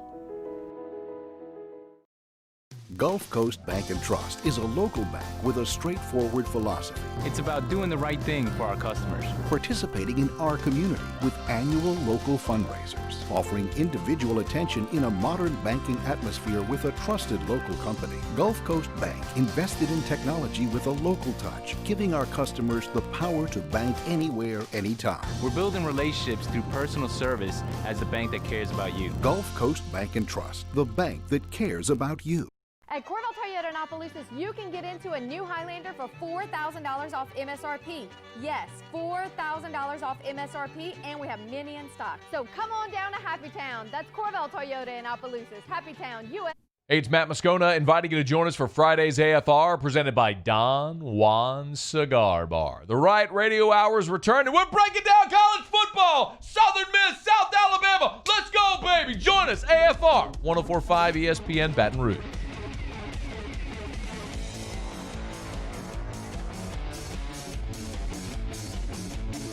Gulf Coast Bank and Trust is a local bank with a straightforward philosophy. It's about doing the right thing for our customers. Participating in our community with annual local fundraisers, offering individual attention in a modern banking atmosphere with a trusted local company. Gulf Coast Bank invested in technology with a local touch, giving our customers the power to bank anywhere, anytime. We're building relationships through personal service as the bank that cares about you. Gulf Coast Bank and Trust, the bank that cares about you. At Corvell Toyota in Opelousas, you can get into a new Highlander for $4,000 off MSRP. Yes, $4,000 off MSRP, and we have many in stock. So come on down to Happy Town. That's Corvell Toyota in Opelousas. Happy Town, US. Hey, it's Matt Moscona inviting you to join us for Friday's AFR, presented by Don Juan Cigar Bar. The Riot Radio Hours return, and we're breaking down college football. Southern Miss, South Alabama. Let's go, baby. Join us, AFR, 104.5 ESPN Baton Rouge.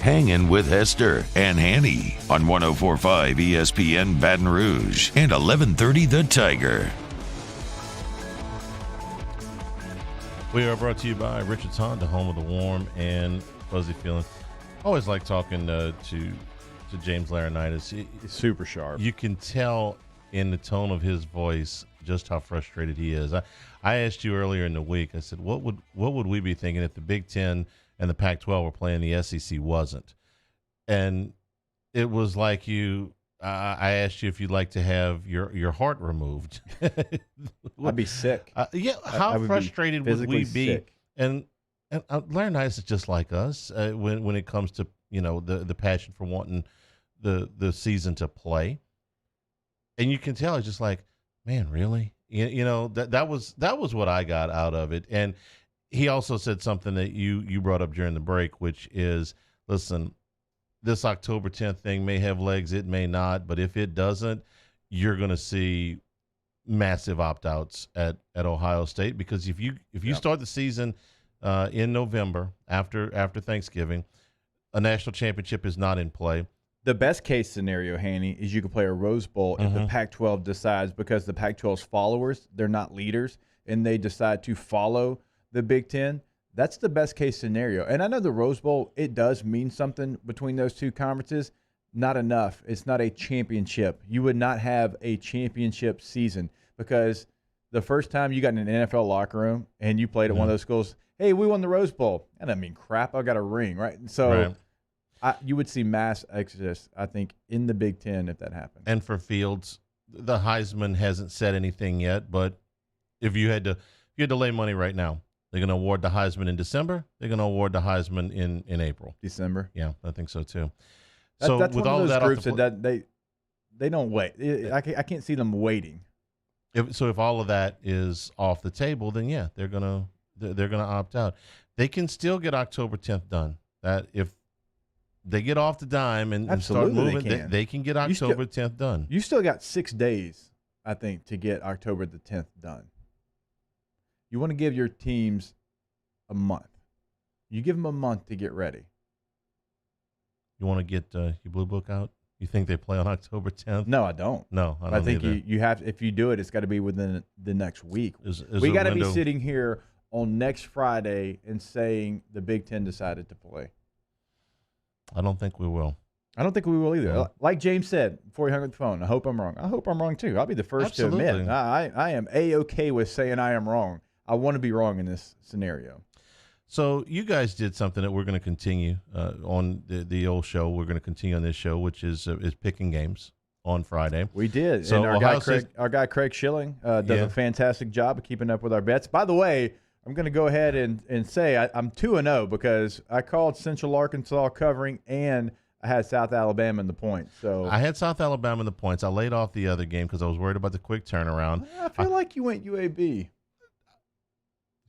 Hangin with Hester and Hanny on 104.5 ESPN Baton Rouge and 1130 The Tiger. We are brought to you by Richard's Honda, home of the warm and fuzzy feeling. I always like talking to James Laurinaitis. Super sharp. You can tell in the tone of his voice just how frustrated he is. I asked you earlier in the week, I said, what would we be thinking if the Big Ten and the Pac-12 were playing, the SEC wasn't? And it was like I asked you if you'd like to have your heart removed. I'd be sick. How frustrated would we be? Sick. And Laurinaitis is just like us when it comes to the passion for wanting the season to play. And you can tell it's just like, man, really? That was what I got out of it. And he also said something that you brought up during the break, which is, listen, this October 10th thing may have legs, it may not, but if it doesn't, you're going to see massive opt-outs at Ohio State, because if you start the season in November after Thanksgiving, a national championship is not in play. The best case scenario, Hanny, is you can play a Rose Bowl if the Pac-12 decides, because the Pac-12's followers, they're not leaders, and they decide to follow the Big Ten. That's the best case scenario. And I know the Rose Bowl, it does mean something between those two conferences. not enough. It's not a championship. You would not have a championship season because the first time you got in an NFL locker room and you played at one of those schools, hey, we won the Rose Bowl. And I mean, crap, I got a ring, right? So you would see mass exodus, I think, in the Big Ten if that happened. And for Fields, the Heisman hasn't said anything yet, but if you had to lay money right now, they're going to award the Heisman in December. They're going to award the Heisman in April. December? Yeah, I think so too. So that's with one all of those that groups that they don't wait. I can't see them waiting. If all of that is off the table, then yeah, they're gonna opt out. They can still get October 10th done. That if they get off the dime and start moving, they can get October 10th done. You still got 6 days, I think, to get October the 10th done. You want to give your teams a month. You give them a month to get ready. You want to get your blue book out? You think they play on October 10th? No, I don't. No, I don't I think either. you have. If you do it, it's got to be within the next week. We got to be sitting here on next Friday and saying the Big Ten decided to play. I don't think we will. I don't think we will either. No. Like James said before he hung up the phone, I hope I'm wrong. I hope I'm wrong too. I'll be the first to admit. I am A-okay with saying I am wrong. I want to be wrong in this scenario. So you guys did something that we're going to continue on the old show. We're going to continue on this show, which is picking games on Friday. We did. So and our guy Craig Schilling does a fantastic job of keeping up with our bets. By the way, I'm going to go ahead and say I'm 2-0 because I called Central Arkansas covering and I had South Alabama in the points. So I had South Alabama in the points. I laid off the other game because I was worried about the quick turnaround. I feel like you went UAB.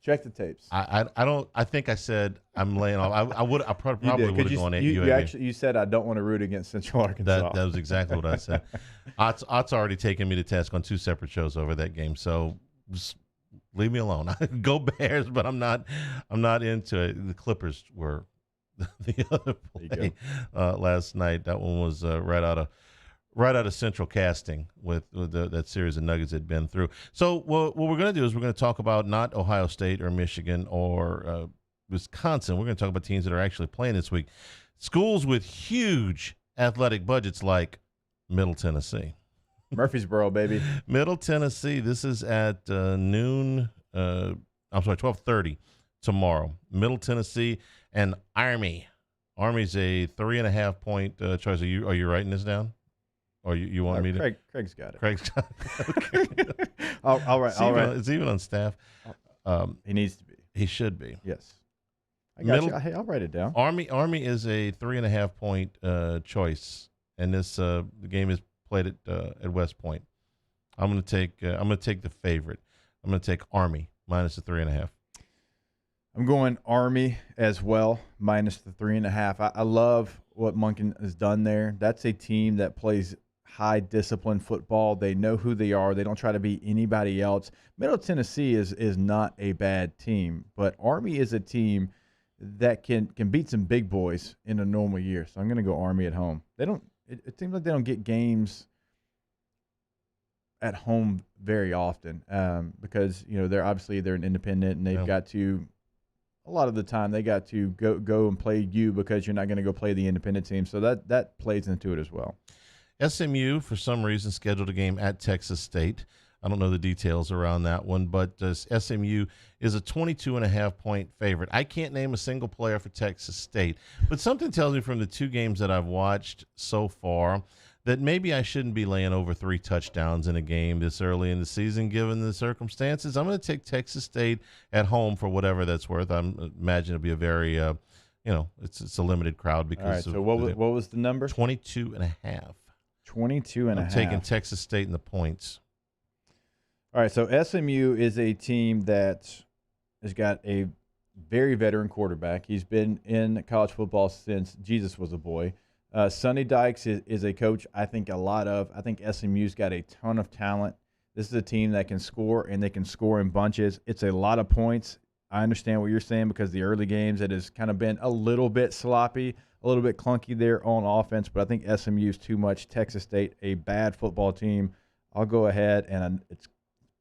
Check the tapes. I don't. I think I said I'm laying off. I probably would have gone at UAB. You said I don't want to root against Central Arkansas. That was exactly what I said. Ott's already taken me to task on 2 separate shows over that game. So just leave me alone. Go Bears, but I'm not into it. The Clippers were the other play last night. That one was right out of Central Casting with that series of Nuggets had been through. So what we're going to do is we're going to talk about not Ohio State or Michigan or Wisconsin. We're going to talk about teams that are actually playing this week. Schools with huge athletic budgets like Middle Tennessee. Murfreesboro, baby. Middle Tennessee. This is at noon. 12:30 tomorrow. Middle Tennessee and Army. Army's a 3.5 point choice. Are you writing this down? Or you want me to? Craig's got it. Craig's got it. Okay. All right. It's even on staff. He needs to be. He should be. Yes. I got you. Hey, I'll write it down. Army is a 3.5 point choice, and this the game is played at West Point. I'm gonna take the favorite. I'm gonna take Army minus the 3.5. I'm going Army as well, minus the 3.5. I love what Monken has done there. That's a team that plays high discipline football. They know who they are. They don't try to be anybody else. Middle Tennessee is not a bad team, but Army is a team that can beat some big boys in a normal year. So I'm going to go Army at home. It seems like they don't get games at home very often because they're an independent and they've got to. A lot of the time, they got to go and play you because you're not going to go play the independent team. So that plays into it as well. SMU, for some reason, scheduled a game at Texas State. I don't know the details around that one, but SMU is a 22.5 point favorite. I can't name a single player for Texas State, but something tells me from the 2 games that I've watched so far that maybe I shouldn't be laying over 3 touchdowns in a game this early in the season, given the circumstances. I'm going to take Texas State at home for whatever that's worth. I imagine it'll be a very, it's a limited crowd because. All right. So what was the number? 22.5. 22.5. I'm taking Texas State in the points. All right. So SMU is a team that has got a very veteran quarterback. He's been in college football since Jesus was a boy. Sonny Dykes is a coach I think a lot of. I think SMU's got a ton of talent. This is a team that can score, and they can score in bunches. It's a lot of points. I understand what you're saying because the early games, it has kind of been a little bit sloppy, a little bit clunky there on offense, but I think SMU's too much. Texas State, a bad football team. I'll go ahead, and it's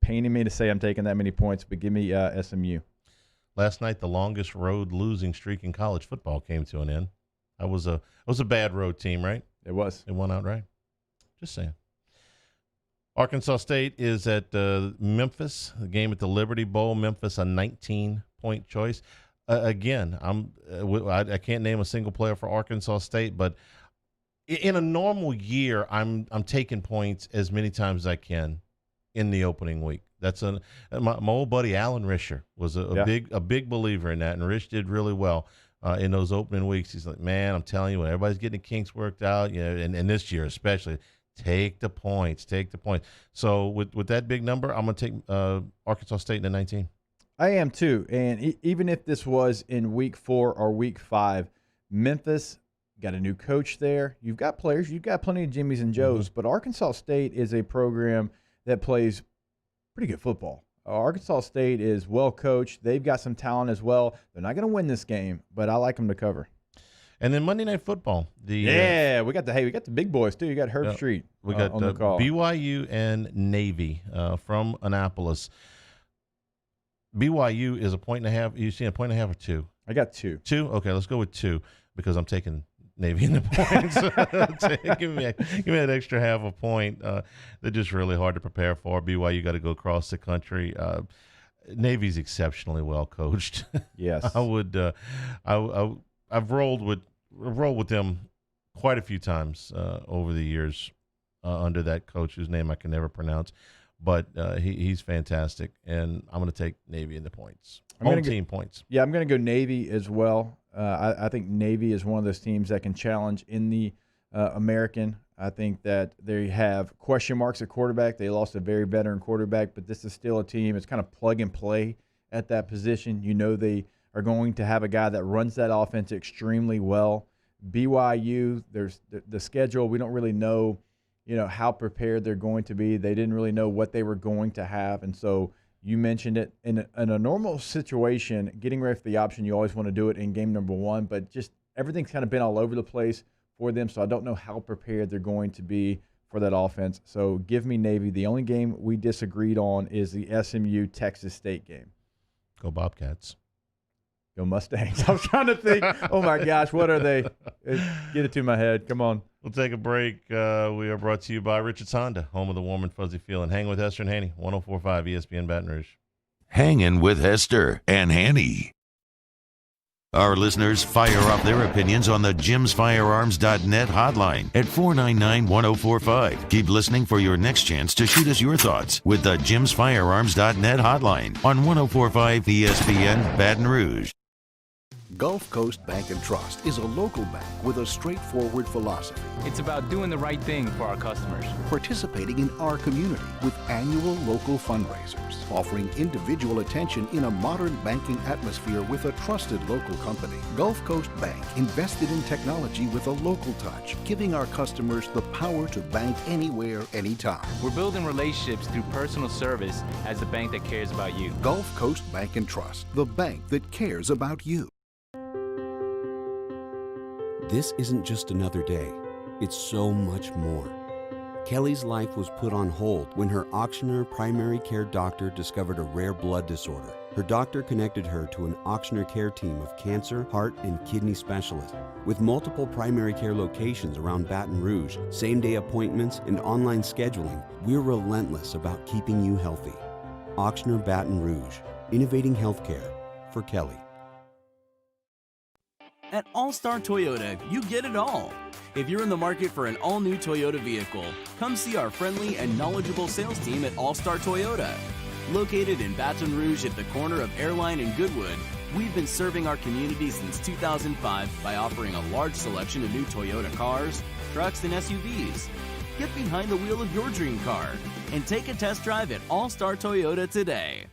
paining me to say I'm taking that many points, but give me SMU. Last night, the longest road losing streak in college football came to an end. It was a bad road team, right? It was. It won outright. Just saying. Arkansas State is at Memphis. The game at the Liberty Bowl. Memphis a 19-point choice. Again, I can't name a single player for Arkansas State, but in a normal year, I'm taking points as many times as I can in the opening week. That's my old buddy Alan Risher was a big believer in that, and Rish did really well in those opening weeks. He's like, man, I'm telling you, when everybody's getting the kinks worked out, and this year especially, take the points. So with that big number, I'm going to take Arkansas State in the 19. I am too, and even if this was in week 4 or week 5, Memphis got a new coach there. You've got players. You've got plenty of Jimmys and Joes, but Arkansas State is a program that plays pretty good football. Arkansas State is well coached. They've got some talent as well. They're not going to win this game, but I like them to cover. And then Monday Night Football. We got the big boys too. You got Herb Street. We got on the call. BYU and Navy from Annapolis. BYU is a 1.5. You see a 1.5 or 2? I got 2. 2? Okay, let's go with 2 because I'm taking Navy in the points. give me that extra half a point. They're just really hard to prepare for. BYU got to go across the country. Navy's exceptionally well coached. Yes, I would. I've rolled with them quite a few times over the years under that coach whose name I can never pronounce. But he's fantastic, and I'm going to take Navy in the points. Home team points. Yeah, I'm going to go Navy as well. I think Navy is one of those teams that can challenge in the American. I think that they have question marks at quarterback. They lost a very veteran quarterback, but this is still a team. It's kind of plug and play at that position. You know they are going to have a guy that runs that offense extremely well. BYU, there's the schedule. We don't really know how prepared they're going to be. They didn't really know what they were going to have. And so you mentioned it. In a normal situation, getting ready for the option, you always want to do it in game number 1, but just everything's kind of been all over the place for them, so I don't know how prepared they're going to be for that offense. So give me Navy. The only game we disagreed on is the SMU-Texas State game. Go Bobcats. Go Mustangs. I was trying to think, oh, my gosh, what are they? Get it to my head. Come on. We'll take a break. We are brought to you by Richards Honda, home of the warm and fuzzy feeling. Hang with Hester and Hanny, 104.5 ESPN Baton Rouge. Hangin' with Hester and Hanny. Our listeners fire off their opinions on the jimsfirearms.net hotline at 499-1045. Keep listening for your next chance to shoot us your thoughts with the jimsfirearms.net hotline on 104.5 ESPN Baton Rouge. Gulf Coast Bank and Trust is a local bank with a straightforward philosophy. It's about doing the right thing for our customers. Participating in our community with annual local fundraisers. Offering individual attention in a modern banking atmosphere with a trusted local company. Gulf Coast Bank invested in technology with a local touch, giving our customers the power to bank anywhere, anytime. We're building relationships through personal service as the bank that cares about you. Gulf Coast Bank and Trust, the bank that cares about you. This isn't just another day. It's so much more. Kelly's life was put on hold when her auctioneer primary care doctor discovered a rare blood disorder. Her doctor connected her to an auctioneer care team of cancer, heart, and kidney specialists. With multiple primary care locations around Baton Rouge, same-day appointments, and online scheduling, we're relentless about keeping you healthy. Auctioneer Baton Rouge, innovating healthcare for Kelly. At All-Star Toyota, you get it all. If you're in the market for an all-new Toyota vehicle, come see our friendly and knowledgeable sales team at All-Star Toyota. Located in Baton Rouge at the corner of Airline and Goodwood, we've been serving our community since 2005 by offering a large selection of new Toyota cars, trucks, and SUVs. Get behind the wheel of your dream car and take a test drive at All-Star Toyota today.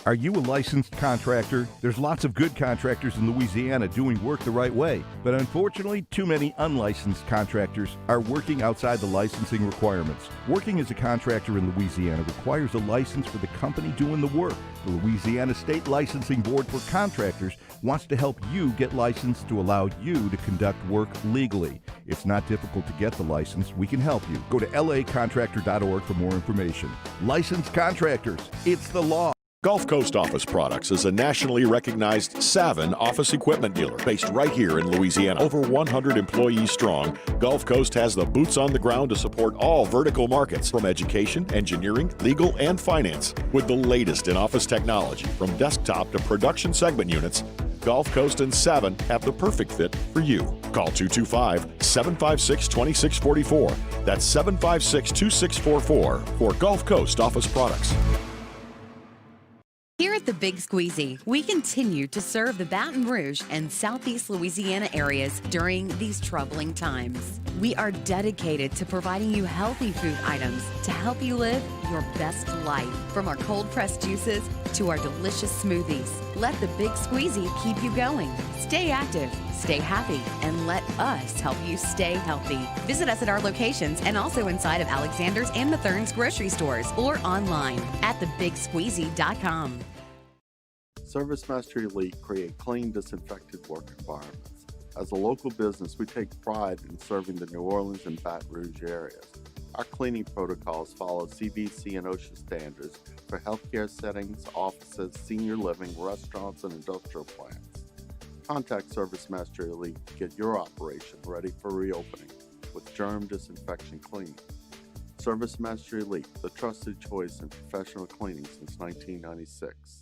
Are you a licensed contractor? There's lots of good contractors in Louisiana doing work the right way, but unfortunately, too many unlicensed contractors are working outside the licensing requirements. Working as a contractor in Louisiana requires a license for the company doing the work. The Louisiana State Licensing Board for Contractors wants to help you get licensed to allow you to conduct work legally. It's not difficult to get the license. We can help you. Go to lacontractor.org for more information. Licensed contractors, it's the law. Gulf Coast Office Products is a nationally recognized Savin office equipment dealer based right here in Louisiana. Over 100 employees strong, Gulf Coast has the boots on the ground to support all vertical markets, from education, engineering, legal, and finance. With the latest in office technology, from desktop to production segment units, Gulf Coast and Savin have the perfect fit for you. Call 225-756-2644. That's 756-2644 for Gulf Coast Office Products. Here at the Big Squeezy, we continue to serve the Baton Rouge and Southeast Louisiana areas during these troubling times. We are dedicated to providing you healthy food items to help you live your best life. From our cold-pressed juices to our delicious smoothies, let the Big Squeezy keep you going. Stay active, stay happy, and let us help you stay healthy. Visit us at our locations and also inside of Alexander's and Mathern's grocery stores or online at thebigsqueezy.com. ServiceMaster Elite create clean, disinfected work environments. As a local business, we take pride in serving the New Orleans and Baton Rouge areas. Our cleaning protocols follow CDC and OSHA standards for healthcare settings, offices, senior living, restaurants, and industrial plants. Contact ServiceMaster Elite to get your operation ready for reopening with germ disinfection cleaning. ServiceMaster Elite, the trusted choice in professional cleaning since 1996.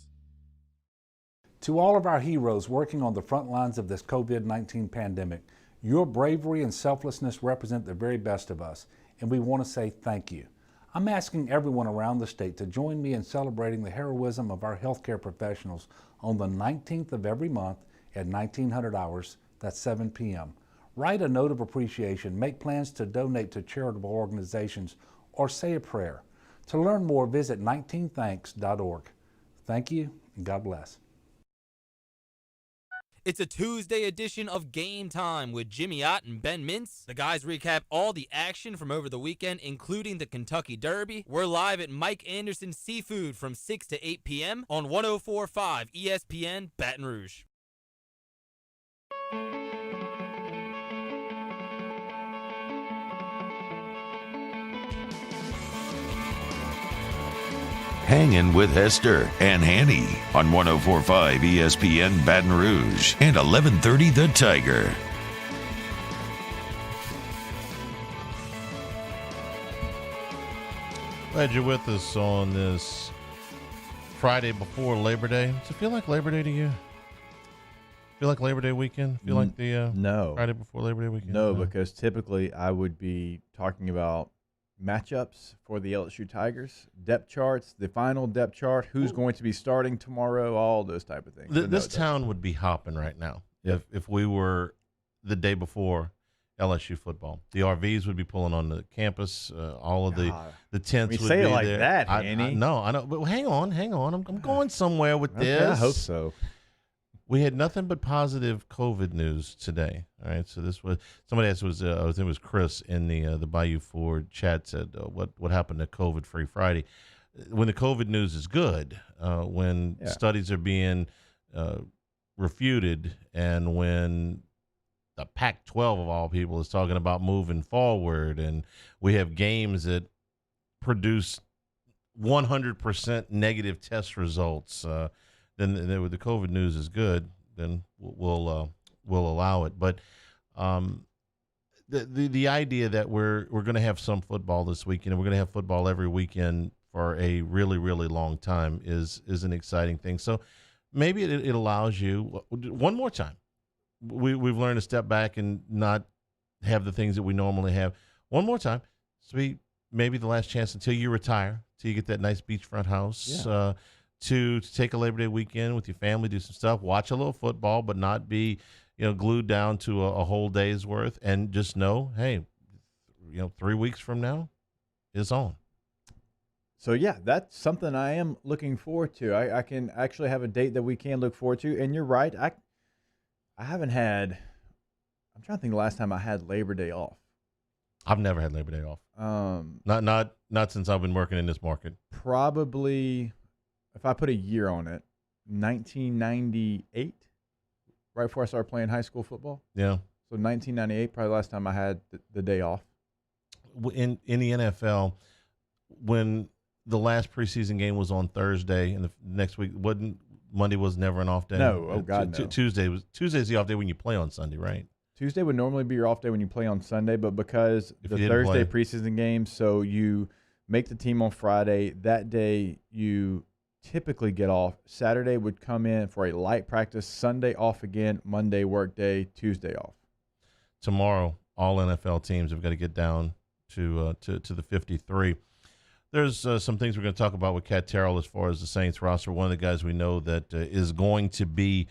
To all of our heroes working on the front lines of this COVID-19 pandemic, your bravery and selflessness represent the very best of us, and we want to say thank you. I'm asking everyone around the state to join me in celebrating the heroism of our healthcare professionals on the 19th of every month at 1900 hours, that's 7 p.m. Write a note of appreciation, make plans to donate to charitable organizations, or say a prayer. To learn more, visit 19thanks.org. Thank you, and God bless. It's a Tuesday edition of Game Time with Jimmy Ott and Ben Mintz. The guys recap all the action from over the weekend, including the Kentucky Derby. We're live at Mike Anderson Seafood from 6 to 8 p.m. on 104.5 ESPN Baton Rouge. Hangin with Hester and Hanny on 104.5 ESPN Baton Rouge and 1130 The Tiger. Glad you're with us on this Friday before Labor Day. Does it feel like Labor Day to you? Feel like Labor Day weekend? Feel like the no Friday before Labor Day weekend? No, because typically I would be talking about matchups for the LSU Tigers, depth charts, the final depth chart, who's going to be starting tomorrow, all those type of things. This town would be hopping right now if we were the day before LSU football. The RVs would be pulling on the campus. All of the tents would be there. Say it like that, Hanny. No, I know. But hang on. I'm going somewhere with this. I hope so. We had nothing but positive COVID news today. All right, so this was somebody asked, I think it was Chris in the Bayou Ford chat said what happened to COVID Free Friday. When the COVID news is good, when studies are being refuted, and when the Pac-12 of all people is talking about moving forward, and we have games that produce 100% negative test results. Then the COVID news is good, then we'll allow it. But the idea that we're going to have some football this weekend, and we're going to have football every weekend for a really, really long time is an exciting thing. So maybe it allows you one more time. We've learned to step back and not have the things that we normally have. One more time, so maybe the last chance until you retire, till you get that nice beachfront house. Yeah. To take a Labor Day weekend with your family, do some stuff, watch a little football, but not be, glued down to a whole day's worth, and just know, hey, 3 weeks from now, it's on. So yeah, that's something I am looking forward to. I can actually have a date that we can look forward to, and you're right. I haven't had. I'm trying to think the last time I had Labor Day off. I've never had Labor Day off. Not since I've been working in this market. Probably. If I put a year on it, 1998, right before I started playing high school football. Yeah. So 1998, probably the last time I had the day off. In the NFL, when the last preseason game was on Thursday, and the next week Monday was never an off day. No, oh God, no. Tuesday's the off day when you play on Sunday, right? Tuesday would normally be your off day when you play on Sunday, but because If the you didn't Thursday play. preseason game, so you make the team on Friday. That day you typically get off. Saturday would come in for a light practice. Sunday off again. Monday work day. Tuesday off. Tomorrow, all NFL teams have got to get down to the 53. There's some things we're going to talk about with Cat Terrell as far as the Saints roster. One of the guys we know that is going to be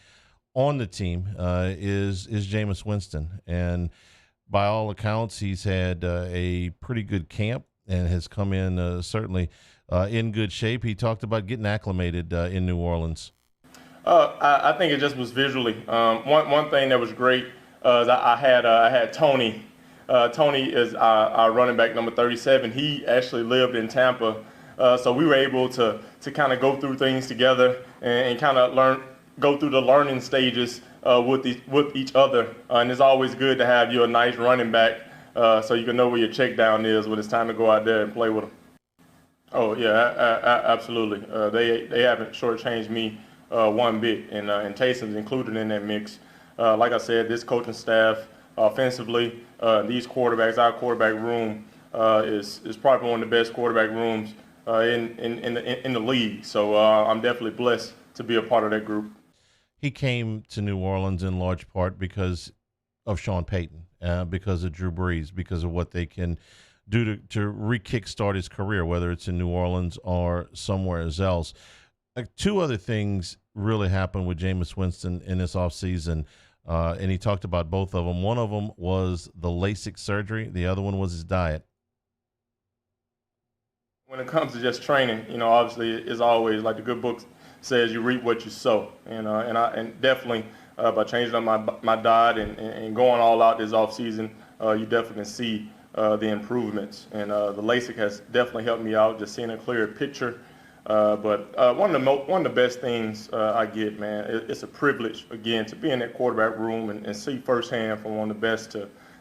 on the team is Jameis Winston, and by all accounts, he's had a pretty good camp and has come in certainly in good shape. He talked about getting acclimated in New Orleans. I think it just was visually. One thing that was great is I had Tony. Tony is our running back number 37. He actually lived in Tampa, so we were able to kind of go through things together and kind of go through the learning stages with each other. And it's always good to have you a nice running back so you can know where your check down is when it's time to go out there and play with them. Oh yeah, absolutely. They haven't shortchanged me one bit, and Taysom's included in that mix. Like I said, this coaching staff offensively, these quarterbacks, our quarterback room is probably one of the best quarterback rooms in the league. So I'm definitely blessed to be a part of that group. He came to New Orleans in large part because of Sean Payton, because of Drew Brees, because of what they can do to re-kickstart his career, whether it's in New Orleans or somewhere else. Two other things really happened with Jameis Winston in this offseason, and he talked about both of them. One of them was the LASIK surgery. The other one was his diet. When it comes to just training, obviously it's always like the good book says, you reap what you sow, and definitely by changing up my diet and going all out this off season, you definitely see the improvements, and the LASIK has definitely helped me out, just seeing a clearer picture. But one of the best things I get, man, it's a privilege again to be in that quarterback room and see firsthand from one of the best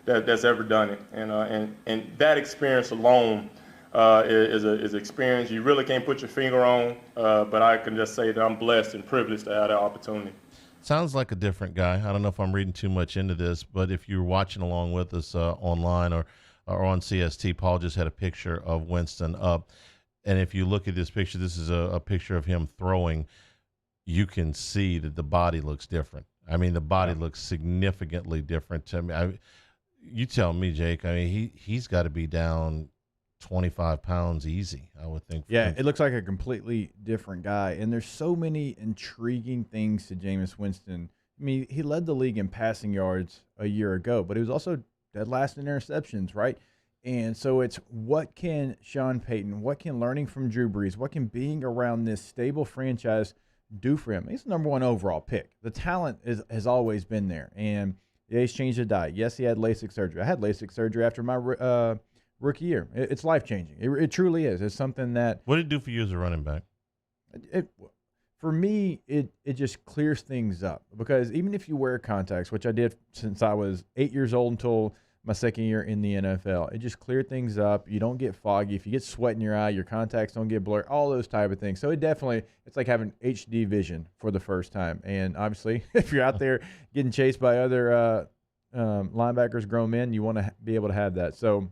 that's ever done it, and that experience alone is an experience you really can't put your finger on. But I can just say that I'm blessed and privileged to have that opportunity. Sounds like a different guy. I don't know if I'm reading too much into this, but if you're watching along with us online or on CST, Paul just had a picture of Winston up. And if you look at this picture, this is a picture of him throwing. You can see that the body looks different. I mean, the body looks significantly different to me. You tell me, Jake. I mean, he's got to be down 25 pounds easy, I would think. Yeah, it looks like a completely different guy. And there's so many intriguing things to Jameis Winston. I mean, he led the league in passing yards a year ago, but he was also dead last in interceptions, right? And so it's what can Sean Payton, what can learning from Drew Brees, what can being around this stable franchise do for him? He's the number one overall pick. The talent has always been there. And yeah, he's changed the diet. Yes, he had LASIK surgery. I had LASIK surgery after my rookie year. It's life-changing. It truly is. It's something that... What did it do for you as a running back? For me, it just clears things up. Because even if you wear contacts, which I did since I was 8 years old until my second year in the NFL, it just cleared things up. You don't get foggy. If you get sweat in your eye, your contacts don't get blurred, all those type of things. So it's like having HD vision for the first time. And obviously, if you're out there getting chased by other linebackers, grown men, you want to be able to have that. So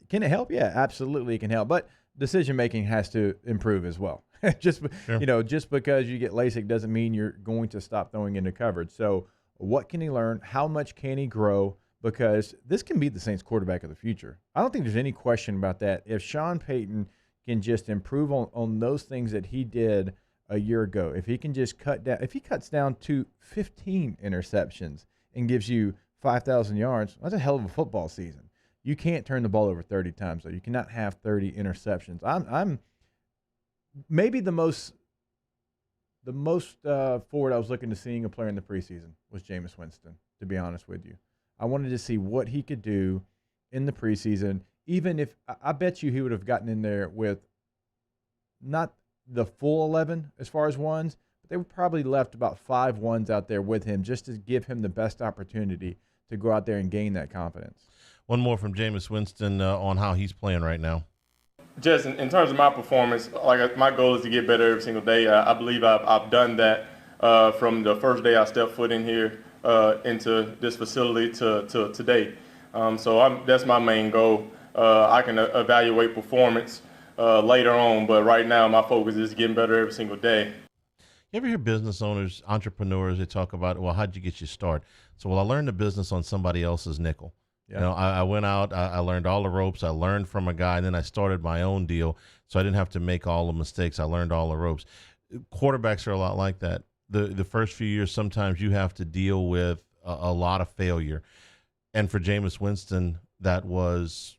can it help? Yeah, absolutely it can help. But decision-making has to improve as well. Just because you get LASIK doesn't mean you're going to stop throwing into coverage. So what can he learn? How much can he grow? Because this can be the Saints quarterback of the future. I don't think there's any question about that. If Sean Payton can just improve on those things that he did a year ago, if he can just if he cuts down to 15 interceptions and gives you 5,000 yards, that's a hell of a football season. You can't turn the ball over 30 times, though. You cannot have 30 interceptions. I'm maybe the most forward I was looking to seeing a player in the preseason was Jameis Winston, to be honest with you. I wanted to see what he could do in the preseason, even if I bet you he would have gotten in there with not the full 11 as far as ones, but they would probably left about 5 ones out there with him just to give him the best opportunity to go out there and gain that confidence. One more from Jameis Winston on how he's playing right now. just in terms of my performance, like my goal is to get better every single day. I believe I've done that from the first day I stepped foot in here into this facility to today. So that's my main goal. I can evaluate performance later on, but right now my focus is getting better every single day. You ever hear business owners, entrepreneurs, they talk about, well, how'd you get your start? So, well, I learned the business on somebody else's nickel. Yeah. You know, I went out, I learned all the ropes, I learned from a guy, and then I started my own deal, so I didn't have to make all the mistakes. I learned all the ropes. Quarterbacks are a lot like that. The first few years, sometimes you have to deal with a lot of failure. And for Jameis Winston, that was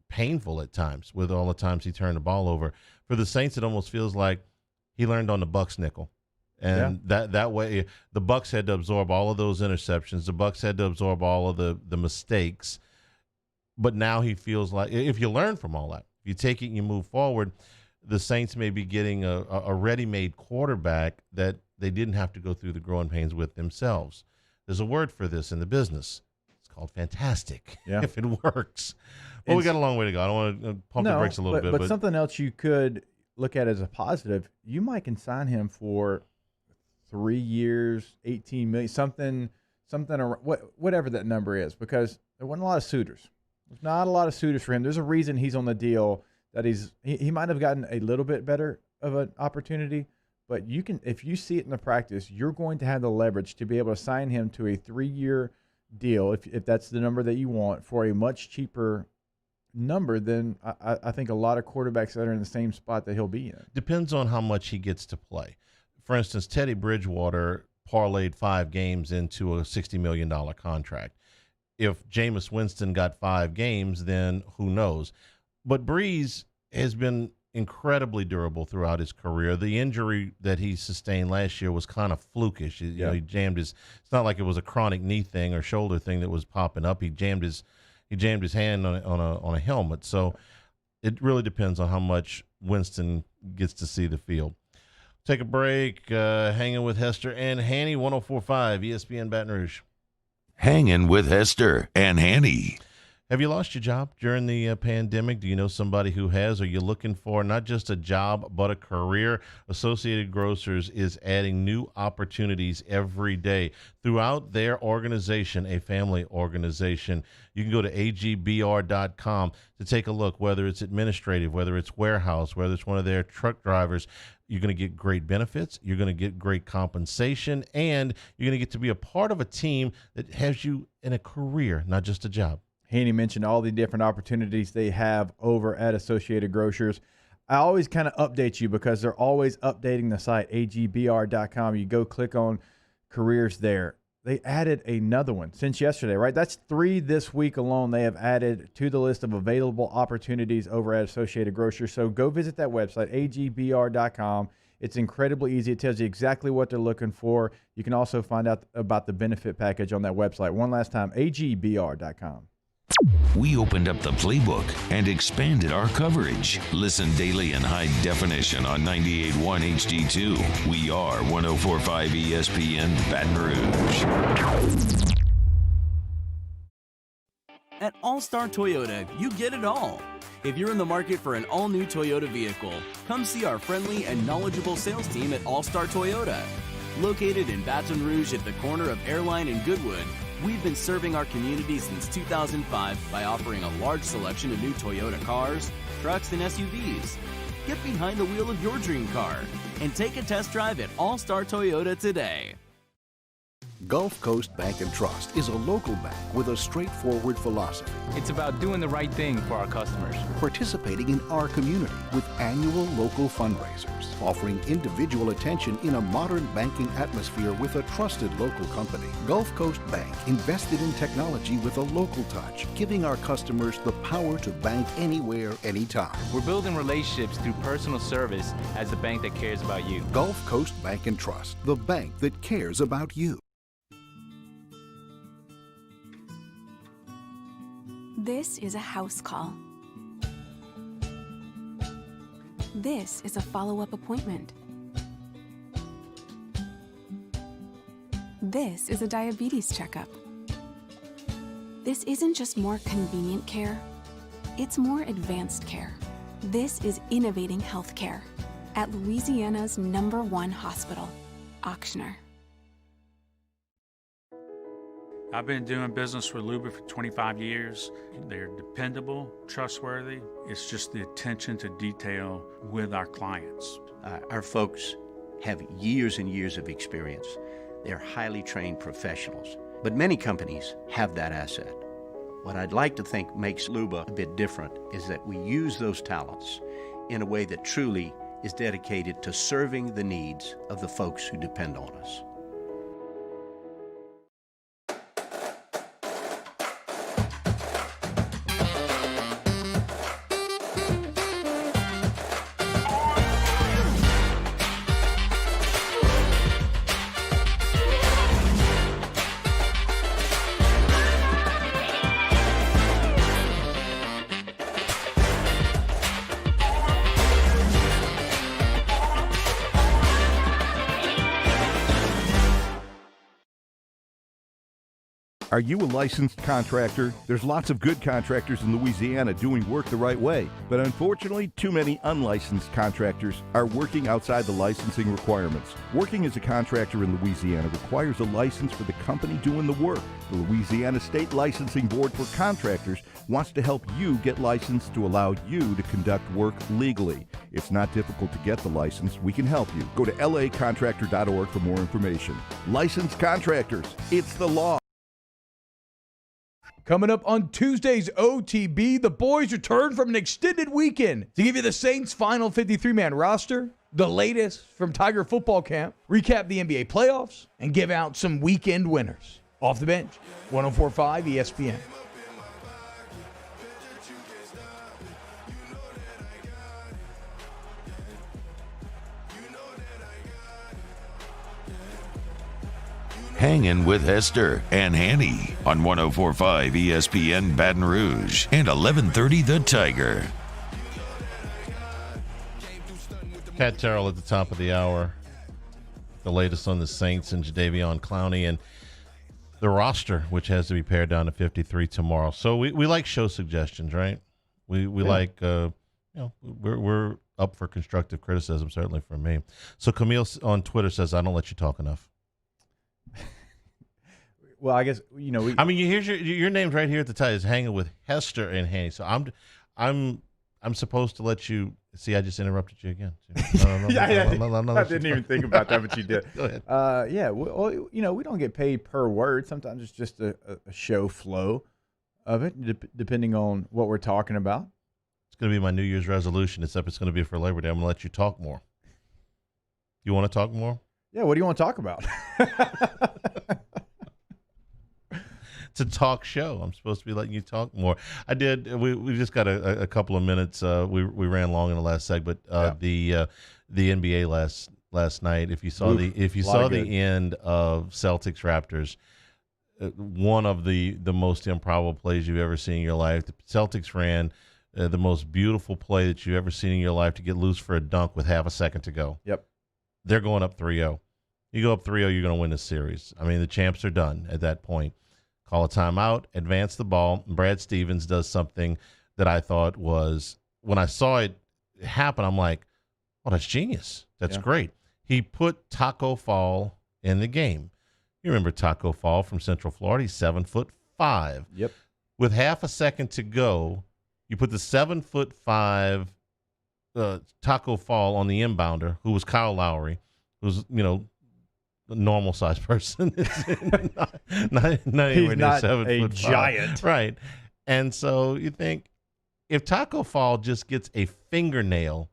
painful at times with all the times he turned the ball over. For the Saints, it almost feels like he learned on the Bucs nickel. And that way, the Bucs had to absorb all of those interceptions. The Bucs had to absorb all of the mistakes. But now he feels like if you learn from all that, if you take it and you move forward, the Saints may be getting a ready-made quarterback that they didn't have to go through the growing pains with themselves. There's a word for this in the business. It's called fantastic, if it works. Well, we got a long way to go. I don't want to pump the brakes a little bit. But something else you could look at as a positive, you might consign him for 3 years, 18 million, something around, whatever that number is, because there wasn't a lot of suitors. There's not a lot of suitors for him. There's a reason he's on the deal that he might have gotten a little bit better of an opportunity, but you can, if you see it in the practice, you're going to have the leverage to be able to sign him to a 3-year deal, if that's the number that you want, for a much cheaper number than I think a lot of quarterbacks that are in the same spot that he'll be in. Depends on how much he gets to play. For instance, Teddy Bridgewater parlayed 5 games into a $60 million contract. If Jameis Winston got 5 games, then who knows? But Breeze has been incredibly durable throughout his career. The injury that he sustained last year was kind of flukish. You know, he jammed his. It's not like it was a chronic knee thing or shoulder thing that was popping up. He jammed his hand on a helmet. So it really depends on how much Winston gets to see the field. Take a break. Hanging with Hester and Hanny, 104.5 ESPN Baton Rouge. Hangin' with Hester and Hanny. Have you lost your job during the pandemic? Do you know somebody who has? Are you looking for not just a job, but a career? Associated Grocers is adding new opportunities every day throughout their organization, a family organization. You can go to agbr.com to take a look, whether it's administrative, whether it's warehouse, whether it's one of their truck drivers. You're going to get great benefits, you're going to get great compensation, and you're going to get to be a part of a team that has you in a career, not just a job. Hanny mentioned all the different opportunities they have over at Associated Grocers. I always kind of update you because they're always updating the site, agbr.com. You go click on careers there. They added another one since yesterday, right? That's 3 this week alone they have added to the list of available opportunities over at Associated Grocers. So go visit that website, agbr.com. It's incredibly easy. It tells you exactly what they're looking for. You can also find out about the benefit package on that website. One last time, agbr.com. We opened up the playbook and expanded our coverage. Listen daily in high definition on 98.1 HD2. We are 104.5 ESPN Baton Rouge. At All-Star Toyota, you get it all. If you're in the market for an all-new Toyota vehicle, come see our friendly and knowledgeable sales team at All-Star Toyota. Located in Baton Rouge at the corner of Airline and Goodwood, we've been serving our community since 2005 by offering a large selection of new Toyota cars, trucks, and SUVs. Get behind the wheel of your dream car and take a test drive at All-Star Toyota today. Gulf Coast Bank and Trust is a local bank with a straightforward philosophy. It's about doing the right thing for our customers. Participating in our community with annual local fundraisers. Offering individual attention in a modern banking atmosphere with a trusted local company. Gulf Coast Bank invested in technology with a local touch, giving our customers the power to bank anywhere, anytime. We're building relationships through personal service as the bank that cares about you. Gulf Coast Bank and Trust, the bank that cares about you. This is a house call. This is a follow-up appointment. This is a diabetes checkup. This isn't just more convenient care, it's more advanced care. This is innovating healthcare at Louisiana's #1 hospital, Auctioner. I've been doing business with Luba for 25 years. They're dependable, trustworthy. It's just the attention to detail with our clients. Our folks have years and years of experience. They're highly trained professionals. But many companies have that asset. What I'd like to think makes Luba a bit different is that we use those talents in a way that truly is dedicated to serving the needs of the folks who depend on us. Are you a licensed contractor? There's lots of good contractors in Louisiana doing work the right way, but unfortunately, too many unlicensed contractors are working outside the licensing requirements. Working as a contractor in Louisiana requires a license for the company doing the work. The Louisiana State Licensing Board for Contractors wants to help you get licensed to allow you to conduct work legally. It's not difficult to get the license. We can help you. Go to lacontractor.org for more information. Licensed contractors, it's the law. Coming up on Tuesday's OTB, the boys return from an extended weekend to give you the Saints' final 53-man roster, the latest from Tiger football camp, recap the NBA playoffs, and give out some weekend winners. Off the bench, 104.5 ESPN. Hangin with Hester and Hanny on 104.5 ESPN Baton Rouge and 1130 The Tiger. Cat Terrell at the top of the hour. The latest on the Saints and Jadeveon Clowney and the roster, which has to be pared down to 53 tomorrow. So we like show suggestions, right? We like, we're up for constructive criticism, certainly for me. So Camille on Twitter says, I don't let you talk enough. Well, I guess here's your name's right here at the top. Is Hanging with Hester and Hanny. So I'm supposed to let you see. I just interrupted you again. I didn't even think about that, but you did. Go ahead. Yeah. Well, we don't get paid per word. Sometimes it's just a show flow of it, depending on what we're talking about. It's going to be my New Year's resolution. Except it's going to be for Labor Day. I'm going to let you talk more. You want to talk more? Yeah. What do you want to talk about? It's a talk show. I'm supposed to be letting you talk more. I did. We just got a couple of minutes. We ran long in the last segment. The NBA last night. If you saw the end of Celtics Raptors, one of the most improbable plays you've ever seen in your life. The Celtics ran the most beautiful play that you've ever seen in your life to get loose for a dunk with half a second to go. Yep. They're going up 3-0. You go up 3-0, you're going to win the series. I mean, the champs are done at that point. Call a timeout, advance the ball. Brad Stevens does something that I thought was, when I saw it happen, I'm like, oh, that's genius. That's great. He put Taco Fall in the game. You remember Taco Fall from Central Florida? He's 7'5". Yep. With half a second to go, you put the 7'5" Taco Fall on the inbounder, who was Kyle Lowry, who's, a normal sized person. not He's not 7 a foot giant. Right. And so you think, if Taco Fall just gets a fingernail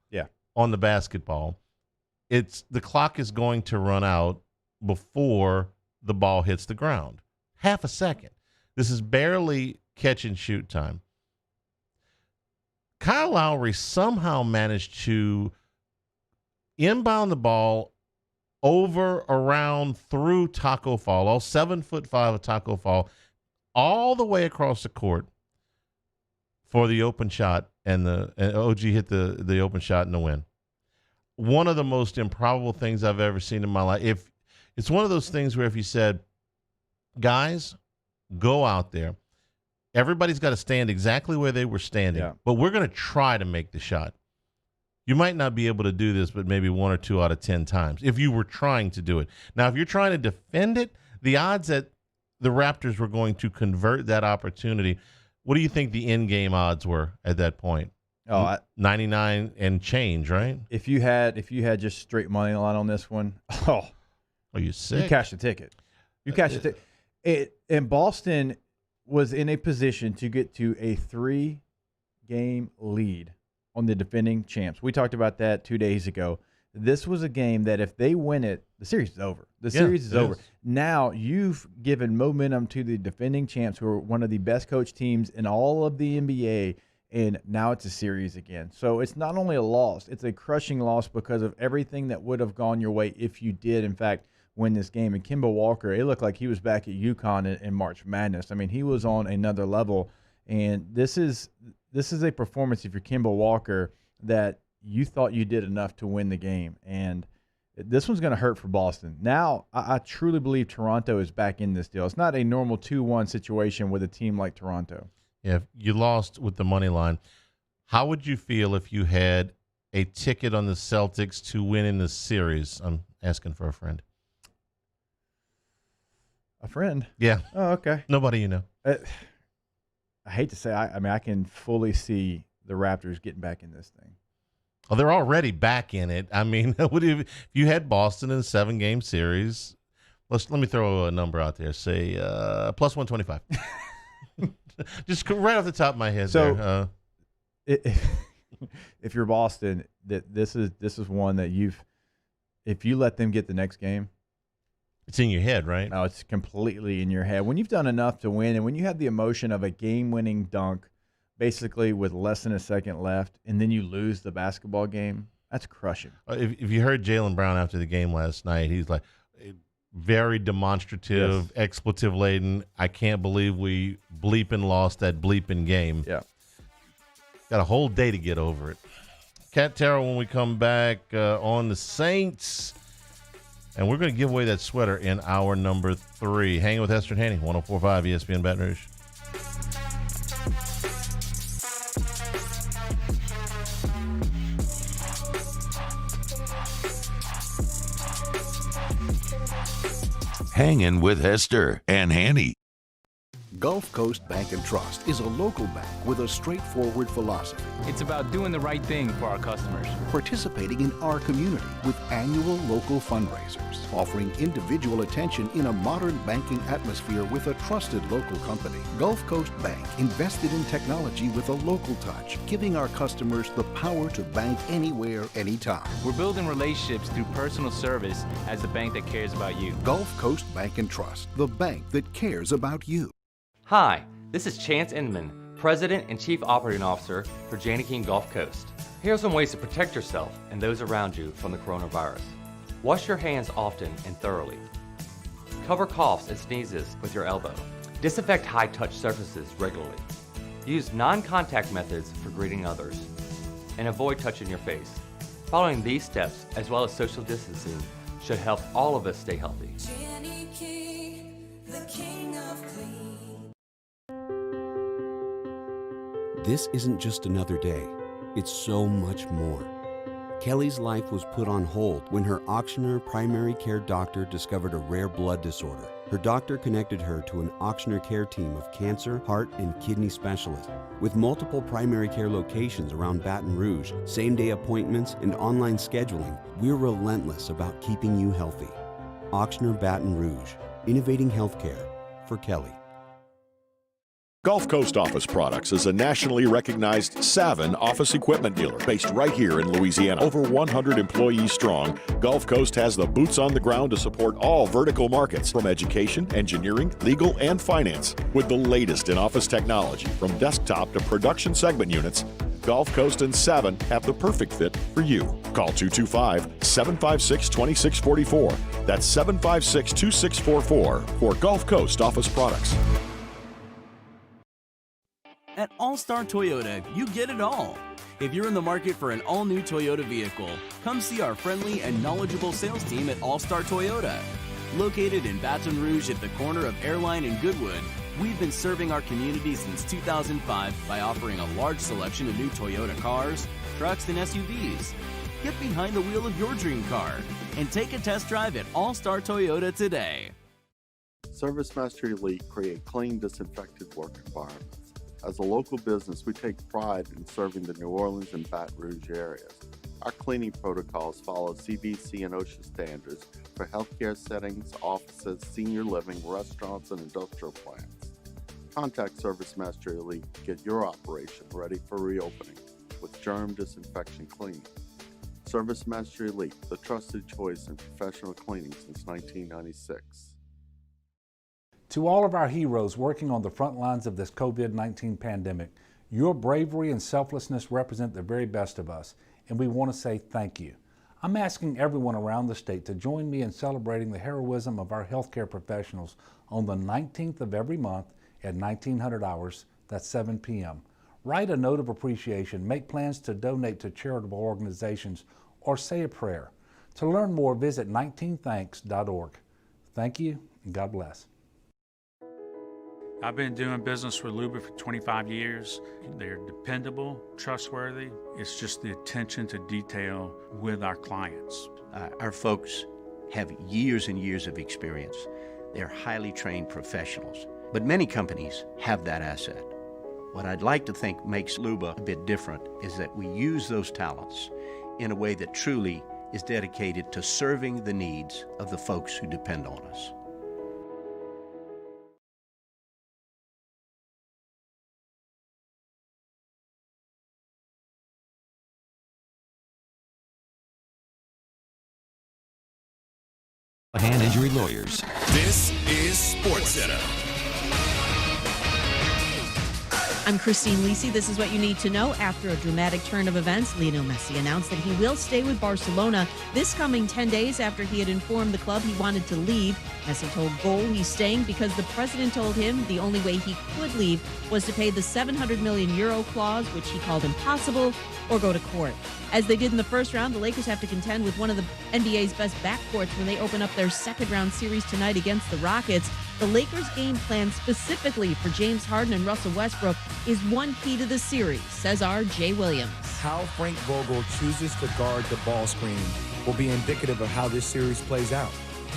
on the basketball, the clock is going to run out before the ball hits the ground. Half a second. This is barely catch and shoot time. Kyle Lowry somehow managed to inbound the ball over, around, through Taco Fall, all 7'5" of Taco Fall, all the way across the court for the open shot, and OG hit the open shot and the win. One of the most improbable things I've ever seen in my life. It's one of those things where if you said, guys, go out there Everybody's got to stand exactly where they were standing, but we're going to try to make the shot. You might not be able to do this, but maybe 1 or 2 out of 10 times if you were trying to do it. Now, if you're trying to defend it, the odds that the Raptors were going to convert that opportunity, what do you think the in-game odds were at that point? 99 and change, right? If you had just straight money line on this one, are you sick? You cashed the ticket. You cashed the ticket. And Boston was in a position to get to a 3-game lead on the defending champs. We talked about that 2 days ago. This was a game that if they win it, the series is over. The series is over. Now you've given momentum to the defending champs, who are one of the best coached teams in all of the NBA, and now it's a series again. So it's not only a loss, it's a crushing loss because of everything that would have gone your way if you did, in fact, win this game. And Kemba Walker, it looked like he was back at UConn in March Madness. I mean, he was on another level. And this is a performance, if you're Kemba Walker, that you thought you did enough to win the game. And this one's going to hurt for Boston. Now, I truly believe Toronto is back in this deal. It's not a normal 2-1 situation with a team like Toronto. Yeah, if you lost with the money line, how would you feel if you had a ticket on the Celtics to win in the series? I'm asking for a friend. A friend? Yeah. Oh, okay. Nobody you know. I hate to say, I can fully see the Raptors getting back in this thing. Oh, they're already back in it. I mean, if you had Boston in a 7-game series, let me throw a number out there. Say plus 125. Just right off the top of my head. So, if you're Boston, this is one that if you let them get the next game, it's in your head, right? No, it's completely in your head. When you've done enough to win, and when you have the emotion of a game-winning dunk, basically with less than a second left, and then you lose the basketball game, that's crushing. If you heard Jaylen Brown after the game last night, he's like very demonstrative, expletive-laden. I can't believe we bleeping lost that bleeping game. Yeah. Got a whole day to get over it. Cat Terror when we come back on the Saints. And we're going to give away that sweater in hour number 3. Hanging with Hester and Hanny, 104.5 ESPN Baton Rouge. Hangin' with Hester and Hanny. Gulf Coast Bank and Trust is a local bank with a straightforward philosophy. It's about doing the right thing for our customers. Participating in our community with annual local fundraisers. Offering individual attention in a modern banking atmosphere with a trusted local company. Gulf Coast Bank invested in technology with a local touch, giving our customers the power to bank anywhere, anytime. We're building relationships through personal service as the bank that cares about you. Gulf Coast Bank and Trust, the bank that cares about you. Hi, this is Chance Inman, President and Chief Operating Officer for Janney King Gulf Coast. Here are some ways to protect yourself and those around you from the coronavirus. Wash your hands often and thoroughly. Cover coughs and sneezes with your elbow. Disinfect high-touch surfaces regularly. Use non-contact methods for greeting others. And avoid touching your face. Following these steps, as well as social distancing, should help all of us stay healthy. Janney King, the king of clean. This isn't just another day. It's so much more. Kelly's life was put on hold when her auctioneer primary care doctor discovered a rare blood disorder. Her doctor connected her to an auctioneer care team of cancer, heart, and kidney specialists. With multiple primary care locations around Baton Rouge, same-day appointments, and online scheduling, we're relentless about keeping you healthy. Auctioneer Baton Rouge, innovating healthcare for Kelly. Gulf Coast Office Products is a nationally recognized Savin office equipment dealer based right here in Louisiana. Over 100 employees strong, Gulf Coast has the boots on the ground to support all vertical markets, from education, engineering, legal, and finance. With the latest in office technology, from desktop to production segment units, Gulf Coast and Savin have the perfect fit for you. Call 225-756-2644. That's 756-2644 for Gulf Coast Office Products. At All-Star Toyota, you get it all. If you're in the market for an all-new Toyota vehicle, come see our friendly and knowledgeable sales team at All-Star Toyota. Located in Baton Rouge at the corner of Airline and Goodwood, We've been serving our community since 2005 by offering a large selection of new Toyota cars, trucks, and SUVs. Get behind the wheel of your dream car and take a test drive at All Star Toyota today. ServiceMaster Elite create clean, disinfected work environments. As a local business, we take pride in serving the New Orleans and Baton Rouge areas. Our cleaning protocols follow CDC and OSHA standards for healthcare settings, offices, senior living, restaurants, and industrial plants. Contact ServiceMaster Elite to get your operation ready for reopening with germ disinfection cleaning. ServiceMaster Elite, the trusted choice in professional cleaning since 1996. To all of our heroes working on the front lines of this COVID-19 pandemic, your bravery and selflessness represent the very best of us, and we want to say thank you. I'm asking everyone around the state to join me in celebrating the heroism of our healthcare professionals on the 19th of every month at 1900 hours, that's 7 p.m. Write a note of appreciation, make plans to donate to charitable organizations, or say a prayer. To learn more, visit 19thanks.org. Thank you, and God bless. I've been doing business with Luba for 25 years. They're dependable, trustworthy. It's just the attention to detail with our clients. Our folks have years and years of experience. They're highly trained professionals, but many companies have that asset. What I'd like to think makes Luba a bit different is that we use those talents in a way that truly is dedicated to serving the needs of the folks who depend on us. Hand Injury Lawyers. This is SportsCenter. I'm Christine Lisi. This is what you need to know. After a dramatic turn of events, Lionel Messi announced that he will stay with Barcelona this coming 10 days after he had informed the club he wanted to leave. Messi told Goal he's staying because the president told him the only way he could leave was to pay the €700 million clause, which he called impossible, or go to court. As they did in the first round, the Lakers have to contend with one of the NBA's best backcourts when they open up their second-round series tonight against the Rockets. The Lakers' game plan specifically for James Harden and Russell Westbrook is one key to the series, says our Jay Williams. How Frank Vogel chooses to guard the ball screen will be indicative of how this series plays out.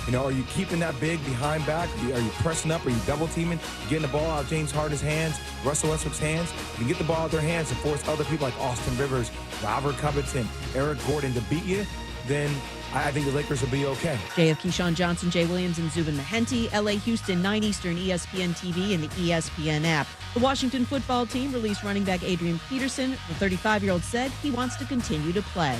You know, are you keeping that big behind back? Are you pressing up? Are you double teaming? Getting the ball out of James Harden's hands, Russell Westbrook's hands? You get the ball out of their hands and force other people like Austin Rivers, Robert Covington, Eric Gordon to beat you, then I think the Lakers will be okay. JF Keyshawn Johnson, Jay Williams, and Zubin Mehenti. LA Houston, 9 Eastern, ESPN TV and the ESPN app. The Washington football team released running back Adrian Peterson. The 35-year-old said he wants to continue to play.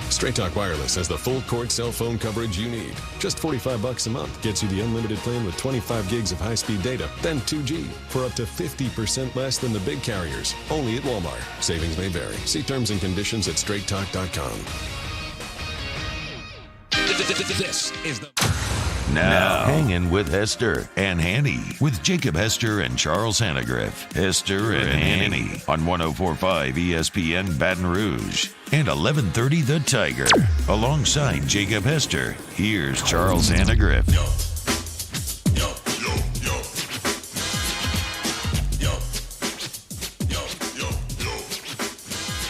Straight Talk Wireless has the full court cell phone coverage you need. Just $45 a month gets you the unlimited plan with 25 gigs of high-speed data, then 2G for up to 50% less than the big carriers. Only at Walmart. Savings may vary. See terms and conditions at straighttalk.com. This is the now Hangin with Hester and Hanny with Jacob Hester and Charles Hanagriff. Hester and Hanny on 104.5 ESPN Baton Rouge and 1130 The Tiger. Alongside Jacob Hester, here's Charles Hanagriff.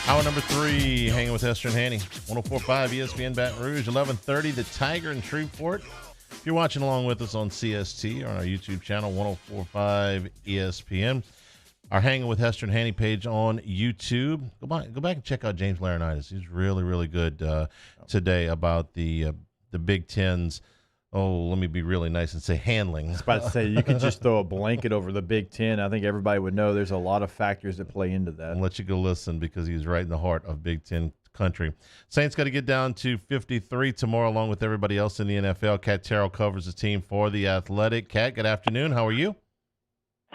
Hour number 3, Hanging with Hester and Hanny. 104.5 ESPN Baton Rouge, 1130 The Tiger in Shreveport. If you're watching along with us on CST or on our YouTube channel, 104.5 ESPN. Our Hanging with Hester and Hanny page on YouTube. Go back and check out James Laurinaitis. He's really, really good today about the Big Ten's. Oh, let me be really nice and say handling. I was about to say, you can just throw a blanket over the Big Ten. I think everybody would know there's a lot of factors that play into that. I'll let you go listen because he's right in the heart of Big Ten country. Saints got to get down to 53 tomorrow along with everybody else in the NFL. Kat Terrell covers the team for The Athletic. Kat, good afternoon. How are you?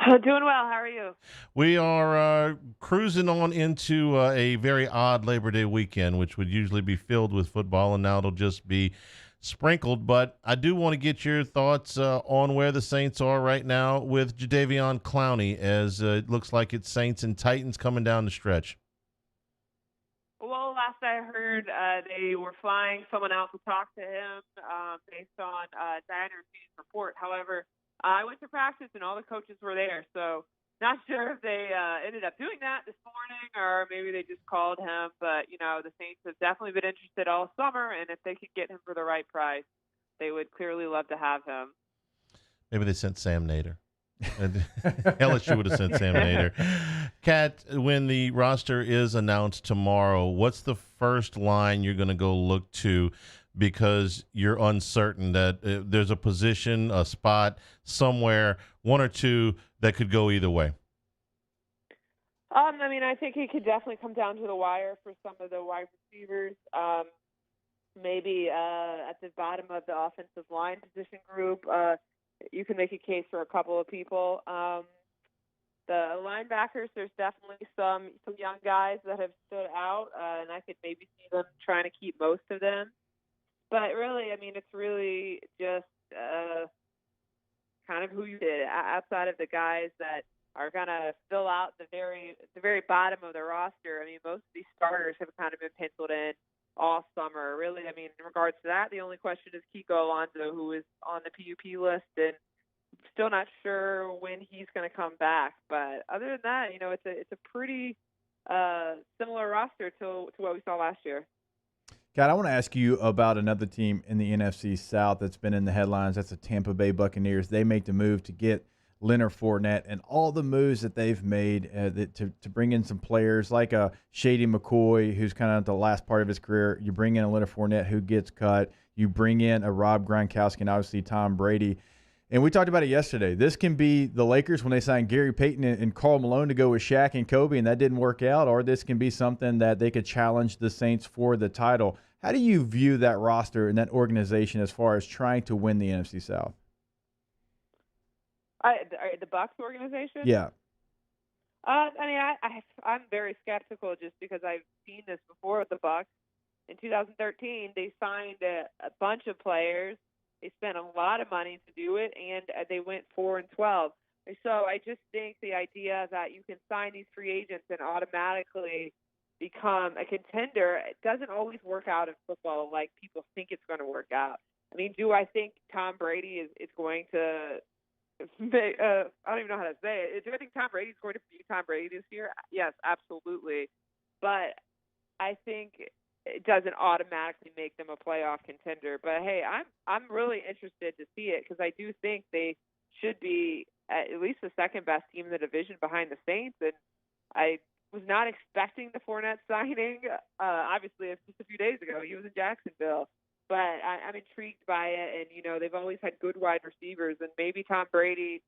Doing well. How are you? We are cruising on into a very odd Labor Day weekend, which would usually be filled with football, and now it'll just be sprinkled. But I do want to get your thoughts on where the Saints are right now with Jadeveon Clowney, as it looks like it's Saints and Titans coming down the stretch. Well, last I heard, they were flying someone out to talk to him based on Diana Routini's report. However, I went to practice, and all the coaches were there. So not sure if they ended up doing that this morning or maybe they just called him. But, the Saints have definitely been interested all summer, and if they could get him for the right price, they would clearly love to have him. Maybe they sent Sam Nader. LSU would have sent Sam Nader. Kat, when the roster is announced tomorrow, what's the first line you're going to go look to because you're uncertain that there's a position, a spot somewhere, one or two that could go either way? I think it could definitely come down to the wire for some of the wide receivers. Maybe at the bottom of the offensive line position group, you can make a case for a couple of people. The linebackers, there's definitely some young guys that have stood out, and I could maybe see them trying to keep most of them. But really, it's really just kind of who you did outside of the guys that are going to fill out the very bottom of the roster. Most of these starters have kind of been penciled in all summer. Really, in regards to that, the only question is Kiko Alonso, who is on the PUP list, and still not sure when he's going to come back. But other than that, it's a pretty similar roster to what we saw last year. God, I want to ask you about another team in the NFC South that's been in the headlines. That's the Tampa Bay Buccaneers. They make the move to get Leonard Fournette, and all the moves that they've made to bring in some players like a Shady McCoy, who's kind of at the last part of his career. You bring in a Leonard Fournette who gets cut. You bring in a Rob Gronkowski and obviously Tom Brady. And we talked about it yesterday. This can be the Lakers when they signed Gary Payton and Karl Malone to go with Shaq and Kobe, and that didn't work out, or this can be something that they could challenge the Saints for the title. How do you view that roster and that organization as far as trying to win the NFC South? The Bucs organization? Yeah. I'm very skeptical just because I've seen this before with the Bucs. In 2013, they signed a bunch of players. They spent a lot of money to do it, and they went 4-12. So I just think the idea that you can sign these free agents and automatically become a contender, it doesn't always work out in football like people think it's going to work out. Do I think Tom Brady is going to I don't even know how to say it. Do I think Tom Brady's going to be Tom Brady this year? Yes, absolutely. But I think it doesn't automatically make them a playoff contender. But hey, I'm really interested to see it because I do think they should be at least the second best team in the division behind the Saints. And I was not expecting the Fournette signing. Obviously, just a few days ago, he was in Jacksonville. But I'm intrigued by it, and, they've always had good wide receivers, and maybe Tom Brady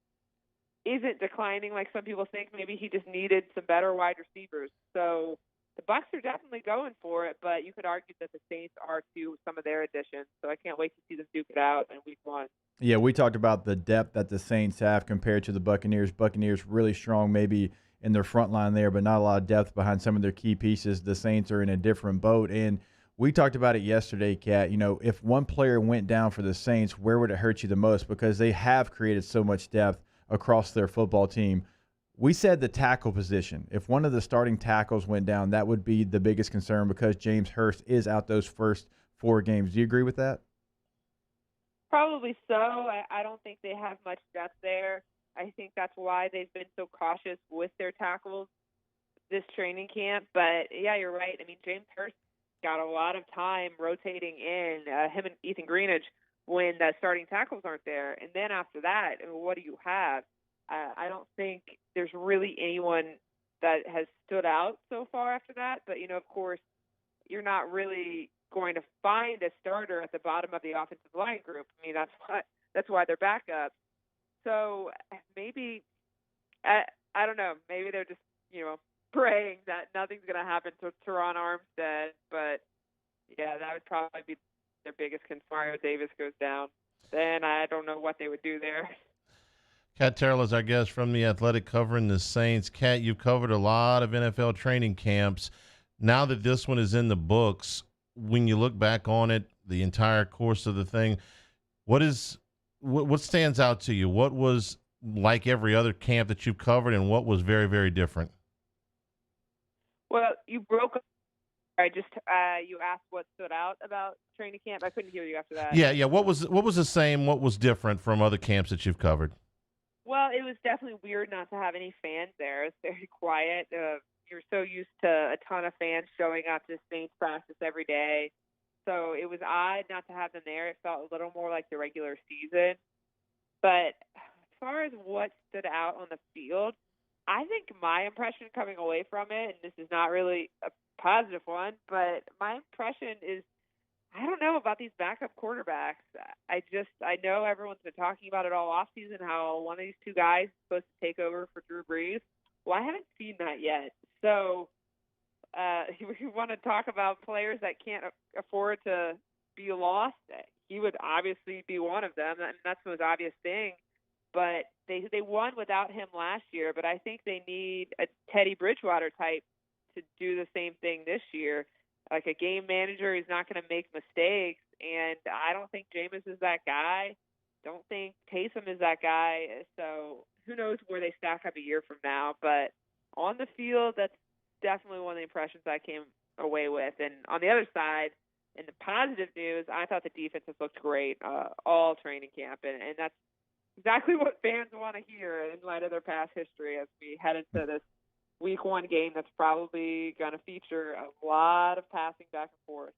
isn't declining like some people think. Maybe he just needed some better wide receivers. So the Bucs are definitely going for it, but you could argue that the Saints are too, some of their additions. So I can't wait to see them duke it out in Week 1. Yeah, we talked about the depth that the Saints have compared to the Buccaneers. Buccaneers really strong maybe in their front line there, but not a lot of depth behind some of their key pieces. The Saints are in a different boat, and we talked about it yesterday, Kat. If one player went down for the Saints, where would it hurt you the most? Because they have created so much depth across their football team. We said the tackle position. If one of the starting tackles went down, that would be the biggest concern because James Hurst is out those first 4 games. Do you agree with that? Probably so. I don't think they have much depth there. I think that's why they've been so cautious with their tackles this training camp. But, yeah, you're right. James Hurst got a lot of time rotating in, him and Ethan Greenidge, when the starting tackles aren't there. And then after that, what do you have? I don't think there's really anyone that has stood out so far after that. But, of course, you're not really going to find a starter at the bottom of the offensive line group. That's why they're backups. So maybe, I don't know, maybe they're just, praying that nothing's going to happen to Teron Armstead, but yeah, that would probably be their biggest concern. Mario Davis goes down, then I don't know what they would do there. Kat Terrell is our guest from The Athletic covering the Saints. Kat, you've covered a lot of NFL training camps. Now that this one is in the books, when you look back on it, the entire course of the thing, what stands out to you? What was like every other camp that you've covered, and what was very, very different? Well, you broke up. You asked what stood out about training camp. I couldn't hear you after that. Yeah. What was the same? What was different from other camps that you've covered? it was definitely weird not to have any fans there. It's very quiet. You're so used to a ton of fans showing up to Saints practice every day. So it was odd not to have them there. It felt a little more like the regular season. But as far as what stood out on the field, I think my impression coming away from it, and this is not really a positive one, but my impression is I don't know about these backup quarterbacks. I know everyone's been talking about it all offseason, how one of these two guys is supposed to take over for Drew Brees. Well, I haven't seen that yet. So we want to talk about players that can't afford to be lost. He would obviously be one of them, and that's the most obvious thing. But they won without him last year, but I think they need a Teddy Bridgewater type to do the same thing this year. Like a game manager who's not going to make mistakes, and I don't think Jameis is that guy. Don't think Taysom is that guy. So who knows where they stack up a year from now. But on the field, that's definitely one of the impressions I came away with. And on the other side, in the positive news, I thought the defense has looked great all training camp, and that's exactly what fans want to hear in light of their past history as we head into this Week 1 game that's probably going to feature a lot of passing back and forth.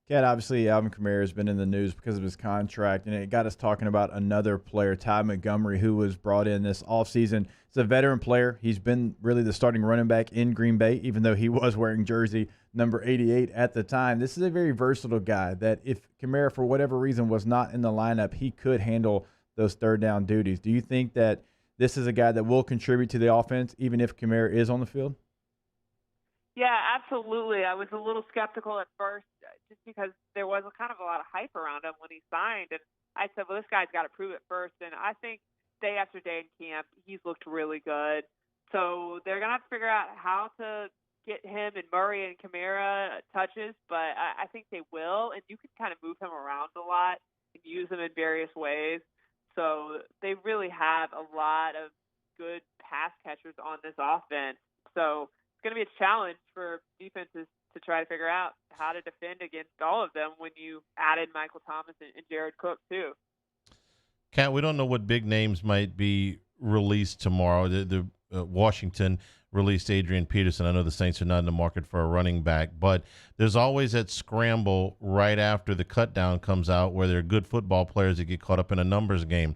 Kat, obviously Alvin Kamara has been in the news because of his contract, and it got us talking about another player, Ty Montgomery, who was brought in this offseason. He's a veteran player. He's been really the starting running back in Green Bay, even though he was wearing jersey number 88 at the time. This is a very versatile guy that if Kamara, for whatever reason, was not in the lineup, he could handle those third down duties. Do you think that this is a guy that will contribute to the offense, even if Kamara is on the field? Yeah, absolutely. I was a little skeptical at first just because there was kind of a lot of hype around him when he signed. And I said, well, this guy's got to prove it first. And I think day after day in camp, he's looked really good. So they're going to have to figure out how to get him and Murray and Kamara touches, but I think they will. And you can kind of move him around a lot and use him in various ways. So they really have a lot of good pass catchers on this offense. So it's going to be a challenge for defenses to try to figure out how to defend against all of them when you added Michael Thomas and Jared Cook too. Kat, we don't know what big names might be released tomorrow. The Washington released Adrian Peterson. I know the Saints are not in the market for a running back, but there's always that scramble right after the cut down comes out where there are good football players that get caught up in a numbers game.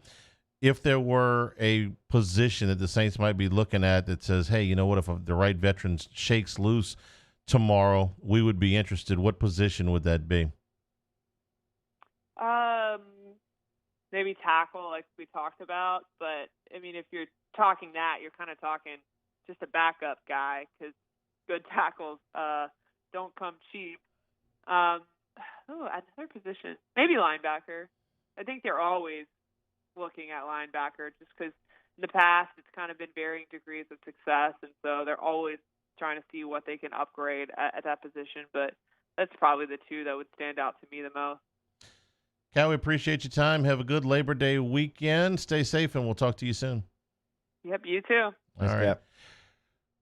If there were a position that the Saints might be looking at that says, hey, you know what, if the right veteran shakes loose tomorrow, we would be interested, what position would that be? Maybe tackle, like we talked about. But, I mean, if you're talking that, you're kind of talking just a backup guy because good tackles don't come cheap. Another position, maybe linebacker. I think they're always looking at linebacker just because in the past it's kind of been varying degrees of success, and so they're always trying to see what they can upgrade at that position. But that's probably the two that would stand out to me the most. Cal, we appreciate your time. Have a good Labor Day weekend. Stay safe, and we'll talk to you soon. Yep, you too. All right. Yep.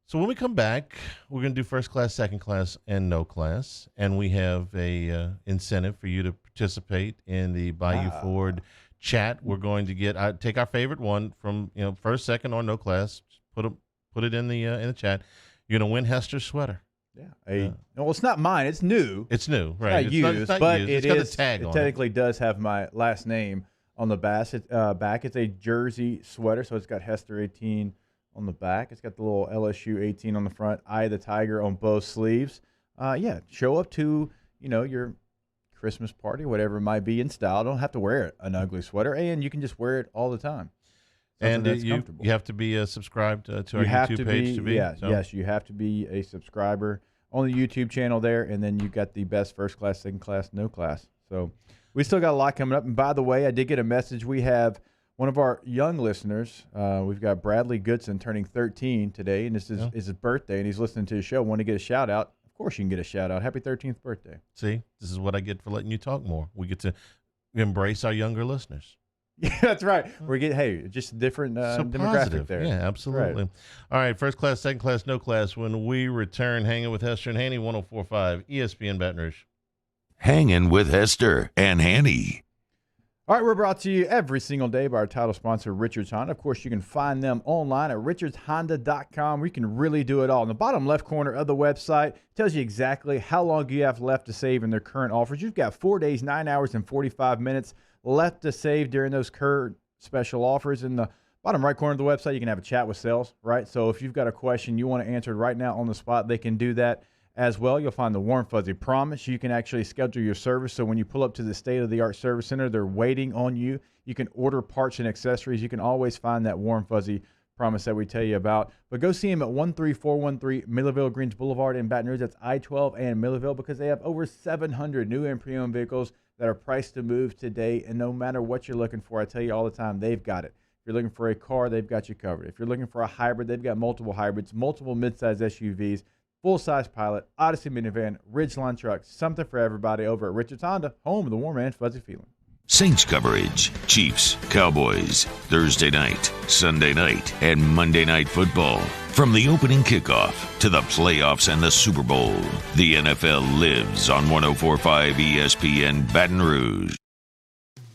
So when we come back, we're going to do first class, second class, and no class. And we have a incentive for you to participate in the Bayou Ford chat. We're going to take our favorite one from first, second, or no class. Put it in the chat. You're going to win Hester's sweater. Yeah. Well, it's not mine. It's new. It's new, right? It's not used, but it's got the tag on it technically does have my last name on the back. It's a jersey sweater, so it's got Hester 18 on the back. It's got the little LSU 18 on the front, Eye of the Tiger on both sleeves. Show up to your Christmas party, whatever it might be, in style. Don't have to wear an ugly sweater, and you can just wear it all the time. And you have to be subscribed to our YouTube page to be. Yes, you have to be a subscriber on the YouTube channel there, and then you got the best first class, second class, no class. So we still got a lot coming up. And by the way, I did get a message. We have one of our young listeners. We've got Bradley Goodson turning 13 today, and this is his birthday, and he's listening to the show. Want to get a shout out? Of course, you can get a shout out. Happy 13th birthday! See, this is what I get for letting you talk more. We get to embrace our younger listeners. Yeah, that's right. We're getting just different demographic there. Yeah, absolutely. Right. All right, first class, second class, no class. When we return, hanging with Hester and Hanny, 104.5 ESPN Baton Rouge. Hanging with Hester and Hanny. All right, we're brought to you every single day by our title sponsor, Richards Honda. Of course, you can find them online at richardshonda.com, where you can really do it all. In the bottom left corner of the website, tells you exactly how long you have left to save in their current offers. You've got 4 days, 9 hours, and 45 minutes left to save during those current special offers. In the bottom right corner of the website, you can have a chat with sales, right? So if you've got a question you want to answer right now on the spot, they can do that as well. You'll find the Warm Fuzzy Promise. You can actually schedule your service. So when you pull up to the state-of-the-art service center, they're waiting on you. You can order parts and accessories. You can always find that Warm Fuzzy Promise that we tell you about. But go see them at 13413 Millerville Greens Boulevard in Baton Rouge. That's I-12 and Millerville, because they have over 700 new and pre-owned vehicles that are priced to move today. And no matter what you're looking for, I tell you all the time, they've got it. If you're looking for a car, they've got you covered. If you're looking for a hybrid, they've got multiple hybrids, multiple midsize SUVs, full-size Pilot, Odyssey minivan, Ridgeline trucks, something for everybody over at Richards Honda, home of the warm and fuzzy feeling. Saints coverage, Chiefs, Cowboys, Thursday night, Sunday night, and Monday Night Football. From the opening kickoff to the playoffs and the Super Bowl, the NFL lives on 104.5 ESPN Baton Rouge.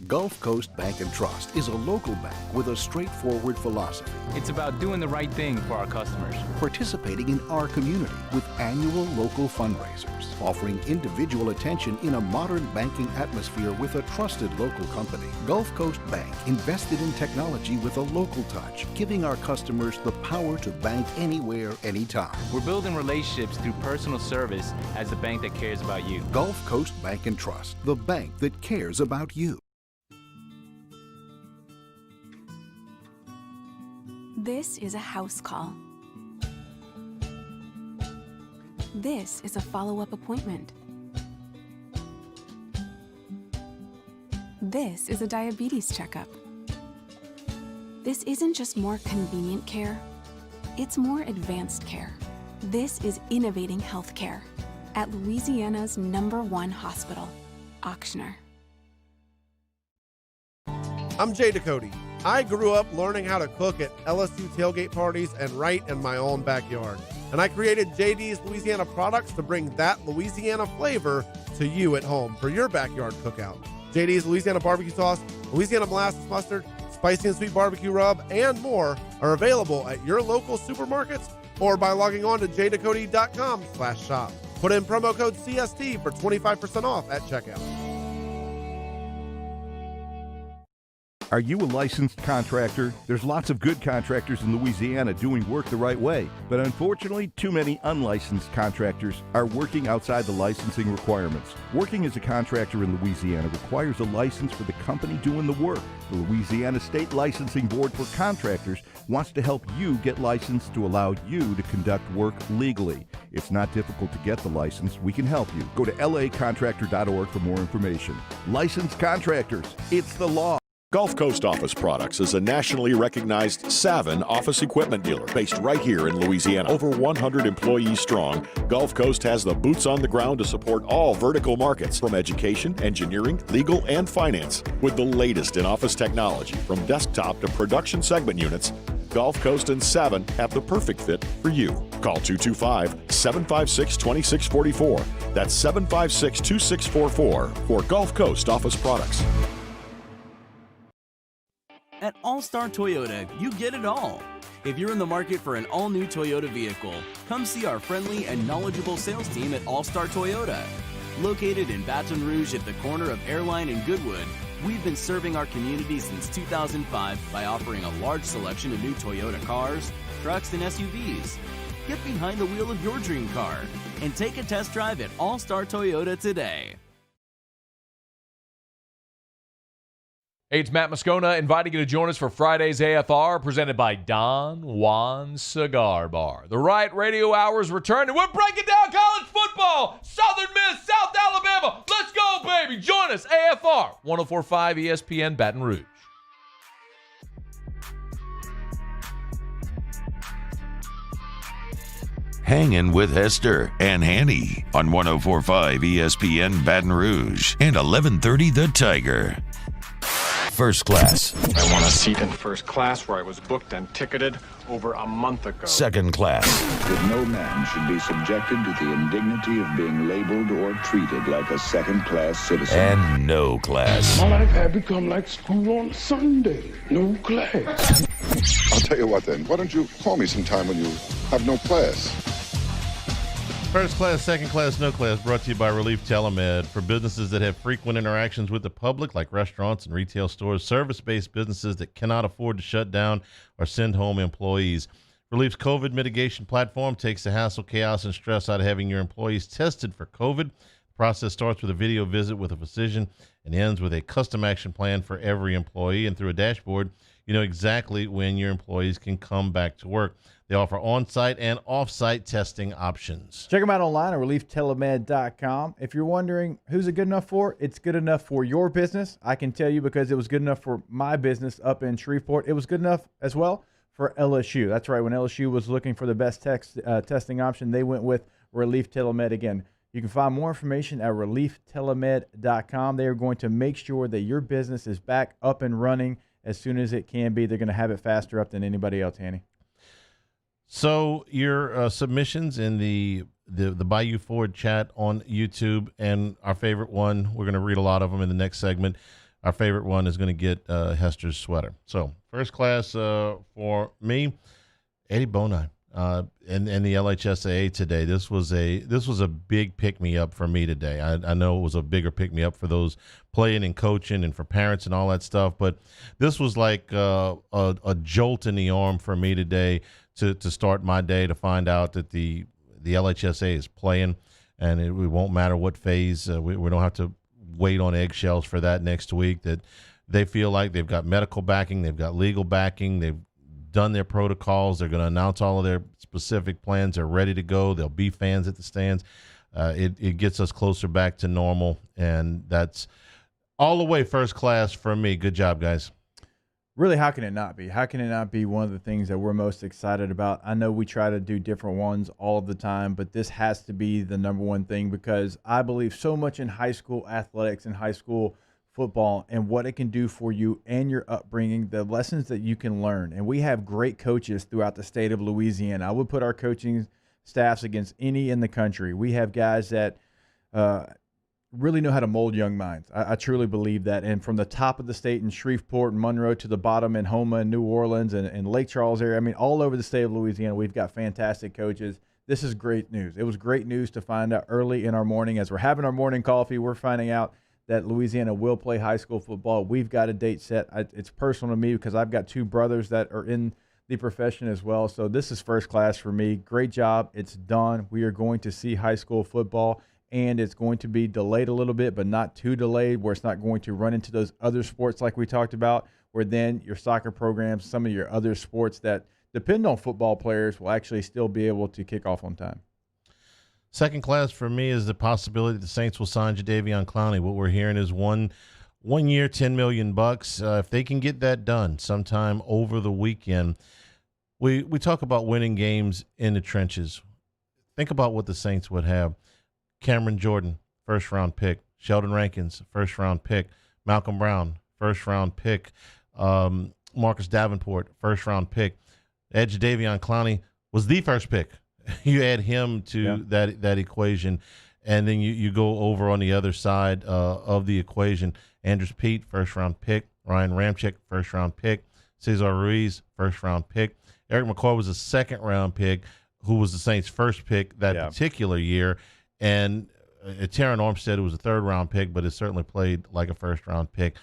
Gulf Coast Bank and Trust is a local bank with a straightforward philosophy. It's about doing the right thing for our customers. Participating in our community with annual local fundraisers. Offering individual attention in a modern banking atmosphere with a trusted local company. Gulf Coast Bank invested in technology with a local touch, giving our customers the power to bank anywhere, anytime. We're building relationships through personal service as the bank that cares about you. Gulf Coast Bank and Trust, the bank that cares about you. This is a house call. This is a follow-up appointment. This is a diabetes checkup. This isn't just more convenient care, it's more advanced care. This is innovating healthcare at Louisiana's #1 hospital, Ochsner. I'm Jadeveon. I grew up learning how to cook at LSU tailgate parties and right in my own backyard. And I created JD's Louisiana products to bring that Louisiana flavor to you at home for your backyard cookout. JD's Louisiana barbecue sauce, Louisiana molasses mustard, spicy and sweet barbecue rub, and more are available at your local supermarkets or by logging on to jadecody.com/shop. Put in promo code CST for 25% off at checkout. Are you a licensed contractor? There's lots of good contractors in Louisiana doing work the right way, but unfortunately, too many unlicensed contractors are working outside the licensing requirements. Working as a contractor in Louisiana requires a license for the company doing the work. The Louisiana State Licensing Board for Contractors wants to help you get licensed to allow you to conduct work legally. It's not difficult to get the license. We can help you. Go to lacontractor.org for more information. Licensed contractors, it's the law. Gulf Coast Office Products is a nationally recognized Savin office equipment dealer based right here in Louisiana. Over 100 employees strong, Gulf Coast has the boots on the ground to support all vertical markets from education, engineering, legal, and finance. With the latest in office technology from desktop to production segment units, Gulf Coast and Savin have the perfect fit for you. Call 225-756-2644. That's 756-2644 for Gulf Coast Office Products. At All-Star Toyota, you get it all. If you're in the market for an all-new Toyota vehicle, come see our friendly and knowledgeable sales team at All-Star Toyota. Located in Baton Rouge at the corner of Airline and Goodwood, we've been serving our community since 2005 by offering a large selection of new Toyota cars, trucks, and SUVs. Get behind the wheel of your dream car and take a test drive at All-Star Toyota today. Hey, it's Matt Moscona inviting you to join us for Friday's AFR, presented by Don Juan Cigar Bar. The Riot Radio Hours return, and we're breaking down college football. Southern Miss, South Alabama. Let's go, baby. Join us, AFR, 104.5 ESPN Baton Rouge. Hangin with Hester and Hanny on 104.5 ESPN Baton Rouge and 1130 The Tiger. First Class. I want a seat in first class where I was booked and ticketed over a month ago. Second Class. That no man should be subjected to the indignity of being labeled or treated like a second-class citizen. And No Class. My life had become like school on Sunday. No class. I'll tell you what then. Why don't you call me sometime when you have no class? First Class, Second Class, No Class, brought to you by Relief Telemed. For businesses that have frequent interactions with the public, like restaurants and retail stores, service-based businesses that cannot afford to shut down or send home employees. Relief's COVID mitigation platform takes the hassle, chaos, and stress out of having your employees tested for COVID. The process starts with a video visit with a physician and ends with a custom action plan for every employee. And through a dashboard, you know exactly when your employees can come back to work. They offer on-site and off-site testing options. Check them out online at relieftelemed.com. If you're wondering who's it good enough for, it's good enough for your business. I can tell you because it was good enough for my business up in Shreveport. It was good enough as well for LSU. That's right. When LSU was looking for the best testing option, they went with Relief Telemed again. You can find more information at relieftelemed.com. They are going to make sure that your business is back up and running as soon as it can be. They're going to have it faster up than anybody else, Hanny. So your submissions in the Bayou Ford chat on YouTube, and our favorite one, we're going to read a lot of them in the next segment. Our favorite one is going to get Hester's sweater. So First Class for me, Eddie Bonine and the LHSAA today. This was a big pick me up for me today. I know it was a bigger pick me up for those playing and coaching and for parents and all that stuff, but this was like a jolt in the arm for me today. To start my day, to find out that the LHSA is playing, and it won't matter what phase. We don't have to wait on eggshells for that next week. That they feel like they've got medical backing, they've got legal backing, they've done their protocols. They're going to announce all of their specific plans. They're ready to go. There'll be fans at the stands. It gets us closer back to normal, and that's all the way First Class for me. Good job, guys. Really, how can it not be? How can it not be one of the things that we're most excited about? I know we try to do different ones all of the time, but this has to be the number one thing because I believe so much in high school athletics and high school football and what it can do for you and your upbringing, the lessons that you can learn. And we have great coaches throughout the state of Louisiana. I would put our coaching staffs against any in the country. We have guys that really know how to mold young minds. I truly believe that. And from the top of the state in Shreveport and Monroe to the bottom in Houma and New Orleans and Lake Charles area, I mean, all over the state of Louisiana, we've got fantastic coaches. This is great news. It was great news to find out early in our morning. As we're having our morning coffee, we're finding out that Louisiana will play high school football. We've got a date set. It's personal to me because I've got two brothers that are in the profession as well. So this is First Class for me. Great job. It's done. We are going to see high school football. And it's going to be delayed a little bit, but not too delayed where it's not going to run into those other sports like we talked about, where then your soccer programs, some of your other sports that depend on football players will actually still be able to kick off on time. Second Class for me is the possibility the Saints will sign Jadeveon Clowney. What we're hearing is one year, $10 million. If they can get that done sometime over the weekend, we talk about winning games in the trenches. Think about what the Saints would have. Cameron Jordan, first-round pick. Sheldon Rankins, first-round pick. Malcolm Brown, first-round pick. Marcus Davenport, first-round pick. Jadeveon Clowney was the first pick. You add him to that equation, and then you go over on the other side of the equation. Andrews Pete, first-round pick. Ryan Ramczyk, first-round pick. Cesar Ruiz, first-round pick. Eric McCoy was a second-round pick who was the Saints' first pick that particular year. And Taron Armstead was a third-round pick, but has certainly played like a first-round pick.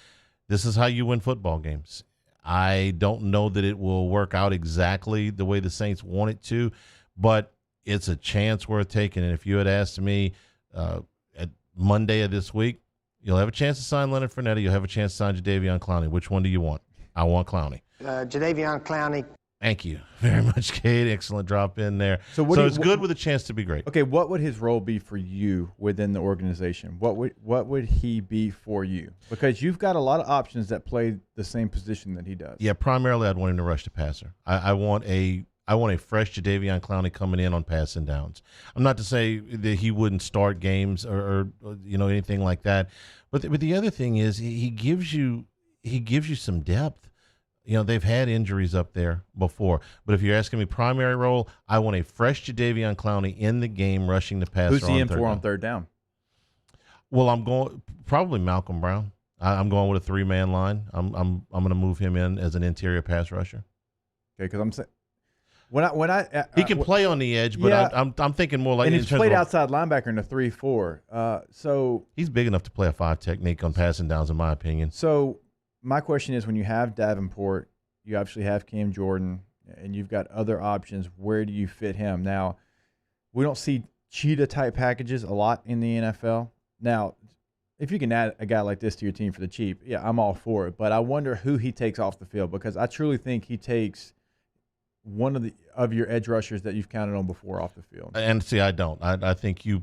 This is how you win football games. I don't know that it will work out exactly the way the Saints want it to, but it's a chance worth taking. And if you had asked me at Monday of this week, you'll have a chance to sign Leonard Fournette. You'll have a chance to sign Jadeveon Clowney. Which one do you want? I want Clowney. Jadeveon Clowney. Thank you very much, Kate. Excellent drop in there. So it's good with a chance to be great. Okay, what would his role be for you within the organization? What would he be for you? Because you've got a lot of options that play the same position that he does. Yeah, primarily I'd want him to rush the passer. I want a fresh Jadeveon Clowney coming in on passing downs. I'm not to say that he wouldn't start games or anything like that, but the other thing is he gives you he gives you some depth. You know, they've had injuries up there before. But if you're asking me primary role, I want a fresh Jadeveon Clowney in the game rushing the passer. Who's he in for on third down? Well, I'm going probably Malcolm Brown. I'm going with a 3-man line. I'm going to move him in as an interior pass rusher. Okay, because I'm saying when I he can play on the edge, but yeah, I'm thinking more like and he's played outside linebacker in a 3-4. So he's big enough to play a 5 technique on passing downs, in my opinion. So my question is, when you have Davenport, you obviously have Cam Jordan, and you've got other options. Where do you fit him? Now, we don't see cheetah type packages a lot in the NFL. Now, if you can add a guy like this to your team for the cheap, yeah, I'm all for it. But I wonder who he takes off the field, because I truly think he takes one of your edge rushers that you've counted on before off the field. And see, I don't. I think you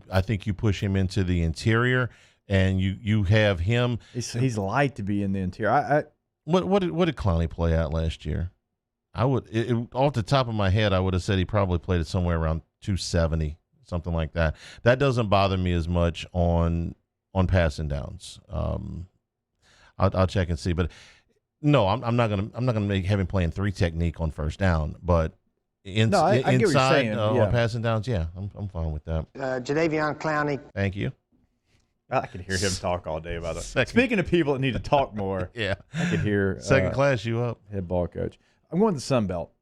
push him into the interior, and you have him. He's light to be in the interior. What did Clowney play at last year? Off the top of my head, I would have said he probably played it somewhere around 270, something like that. That doesn't bother me as much on passing downs. I'll check and see, but no, I'm not gonna have him playing 3 technique on first down, but inside on passing downs, yeah, I'm fine with that. Jadeveon Clowney. Thank you. I could hear him talk all day about it. Speaking of people that need to talk more, yeah, I could hear second class you up, head ball coach. I'm going to the Sun Belt.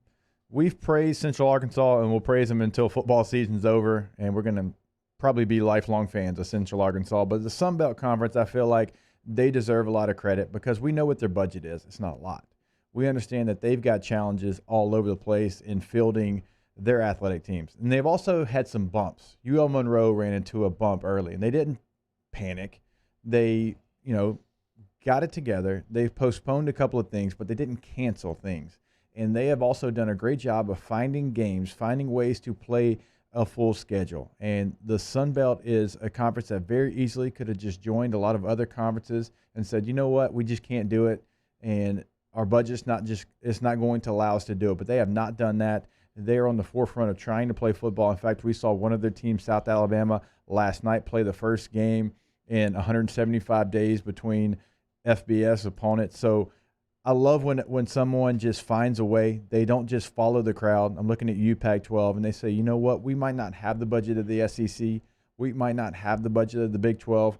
We've praised Central Arkansas, and we'll praise them until football season's over, and we're going to probably be lifelong fans of Central Arkansas. But the Sun Belt Conference, I feel like they deserve a lot of credit because we know what their budget is. It's not a lot. We understand that they've got challenges all over the place in fielding their athletic teams. And they've also had some bumps. UL Monroe ran into a bump early, and they didn't panic. They, got it together. They've postponed a couple of things, but they didn't cancel things. And they have also done a great job of finding games, finding ways to play a full schedule. And the Sun Belt is a conference that very easily could have just joined a lot of other conferences and said, you know what, we just can't do it. And our budget's it's not going to allow us to do it. But they have not done that. They are on the forefront of trying to play football. In fact, we saw one of their teams, South Alabama, last night play the first game in 175 days between FBS opponents. So I love when someone just finds a way. They don't just follow the crowd. I'm looking at you, Pac-12, and they say, you know what, we might not have the budget of the SEC. We might not have the budget of the Big 12,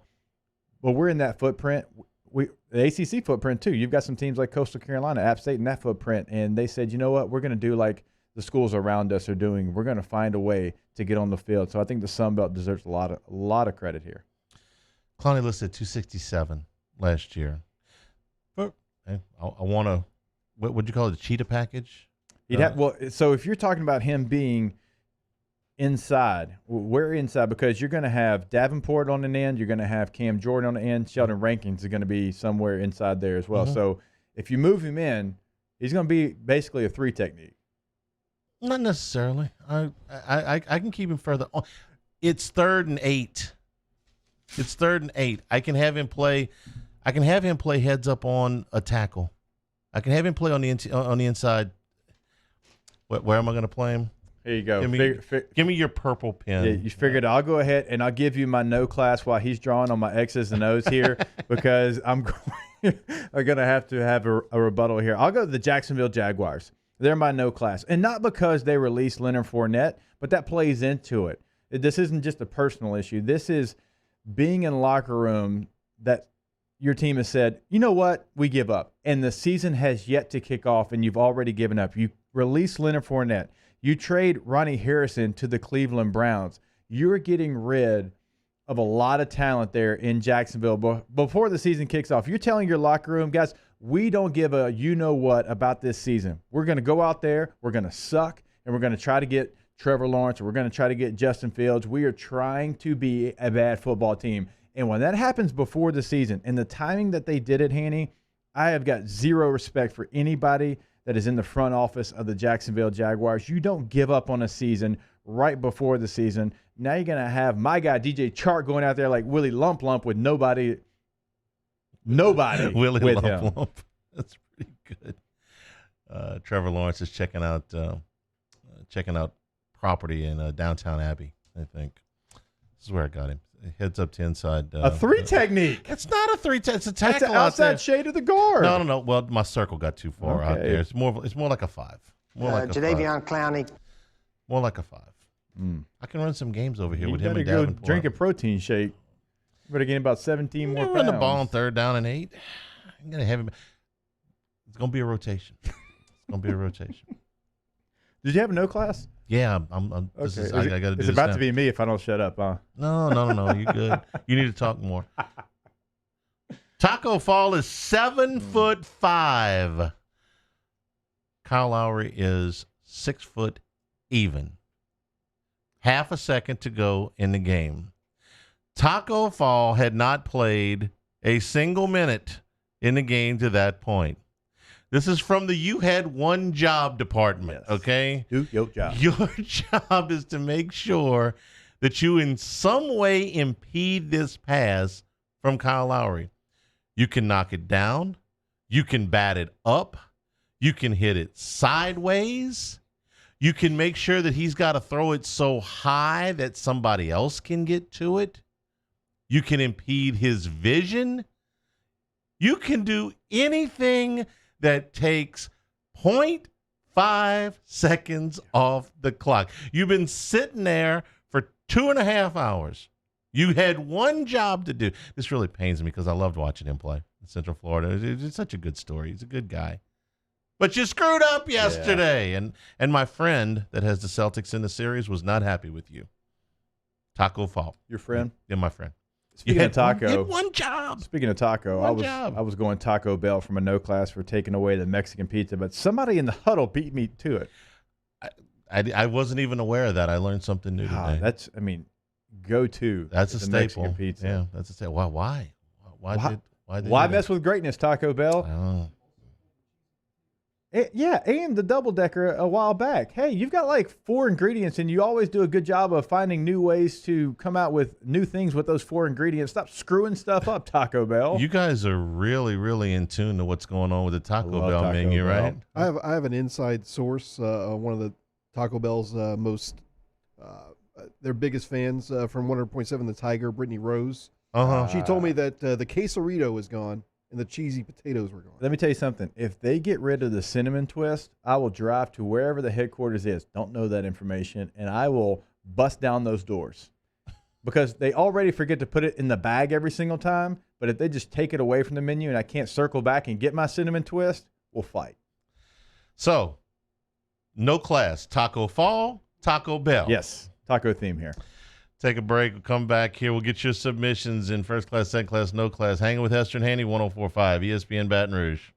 but we're in that footprint. The ACC footprint, too. You've got some teams like Coastal Carolina, App State in that footprint, and they said, you know what, we're going to do like the schools around us are doing. We're going to find a way to get on the field. So I think the Sun Belt deserves a lot of credit here. Clowney listed 267 last year. I want to, what would you call it, a cheetah package? So if you're talking about him being inside, where inside? Because you're going to have Davenport on the end, you're going to have Cam Jordan on the end, Sheldon Rankins is going to be somewhere inside there as well. Mm-hmm. So if you move him in, he's going to be basically a 3 technique. Not necessarily. I can keep him further on. It's 3rd and 8. It's 3rd and 8. I can have him play heads up on a tackle. I can have him play on the inside. Where am I going to play him? Here you go. Give me your purple pen. Yeah, you figured I'll go ahead and I'll give you my no class while he's drawing on my X's and O's here because I'm going to have a rebuttal here. I'll go to the Jacksonville Jaguars. They're my no class. And not because they released Leonard Fournette, but that plays into it. This isn't just a personal issue. This is being in the locker room that your team has said, you know what, we give up. And the season has yet to kick off, and you've already given up. You release Leonard Fournette. You trade Ronnie Harrison to the Cleveland Browns. You're getting rid of a lot of talent there in Jacksonville before the season kicks off. You're telling your locker room, guys, we don't give a you-know-what about this season. We're going to go out there, we're going to suck, and we're going to try to get Trevor Lawrence, or we're going to try to get Justin Fields. We are trying to be a bad football team. And when that happens before the season, and the timing that they did it, Hanny, I have got zero respect for anybody that is in the front office of the Jacksonville Jaguars. You don't give up on a season right before the season. Now you're going to have my guy, DJ Chark, going out there like Willie Lump Lump with nobody Willie with Lump him. Lump. That's pretty good. Trevor Lawrence is checking out property in downtown Abbey, I think. This is where I got him. heads up to inside. A three technique. It's not a three. It's a That's tackle an out there. outside shade of the guard. No. Well, my circle got too far out there. It's more like a 5. More like a Jadeveon Clowney. More like a 5. I can run some games over here You with him better and go Davenport. drink a protein shake. You better gain about 17 more pounds. Run the ball on 3rd down and 8. I'm gonna have him. It's gonna be a rotation. Did you have no class? Yeah, I'm Okay. I got to do this. It's about now. to be me if I don't shut up, huh? No. You good? You need to talk more. Taco Fall is 7'5". Kyle Lowry is 6 foot even. Half a second to go in the game. Taco Fall had not played a single minute in the game to that point. This is from the You Had One Job department, okay? Do your job. Your job is to make sure that you in some way impede this pass from Kyle Lowry. You can knock it down. You can bat it up. You can hit it sideways. You can make sure that he's got to throw it so high that somebody else can get to it. You can impede his vision. You can do anything that takes 0.5 seconds off the clock. You've been sitting there for 2.5 hours. You had one job to do. This really pains me because I loved watching him play in Central Florida. It's such a good story. He's a good guy. But you screwed up yesterday. Yeah. And my friend that has the Celtics in the series was not happy with you. Taco Fall. Your friend? Yeah, my friend. Speaking of Taco, you had one job. Speaking of Taco, I was going Taco Bell from a no class for taking away the Mexican pizza, but somebody in the huddle beat me to it. I wasn't even aware of that. I learned something new today. That's go-to. That's a staple. Mexican pizza. Yeah, that's a staple. Why? Why mess with greatness, Taco Bell? I don't know. And the double decker a while back. Hey, you've got like 4 ingredients, and you always do a good job of finding new ways to come out with new things with those 4 ingredients. Stop screwing stuff up, Taco Bell. You guys are really, really in tune to what's going on with the Taco Bell menu, right? I have an inside source. One of the Taco Bell's their biggest fans from 100.7 The Tiger, Brittany Rose. She told me that the quesarito is gone and the cheesy potatoes were gone. Let me tell you something. If they get rid of the cinnamon twist, I will drive to wherever the headquarters is. Don't know that information. And I will bust down those doors. Because they already forget to put it in the bag every single time. But if they just take it away from the menu and I can't circle back and get my cinnamon twist, we'll fight. So, no class. Taco Fall, Taco Bell. Yes. Taco theme here. Take a break. We'll come back here. We'll get your submissions in first class, second class, no class. Hanging with Hester and Hanny, 104.5 ESPN Baton Rouge.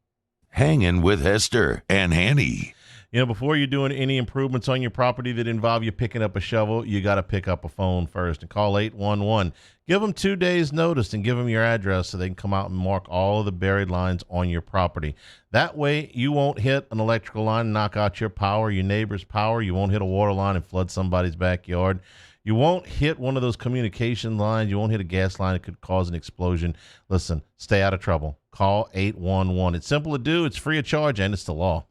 Hanging with Hester and Hanny. You know, before you're doing any improvements on your property that involve you picking up a shovel, you got to pick up a phone first and call 811. Give them 2 days notice and give them your address so they can come out and mark all of the buried lines on your property. That way you won't hit an electrical line and knock out your power, your neighbor's power. You won't hit a water line and flood somebody's backyard. You won't hit one of those communication lines. You won't hit a gas line that could cause an explosion. Listen, stay out of trouble. Call 811. It's simple to do. It's free of charge, and it's the law.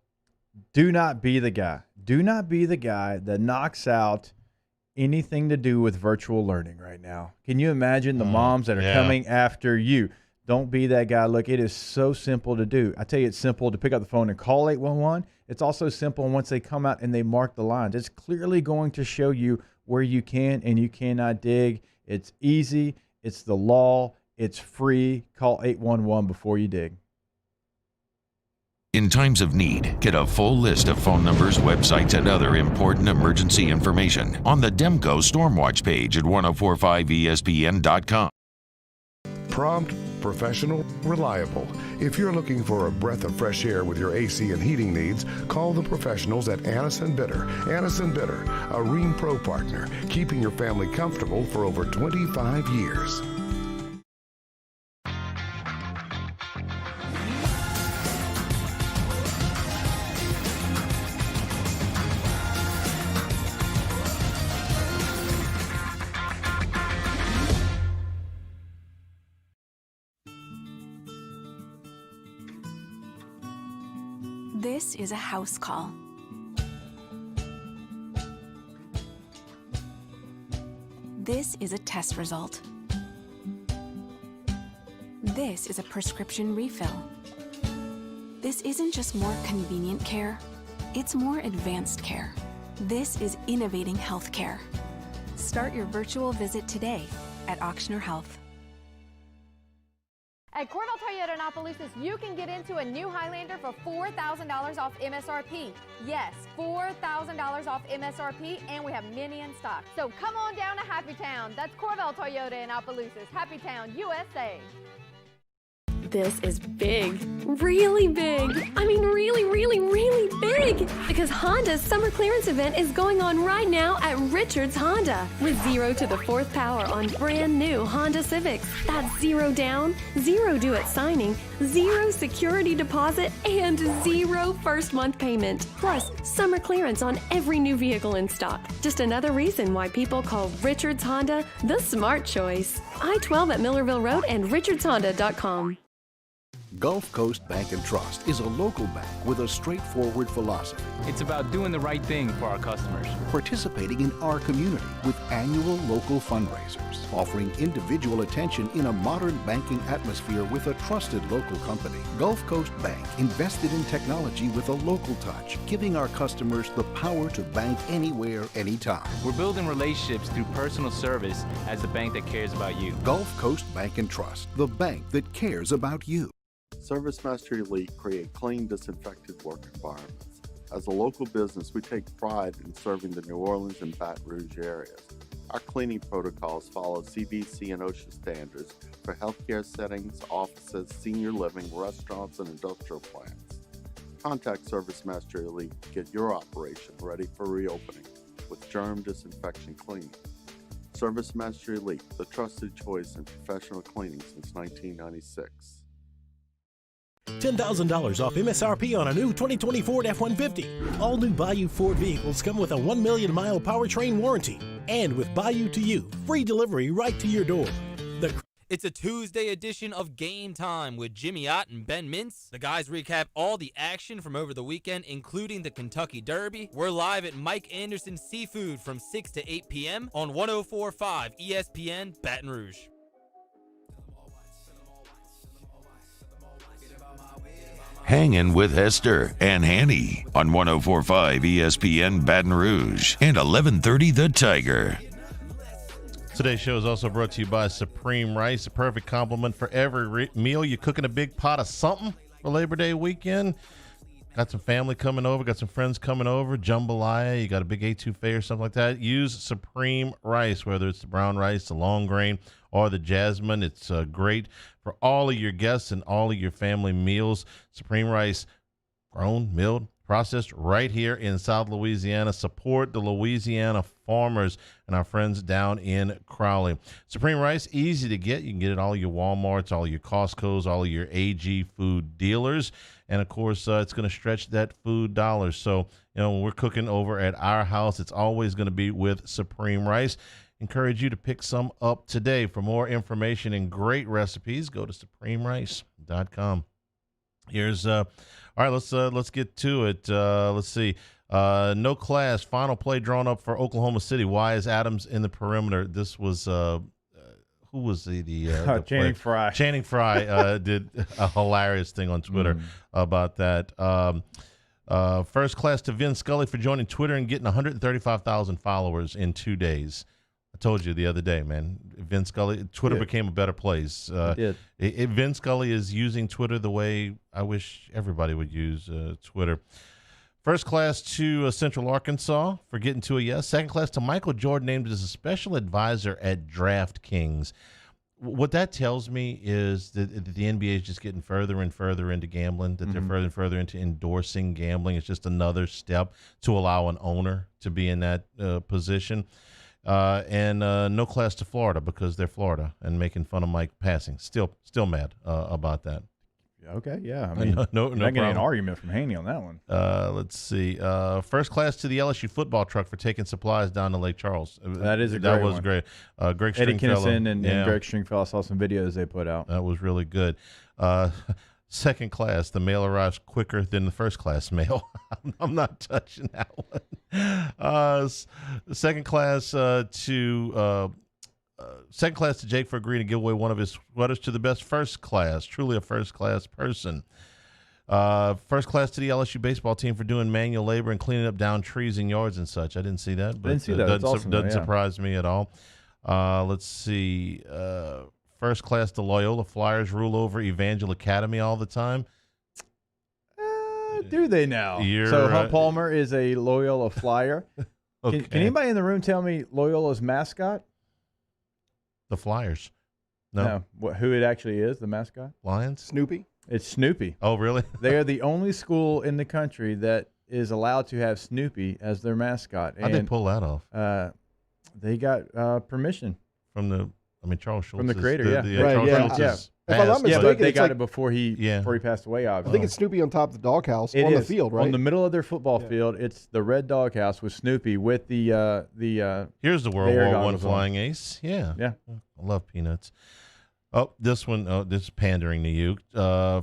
Do not be the guy. Do not be the guy that knocks out anything to do with virtual learning right now. Can you imagine the moms that are coming after you? Don't be that guy. Look, it is so simple to do. I tell you, it's simple to pick up the phone and call 811. It's also simple once they come out and they mark the lines. It's clearly going to show you where you can and you cannot dig. It's easy. It's the law. It's free. Call 811 before you dig. In times of need, get a full list of phone numbers, websites, and other important emergency information on the Demco Stormwatch page at 1045ESPN.com. Prompt, professional, reliable. If you're looking for a breath of fresh air with your AC and heating needs, call the professionals at Anison Bitter. Anison Bitter, a Rheem Pro partner, keeping your family comfortable for over 25 years. This is a house call. This is a test result. This is a prescription refill. This isn't just more convenient care, it's more advanced care. This is innovating healthcare. Start your virtual visit today at Auctioner Health. At Corvell Toyota in Opelousas, you can get into a new Highlander for $4,000 off MSRP. Yes, $4,000 off MSRP, and we have many in stock. So come on down to Happy Town. That's Corvell Toyota in Opelousas, Happy Town, USA. This is big. Really big. I mean really, really, really big. Because Honda's summer clearance event is going on right now at Richards Honda. With 0 to the 4th power on brand new Honda Civics. That's 0 down, 0 due at signing, 0 security deposit, and 0 first month payment. Plus, summer clearance on every new vehicle in stock. Just another reason why people call Richards Honda the smart choice. I-12 at Millerville Road and richardshonda.com. Gulf Coast Bank and Trust is a local bank with a straightforward philosophy. It's about doing the right thing for our customers. Participating in our community with annual local fundraisers. Offering individual attention in a modern banking atmosphere with a trusted local company. Gulf Coast Bank invested in technology with a local touch, giving our customers the power to bank anywhere, anytime. We're building relationships through personal service as the bank that cares about you. Gulf Coast Bank and Trust, the bank that cares about you. ServiceMaster Elite create clean, disinfected work environments. As a local business, we take pride in serving the New Orleans and Baton Rouge areas. Our cleaning protocols follow CDC and OSHA standards for healthcare settings, offices, senior living, restaurants, and industrial plants. Contact ServiceMaster Elite to get your operation ready for reopening with germ disinfection cleaning. ServiceMaster Elite, the trusted choice in professional cleaning since 1996. $10,000 off MSRP on a new 2020 Ford F-150. All new Bayou Ford vehicles come with a 1 million mile powertrain warranty. And with Bayou to You, free delivery right to your door. It's a Tuesday edition of Game Time with Jimmy Ott and Ben Mintz. The guys recap all the action from over the weekend, including the Kentucky Derby. We're live at Mike Anderson Seafood from 6 to 8 p.m. on 104.5 ESPN Baton Rouge. Hangin' with Hester and Hanny on 104.5 ESPN Baton Rouge and 1130 The Tiger. Today's show is also brought to you by Supreme Rice, a perfect complement for every meal. You're cooking a big pot of something for Labor Day weekend. Got some family coming over, got some friends coming over, jambalaya, you got a big etouffee or something like that. Use Supreme Rice, whether it's the brown rice, the long grain, or the jasmine. It's great for all of your guests and all of your family meals. Supreme Rice, grown, milled, processed right here in South Louisiana. Support the Louisiana farmers and our friends down in Crowley. Supreme Rice, easy to get. You can get it at all your Walmarts, all your Costco's, all of your AG food dealers. And, of course, it's going to stretch that food dollar. So, when we're cooking over at our house, it's always going to be with Supreme Rice. Encourage you to pick some up today. For more information and great recipes, go to supremerice.com. Here's all right, let's get to it. Let's see. No class, final play drawn up for Oklahoma City. Why is Adams in the perimeter? This was who was the Channing Frye. Channing Frye did a hilarious thing on Twitter about that. First class to Vin Scully for joining Twitter and getting 135,000 followers in 2 days. I told you the other day, man. Vin Scully, Twitter became a better place. Vin Scully is using Twitter the way I wish everybody would use Twitter. First class to Central Arkansas for getting to a yes. Second class to Michael Jordan, named as a special advisor at DraftKings. What that tells me is that the NBA is just getting further and further into gambling, that they're further and further into endorsing gambling. It's just another step to allow an owner to be in that position. And no class to Florida because they're Florida and making fun of Mike passing. Still mad about that. Okay, yeah. I mean, no not getting an problem. argument from Hanny on that one. Let's see. First class to the LSU football truck for taking supplies down to Lake Charles. That is that was one. Great. Greg Eddie Stringfellow Kinnison and Greg Stringfellow, I saw some videos they put out. That was really good. Second class, the mail arrives quicker than the first class mail. I'm not touching that one. Second class to second class to Jake for agreeing to give away one of his sweaters to the best first class. Truly a first class person. First class to the LSU baseball team for doing manual labor and cleaning up down trees and yards and such. I didn't see that. But I didn't see that. That's awesome, doesn't surprise me at all. Let's see. First class to Loyola Flyers rule over Evangel Academy all the time. Do they now? So Hunt Palmer is a Loyola Flyer. Okay. Can anybody in the room tell me Loyola's mascot? The Flyers. No. Who it actually is, the mascot? Lions? Snoopy? It's Snoopy. Oh, really? They are the only school in the country that is allowed to have Snoopy as their mascot. How'd they pull that off? They got permission. From Charles Schultz. From the creator, Charles Schultz is If I'm not mistaken, but they it's got like- it before he passed away, I obviously. think it's Snoopy on top of the doghouse It on the is. field, right? On the middle of their football field, it's the red doghouse with Snoopy with the Here's the World air War I goggles on. flying ace. Yeah. Yeah. I love peanuts. Oh, this one, this is pandering to you.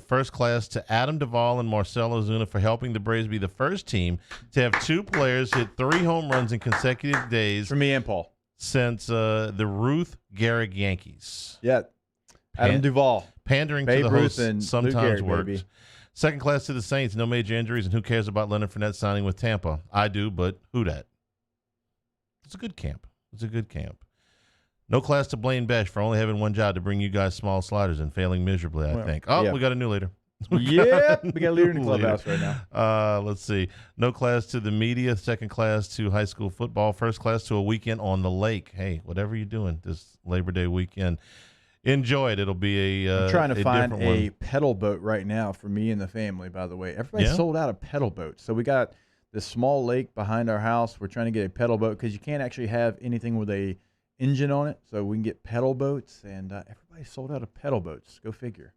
First class to Adam Duvall and Marcelo Zuna for helping the Braves be the first team to have two players hit 3 home runs in consecutive days. For me and Paul. Since the Ruth Gehrig Yankees. Yeah. Adam Duvall. Pandering Babe to the Ruth hosts and sometimes Lou Gehrig, works. baby. Second class to the Saints, no major injuries, and who cares about Leonard Fournette signing with Tampa? I do, but who dat? It's a good camp. It's a good camp. No class to Blaine Besh for only having one job to bring you guys small sliders and failing miserably, I think. Oh, we got a new leader. We got a leader in the clubhouse right now. Let's see. No class to the media, second class to high school football, first class to a weekend on the lake. Hey, whatever you're doing this Labor Day weekend, enjoy it. It'll be I'm trying to find different a one. pedal boat right now for me and the family, by the way. Everybody sold out of pedal boats. So we got this small lake behind our house. We're trying to get a pedal boat because you can't actually have anything with a engine on it. So we can get pedal boats, and everybody sold out of pedal boats. Go figure.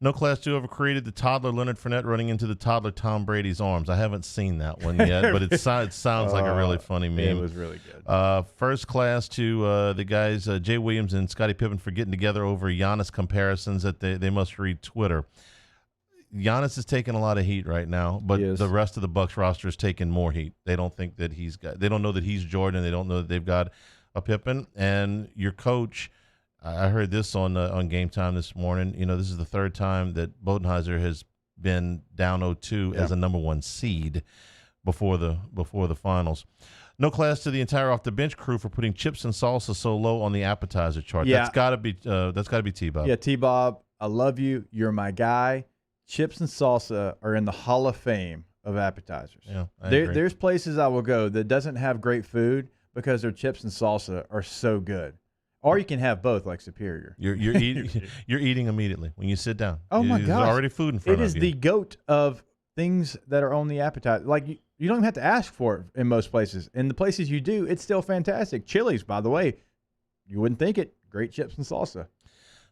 No class to whoever created the toddler Leonard Fournette running into the toddler Tom Brady's arms. I haven't seen that one yet, but it sounds like a really funny meme. It was really good. First class to the guys, Jay Williams and Scottie Pippen, for getting together over Giannis comparisons that they must read Twitter. Giannis is taking a lot of heat right now, but the rest of the Bucks roster is taking more heat. They don't think that they don't know that he's Jordan. They don't know that they've got a Pippen. And your coach, I heard this on Game Time this morning. You know, this is the third time that Bodenheiser has been down 0-2 as a number 1 seed before the finals. No class to the entire off the bench crew for putting chips and salsa so low on the appetizer chart. Yeah. That's got to be T-Bob. Yeah, T-Bob, I love you. You're my guy. Chips and salsa are in the Hall of Fame of appetizers. Yeah, I agree. There's places I will go that doesn't have great food because their chips and salsa are so good. Or you can have both, like Superior. You're eating immediately when you sit down. Oh my There's gosh. already food in front of you. It is the goat of things that are on the appetizer. Like you don't even have to ask for it in most places. In the places you do, it's still fantastic. Chili's, by the way, you wouldn't think it. Great chips and salsa.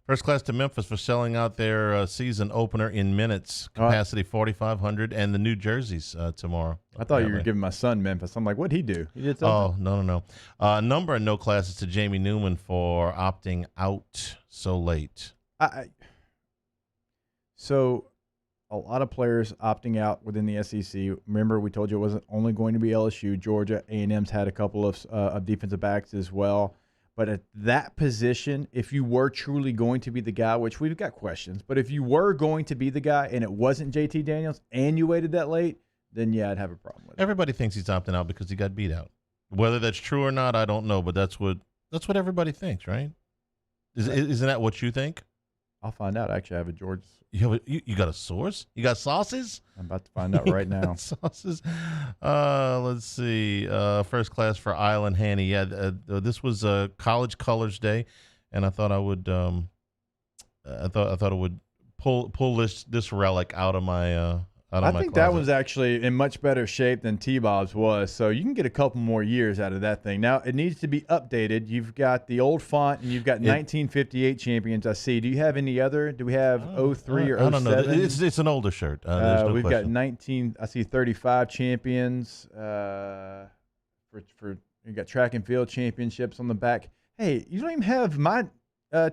First class to Memphis for selling out their season opener in minutes, capacity 4,500, and the New Jerseys tomorrow. I thought you were giving my son Memphis. I'm like, what'd he do? He did something? Oh, no. Number and no classes to Jamie Newman for opting out so late. So a lot of players opting out within the SEC. Remember, we told you it wasn't only going to be LSU. Georgia, A&M's had a couple of defensive backs as well. But at that position, if you were truly going to be the guy, which we've got questions, but if you were going to be the guy and it wasn't JT Daniels and you waited that late, then yeah, I'd have a problem with it. Everybody thinks he's opting out because he got beat out. Whether that's true or not, I don't know, but that's what everybody thinks, right? Isn't that what you think? I'll find out. Actually, I have a Georgia. You got a source? You got sauces? I'm about to find out right now. Sauces. Let's see. First class for Island Hanny. Yeah, this was College Colors Day, and I thought I would. I thought it would pull this relic out of my. I think that one's actually in much better shape than T-Bob's was, so you can get a couple more years out of that thing. Now, it needs to be updated. You've got the old font, and you've got 1958 champions, I see. Do you have any other? Do we have 03 or 07? I don't know. It's an older shirt. There's no we've question. got 35 champions. For you got track and field championships on the back. Hey, you don't even have my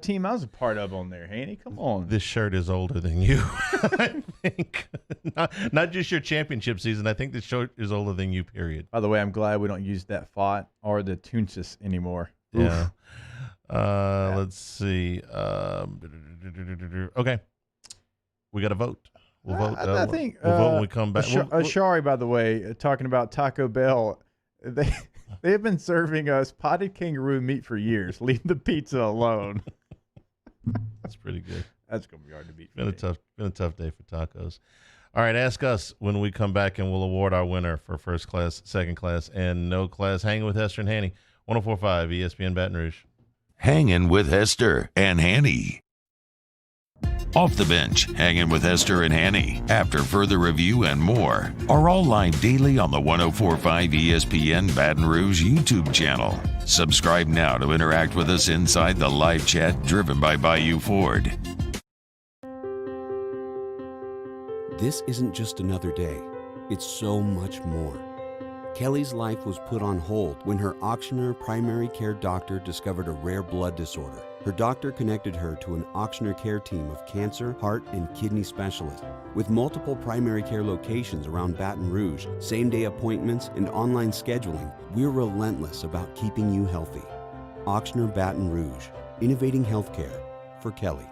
team I was a part of on there, Hanny. Come on. This shirt is older than you, I think. Not just your championship season. I think this shirt is older than you, period. By the way, I'm glad we don't use that font or the Tunsis anymore. Yeah. Let's see. Okay. We got to vote. We'll vote. I think we'll vote when we come back. Ashari, by the way, talking about Taco Bell, they have been serving us potted kangaroo meat for years. Leave the pizza alone. That's pretty good. That's gonna be hard to beat. Been a tough day for tacos. All right, ask us when we come back, and we'll award our winner for first class, second class, and no class. Hanging with Hester and Hanny, 104.5 ESPN Baton Rouge. Hangin' with Hester and Hanny. Off the Bench, Hanging with Hester and Hanny, after further review and more, are all live daily on the 104.5 ESPN Baton Rouge YouTube channel. Subscribe now to interact with us inside the live chat driven by Bayou Ford. This isn't just another day. It's so much more. Kelly's life was put on hold when her auctioneer primary care doctor discovered a rare blood disorder. Her doctor connected her to an auctioneer care team of cancer, heart, and kidney specialists. With multiple primary care locations around Baton Rouge, same-day appointments, and online scheduling, we're relentless about keeping you healthy. Auctioneer Baton Rouge, innovating healthcare for Kelly.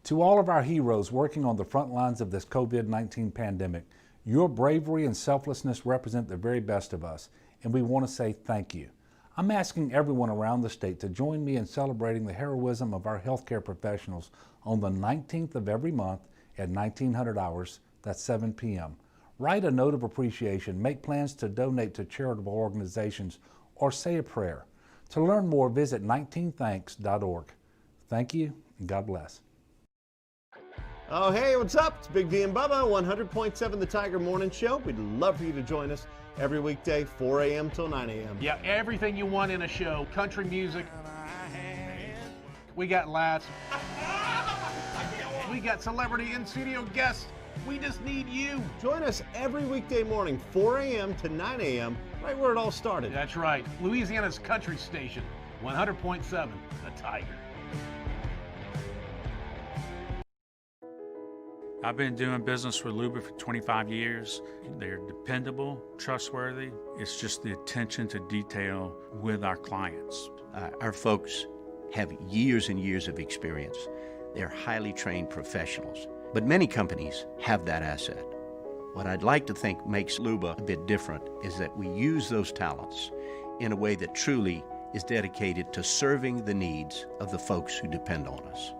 To all of our heroes working on the front lines of this COVID-19 pandemic, your bravery and selflessness represent the very best of us, and we want to say thank you. I'm asking everyone around the state to join me in celebrating the heroism of our healthcare professionals on the 19th of every month at 1900 hours, that's 7 p.m. Write a note of appreciation, make plans to donate to charitable organizations, or say a prayer. To learn more, visit 19thanks.org. Thank you, and God bless. Oh, hey, what's up? It's Big V and Bubba, 100.7 The Tiger Morning Show. We'd love for you to join us every weekday, 4 a.m. till 9 a.m. Yeah, everything you want in a show. Country music. We got laughs. We got celebrity in-studio guests. We just need you. Join us every weekday morning, 4 a.m. to 9 a.m., right where it all started. That's right. Louisiana's country station, 100.7 The Tiger. I've been doing business with Luba for 25 years. They're dependable, trustworthy. It's just the attention to detail with our clients. Our folks have years and years of experience. They're highly trained professionals, but many companies have that asset. What I'd like to think makes Luba a bit different is that we use those talents in a way that truly is dedicated to serving the needs of the folks who depend on us.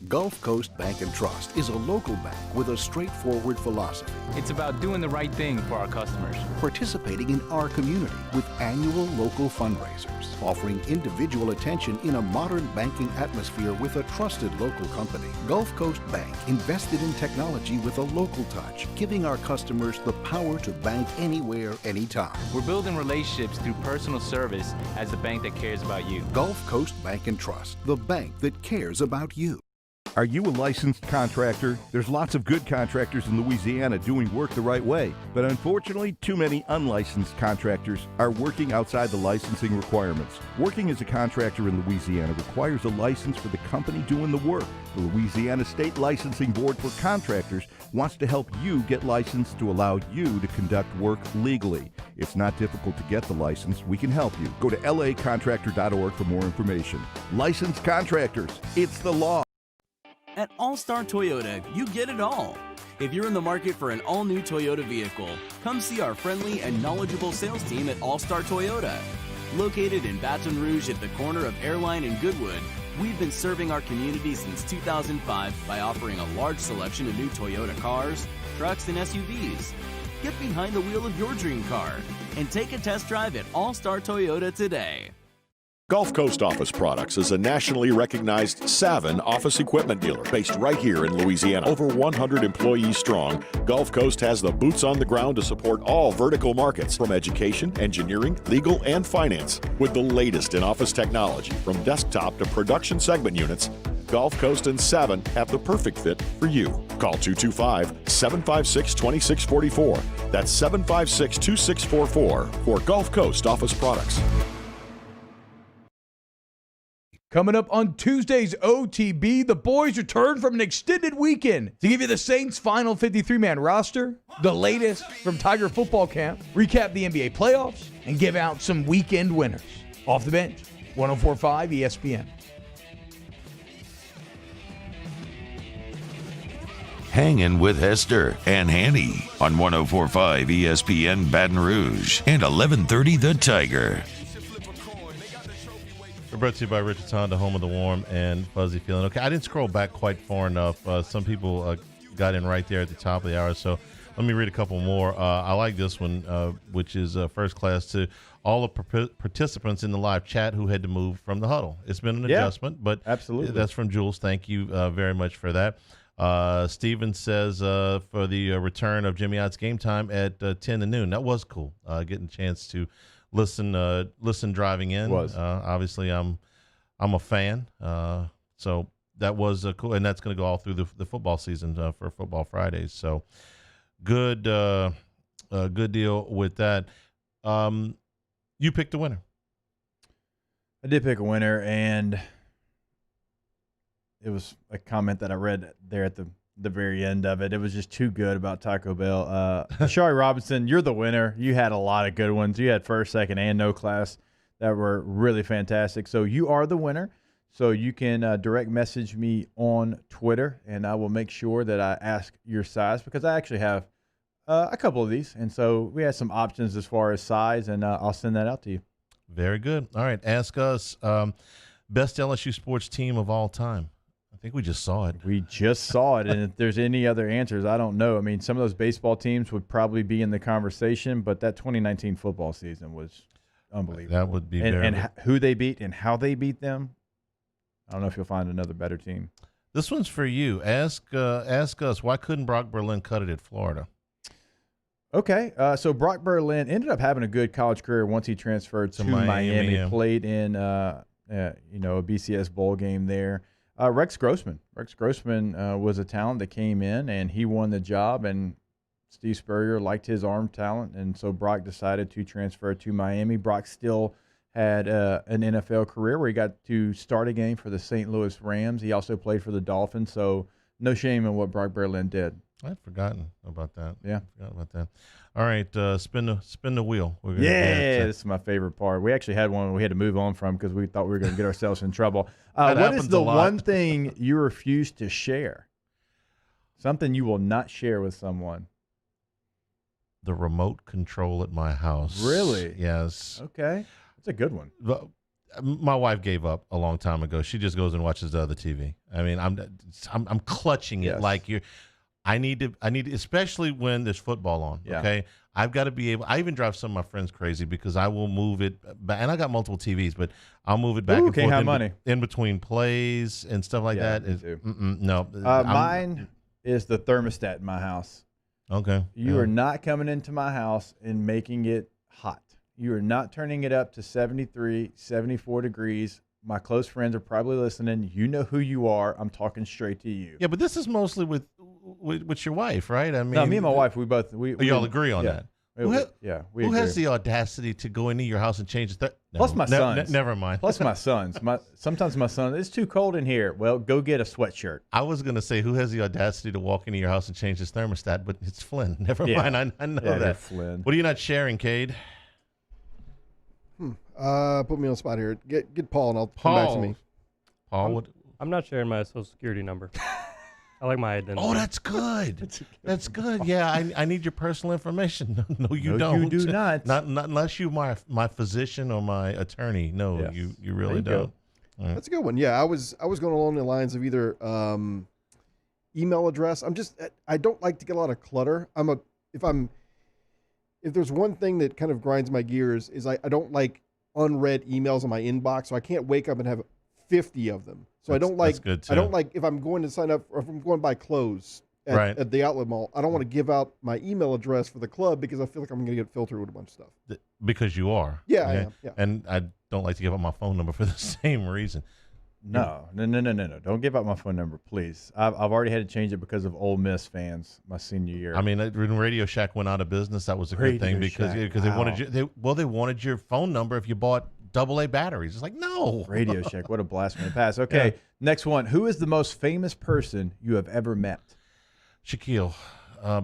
Gulf Coast Bank and Trust is a local bank with a straightforward philosophy. It's about doing the right thing for our customers. Participating in our community with annual local fundraisers. Offering individual attention in a modern banking atmosphere with a trusted local company. Gulf Coast Bank invested in technology with a local touch, giving our customers the power to bank anywhere, anytime. We're building relationships through personal service as the bank that cares about you. Gulf Coast Bank and Trust, the bank that cares about you. Are you a licensed contractor? There's lots of good contractors in Louisiana doing work the right way, but unfortunately, too many unlicensed contractors are working outside the licensing requirements. Working as a contractor in Louisiana requires a license for the company doing the work. The Louisiana State Licensing Board for Contractors wants to help you get licensed to allow you to conduct work legally. It's not difficult to get the license. We can help you. Go to lacontractor.org for more information. Licensed contractors, it's the law. At All-Star Toyota, you get it all. If you're in the market for an all-new Toyota vehicle, come see our friendly and knowledgeable sales team at All-Star Toyota. Located in Baton Rouge at the corner of Airline and Goodwood, we've been serving our community since 2005 by offering a large selection of new Toyota cars, trucks, and SUVs. Get behind the wheel of your dream car and take a test drive at All-Star Toyota today. Gulf Coast Office Products is a nationally recognized Savin office equipment dealer based right here in Louisiana. Over 100 employees strong, Gulf Coast has the boots on the ground to support all vertical markets from education, engineering, legal, and finance. With the latest in office technology from desktop to production segment units, Gulf Coast and Savin have the perfect fit for you. Call 225-756-2644. That's 756-2644 for Gulf Coast Office Products. Coming up on Tuesday's OTB, the boys return from an extended weekend to give you the Saints' final 53-man roster, the latest from Tiger football camp, recap the NBA playoffs, and give out some weekend winners. Off the bench, 104.5 ESPN. Hangin' with Hester and Hanny on 104.5 ESPN Baton Rouge and 1130 The Tiger. We're brought to you by Richard's Honda, home of the warm and fuzzy feeling. Okay, I didn't scroll back quite far enough. Some people got in right there at the top of the hour, so let me read a couple more. I like this one, which is first class to all the participants in the live chat who had to move from the huddle. It's been an adjustment, but absolutely. That's from Jules. Thank you very much for that. Steven says for the return of Jimmy Ott's Game Time at 10 to noon. That was cool, getting a chance to listen driving in. Obviously I'm a fan, so that was cool, and that's going to go all through the football season for Football Fridays. So good deal with that. You picked a winner. I did pick a winner, and it was a comment that I read there at the very end of it. It was just too good about Taco Bell. Shari Robinson, you're the winner. You had a lot of good ones. You had first, second, and no class that were really fantastic. So you are the winner. So you can direct message me on Twitter, and I will make sure that I ask your size, because I actually have a couple of these. And so we had some options as far as size, and I'll send that out to you. Very good. All right. Ask us best LSU sports team of all time. I think we just saw it. We just saw it, and if there's any other answers, I don't know. I mean, some of those baseball teams would probably be in the conversation, but that 2019 football season was unbelievable. That would be and who they beat and how they beat them, I don't know if you'll find another better team. This one's for you. Ask us, why couldn't Brock Berlin cut it at Florida? Okay, so Brock Berlin ended up having a good college career once he transferred to Miami. Yeah. Played in a BCS bowl game there. Rex Grossman was a talent that came in, and he won the job, and Steve Spurrier liked his arm talent, and so Brock decided to transfer to Miami. Brock still had an NFL career where he got to start a game for the St. Louis Rams. He also played for the Dolphins, so no shame in what Brock Berlin did. I'd forgotten about that. Yeah. Forgot about that. All right, spin the wheel. This is my favorite part. We actually had one we had to move on from because we thought we were going to get ourselves in trouble. What is the one thing you refuse to share? Something you will not share with someone. The remote control at my house. Really? Yes. Okay. That's a good one. My wife gave up a long time ago. She just goes and watches the other TV. I mean, I'm clutching it like you're. I need to, especially when there's football on. Yeah. Okay, I've got to be able. I even drive some of my friends crazy because I will move it back, and I got multiple TVs, but I'll move it back and forth in between plays and stuff like that. No, mine is the thermostat in my house. Okay, you are not coming into my house and making it hot. You are not turning it up to 73, 74 degrees. My close friends are probably listening. You know who you are. I'm talking straight to you. Yeah, but this is mostly with your wife, right? I mean, no, me and my wife, we all agree on that. Who has the audacity to go into your house and change the? Plus my sons. Never mind. Plus my sons. Sometimes my son, it's too cold in here. Well, go get a sweatshirt. I was going to say, who has the audacity to walk into your house and change his thermostat? But it's Flynn. Never mind. I know that. Flynn. What are you not sharing, Cade? Put me on the spot here. Get Paul, and I'll come back to me. Paul, I'm not sharing my social security number. I like my identity. Oh, that's good. That's good. Yeah, I need your personal information. No, you don't. You do not. Not unless you're my physician or my attorney. No, yes. you really don't. Right. That's a good one. Yeah, I was going along the lines of either email address. I don't like to get a lot of clutter. If there's one thing that kind of grinds my gears is I don't like unread emails in my inbox, so I can't wake up and have 50 of them. So I don't like if I'm going to sign up or if I'm going to buy clothes at the outlet mall, I don't want to give out my email address for the club because I feel like I'm going to get filtered with a bunch of stuff. Because you are. Yeah, I am. Yeah. And I don't like to give out my phone number for the same reason. No. Don't give out my phone number, please. I've already had to change it because of Ole Miss fans my senior year. I mean, when Radio Shack went out of business, that was a good thing because they wanted they wanted your phone number if you bought AA batteries. It's like, no. Radio Shack, what a blasphemy pass. Okay, next one. Who is the most famous person you have ever met? Shaquille,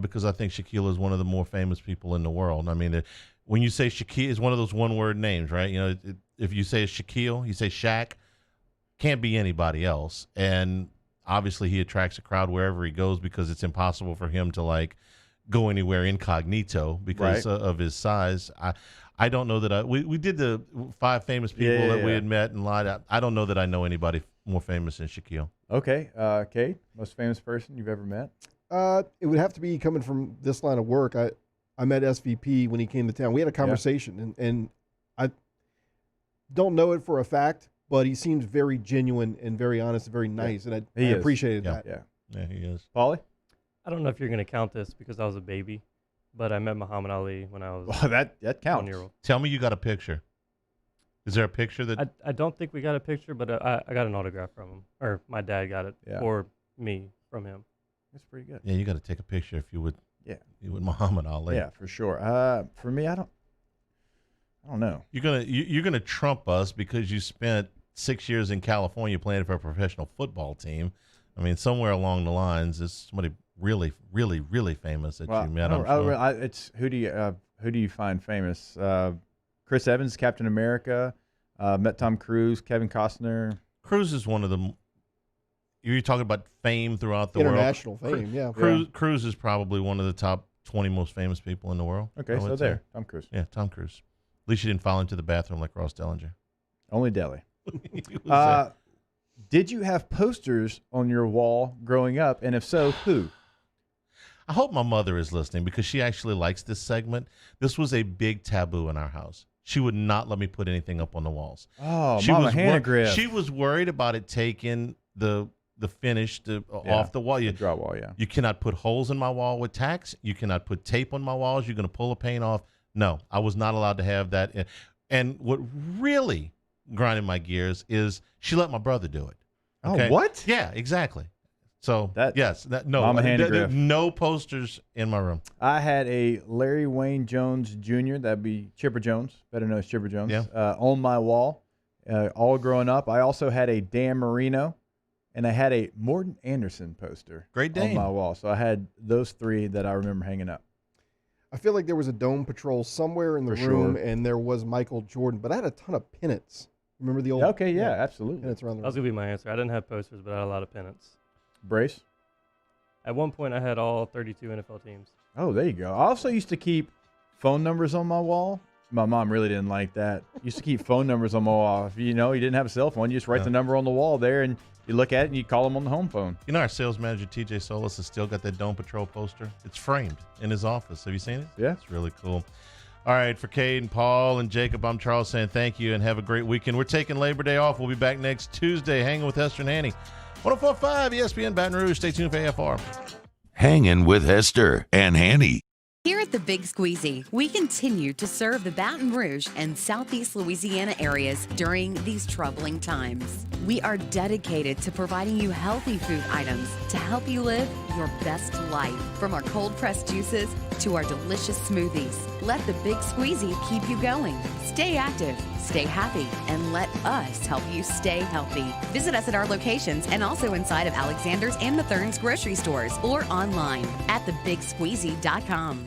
because I think Shaquille is one of the more famous people in the world. I mean, when you say Shaquille, it's one of those one-word names, right? You know, if you say Shaquille, you say Shaq, can't be anybody else. And obviously he attracts a crowd wherever he goes because it's impossible for him to, like, go anywhere incognito because of his size. I don't know that we did the 5 famous people that we had met and lied. I don't know that I know anybody more famous than Shaquille. Okay, Kate, most famous person you've ever met? It would have to be coming from this line of work. I met SVP when he came to town. We had a conversation, and I don't know it for a fact, but he seems very genuine and very honest and very nice, and I appreciated that. Yeah, he is. Paulie? I don't know if you're going to count this because I was a baby, but I met Muhammad Ali when I was that counts. 1-year-old. Tell me you got a picture. Is there a picture that... I don't think we got a picture, but I got an autograph from him. Or my dad got it for me from him. That's pretty good. Yeah, you got to take a picture if you would. Yeah, you would Muhammad Ali. Yeah, for sure. For me, I don't know. You're gonna trump us because you spent 6 years in California playing for a professional football team. I mean, somewhere along the lines, is somebody really, really, really famous that you met. It's who do you find famous? Chris Evans, Captain America. Met Tom Cruise, Kevin Costner. Cruise is one of the. You're talking about fame throughout the international world. International fame, yeah. Cruise is probably one of the top 20 most famous people in the world. Okay, so there, Tom Cruise. Yeah, Tom Cruise. At least you didn't fall into the bathroom like Ross Dellinger. Only Deli. Did you have posters on your wall growing up, and if so, who? I hope my mother is listening because she actually likes this segment. This was a big taboo in our house. She would not let me put anything up on the walls. Oh, Mama Hanagriff. She was worried about it taking the finish off the wall. The drywall, You cannot put holes in my wall with tacks. You cannot put tape on my walls. You're going to pull the paint off. No, I was not allowed to have that. And what really grinded my gears is she let my brother do it. Okay? Oh, what? Yeah, exactly. So, no, Mama Hanagriff. No posters in my room. I had a Larry Wayne Jones Jr., that'd be Chipper Jones, better known as Chipper Jones, on my wall all growing up. I also had a Dan Marino, and I had a Morton Anderson poster on my wall. So I had those 3 that I remember hanging up. I feel like there was a Dome Patrol somewhere in the room, and there was Michael Jordan, but I had a ton of pennants. Remember the old? Okay, yeah, absolutely. Pennants around the room. That was going to be my answer. I didn't have posters, but I had a lot of pennants. Brace? At one point, I had all 32 NFL teams. Oh, there you go. I also used to keep phone numbers on my wall. My mom really didn't like that. Used to keep phone numbers on my wall. If you didn't have a cell phone, you just write the number on the wall there, and you look at it, and you call them on the home phone. You know, our sales manager, TJ Solis, has still got that Dome Patrol poster. It's framed in his office. Have you seen it? Yeah. It's really cool. All right, for Cade and Paul and Jacob, I'm Charles saying thank you and have a great weekend. We're taking Labor Day off. We'll be back next Tuesday hanging with Hester and Hanny. 104.5 ESPN Baton Rouge. Stay tuned for AFR. Hanging with Hester and Hanny. Here at the Big Squeezy, we continue to serve the Baton Rouge and Southeast Louisiana areas during these troubling times. We are dedicated to providing you healthy food items to help you live your best life. From our cold-pressed juices to our delicious smoothies, let the Big Squeezy keep you going. Stay active, stay happy, and let us help you stay healthy. Visit us at our locations and also inside of Alexander's and the Thurns grocery stores or online at thebigsqueezy.com.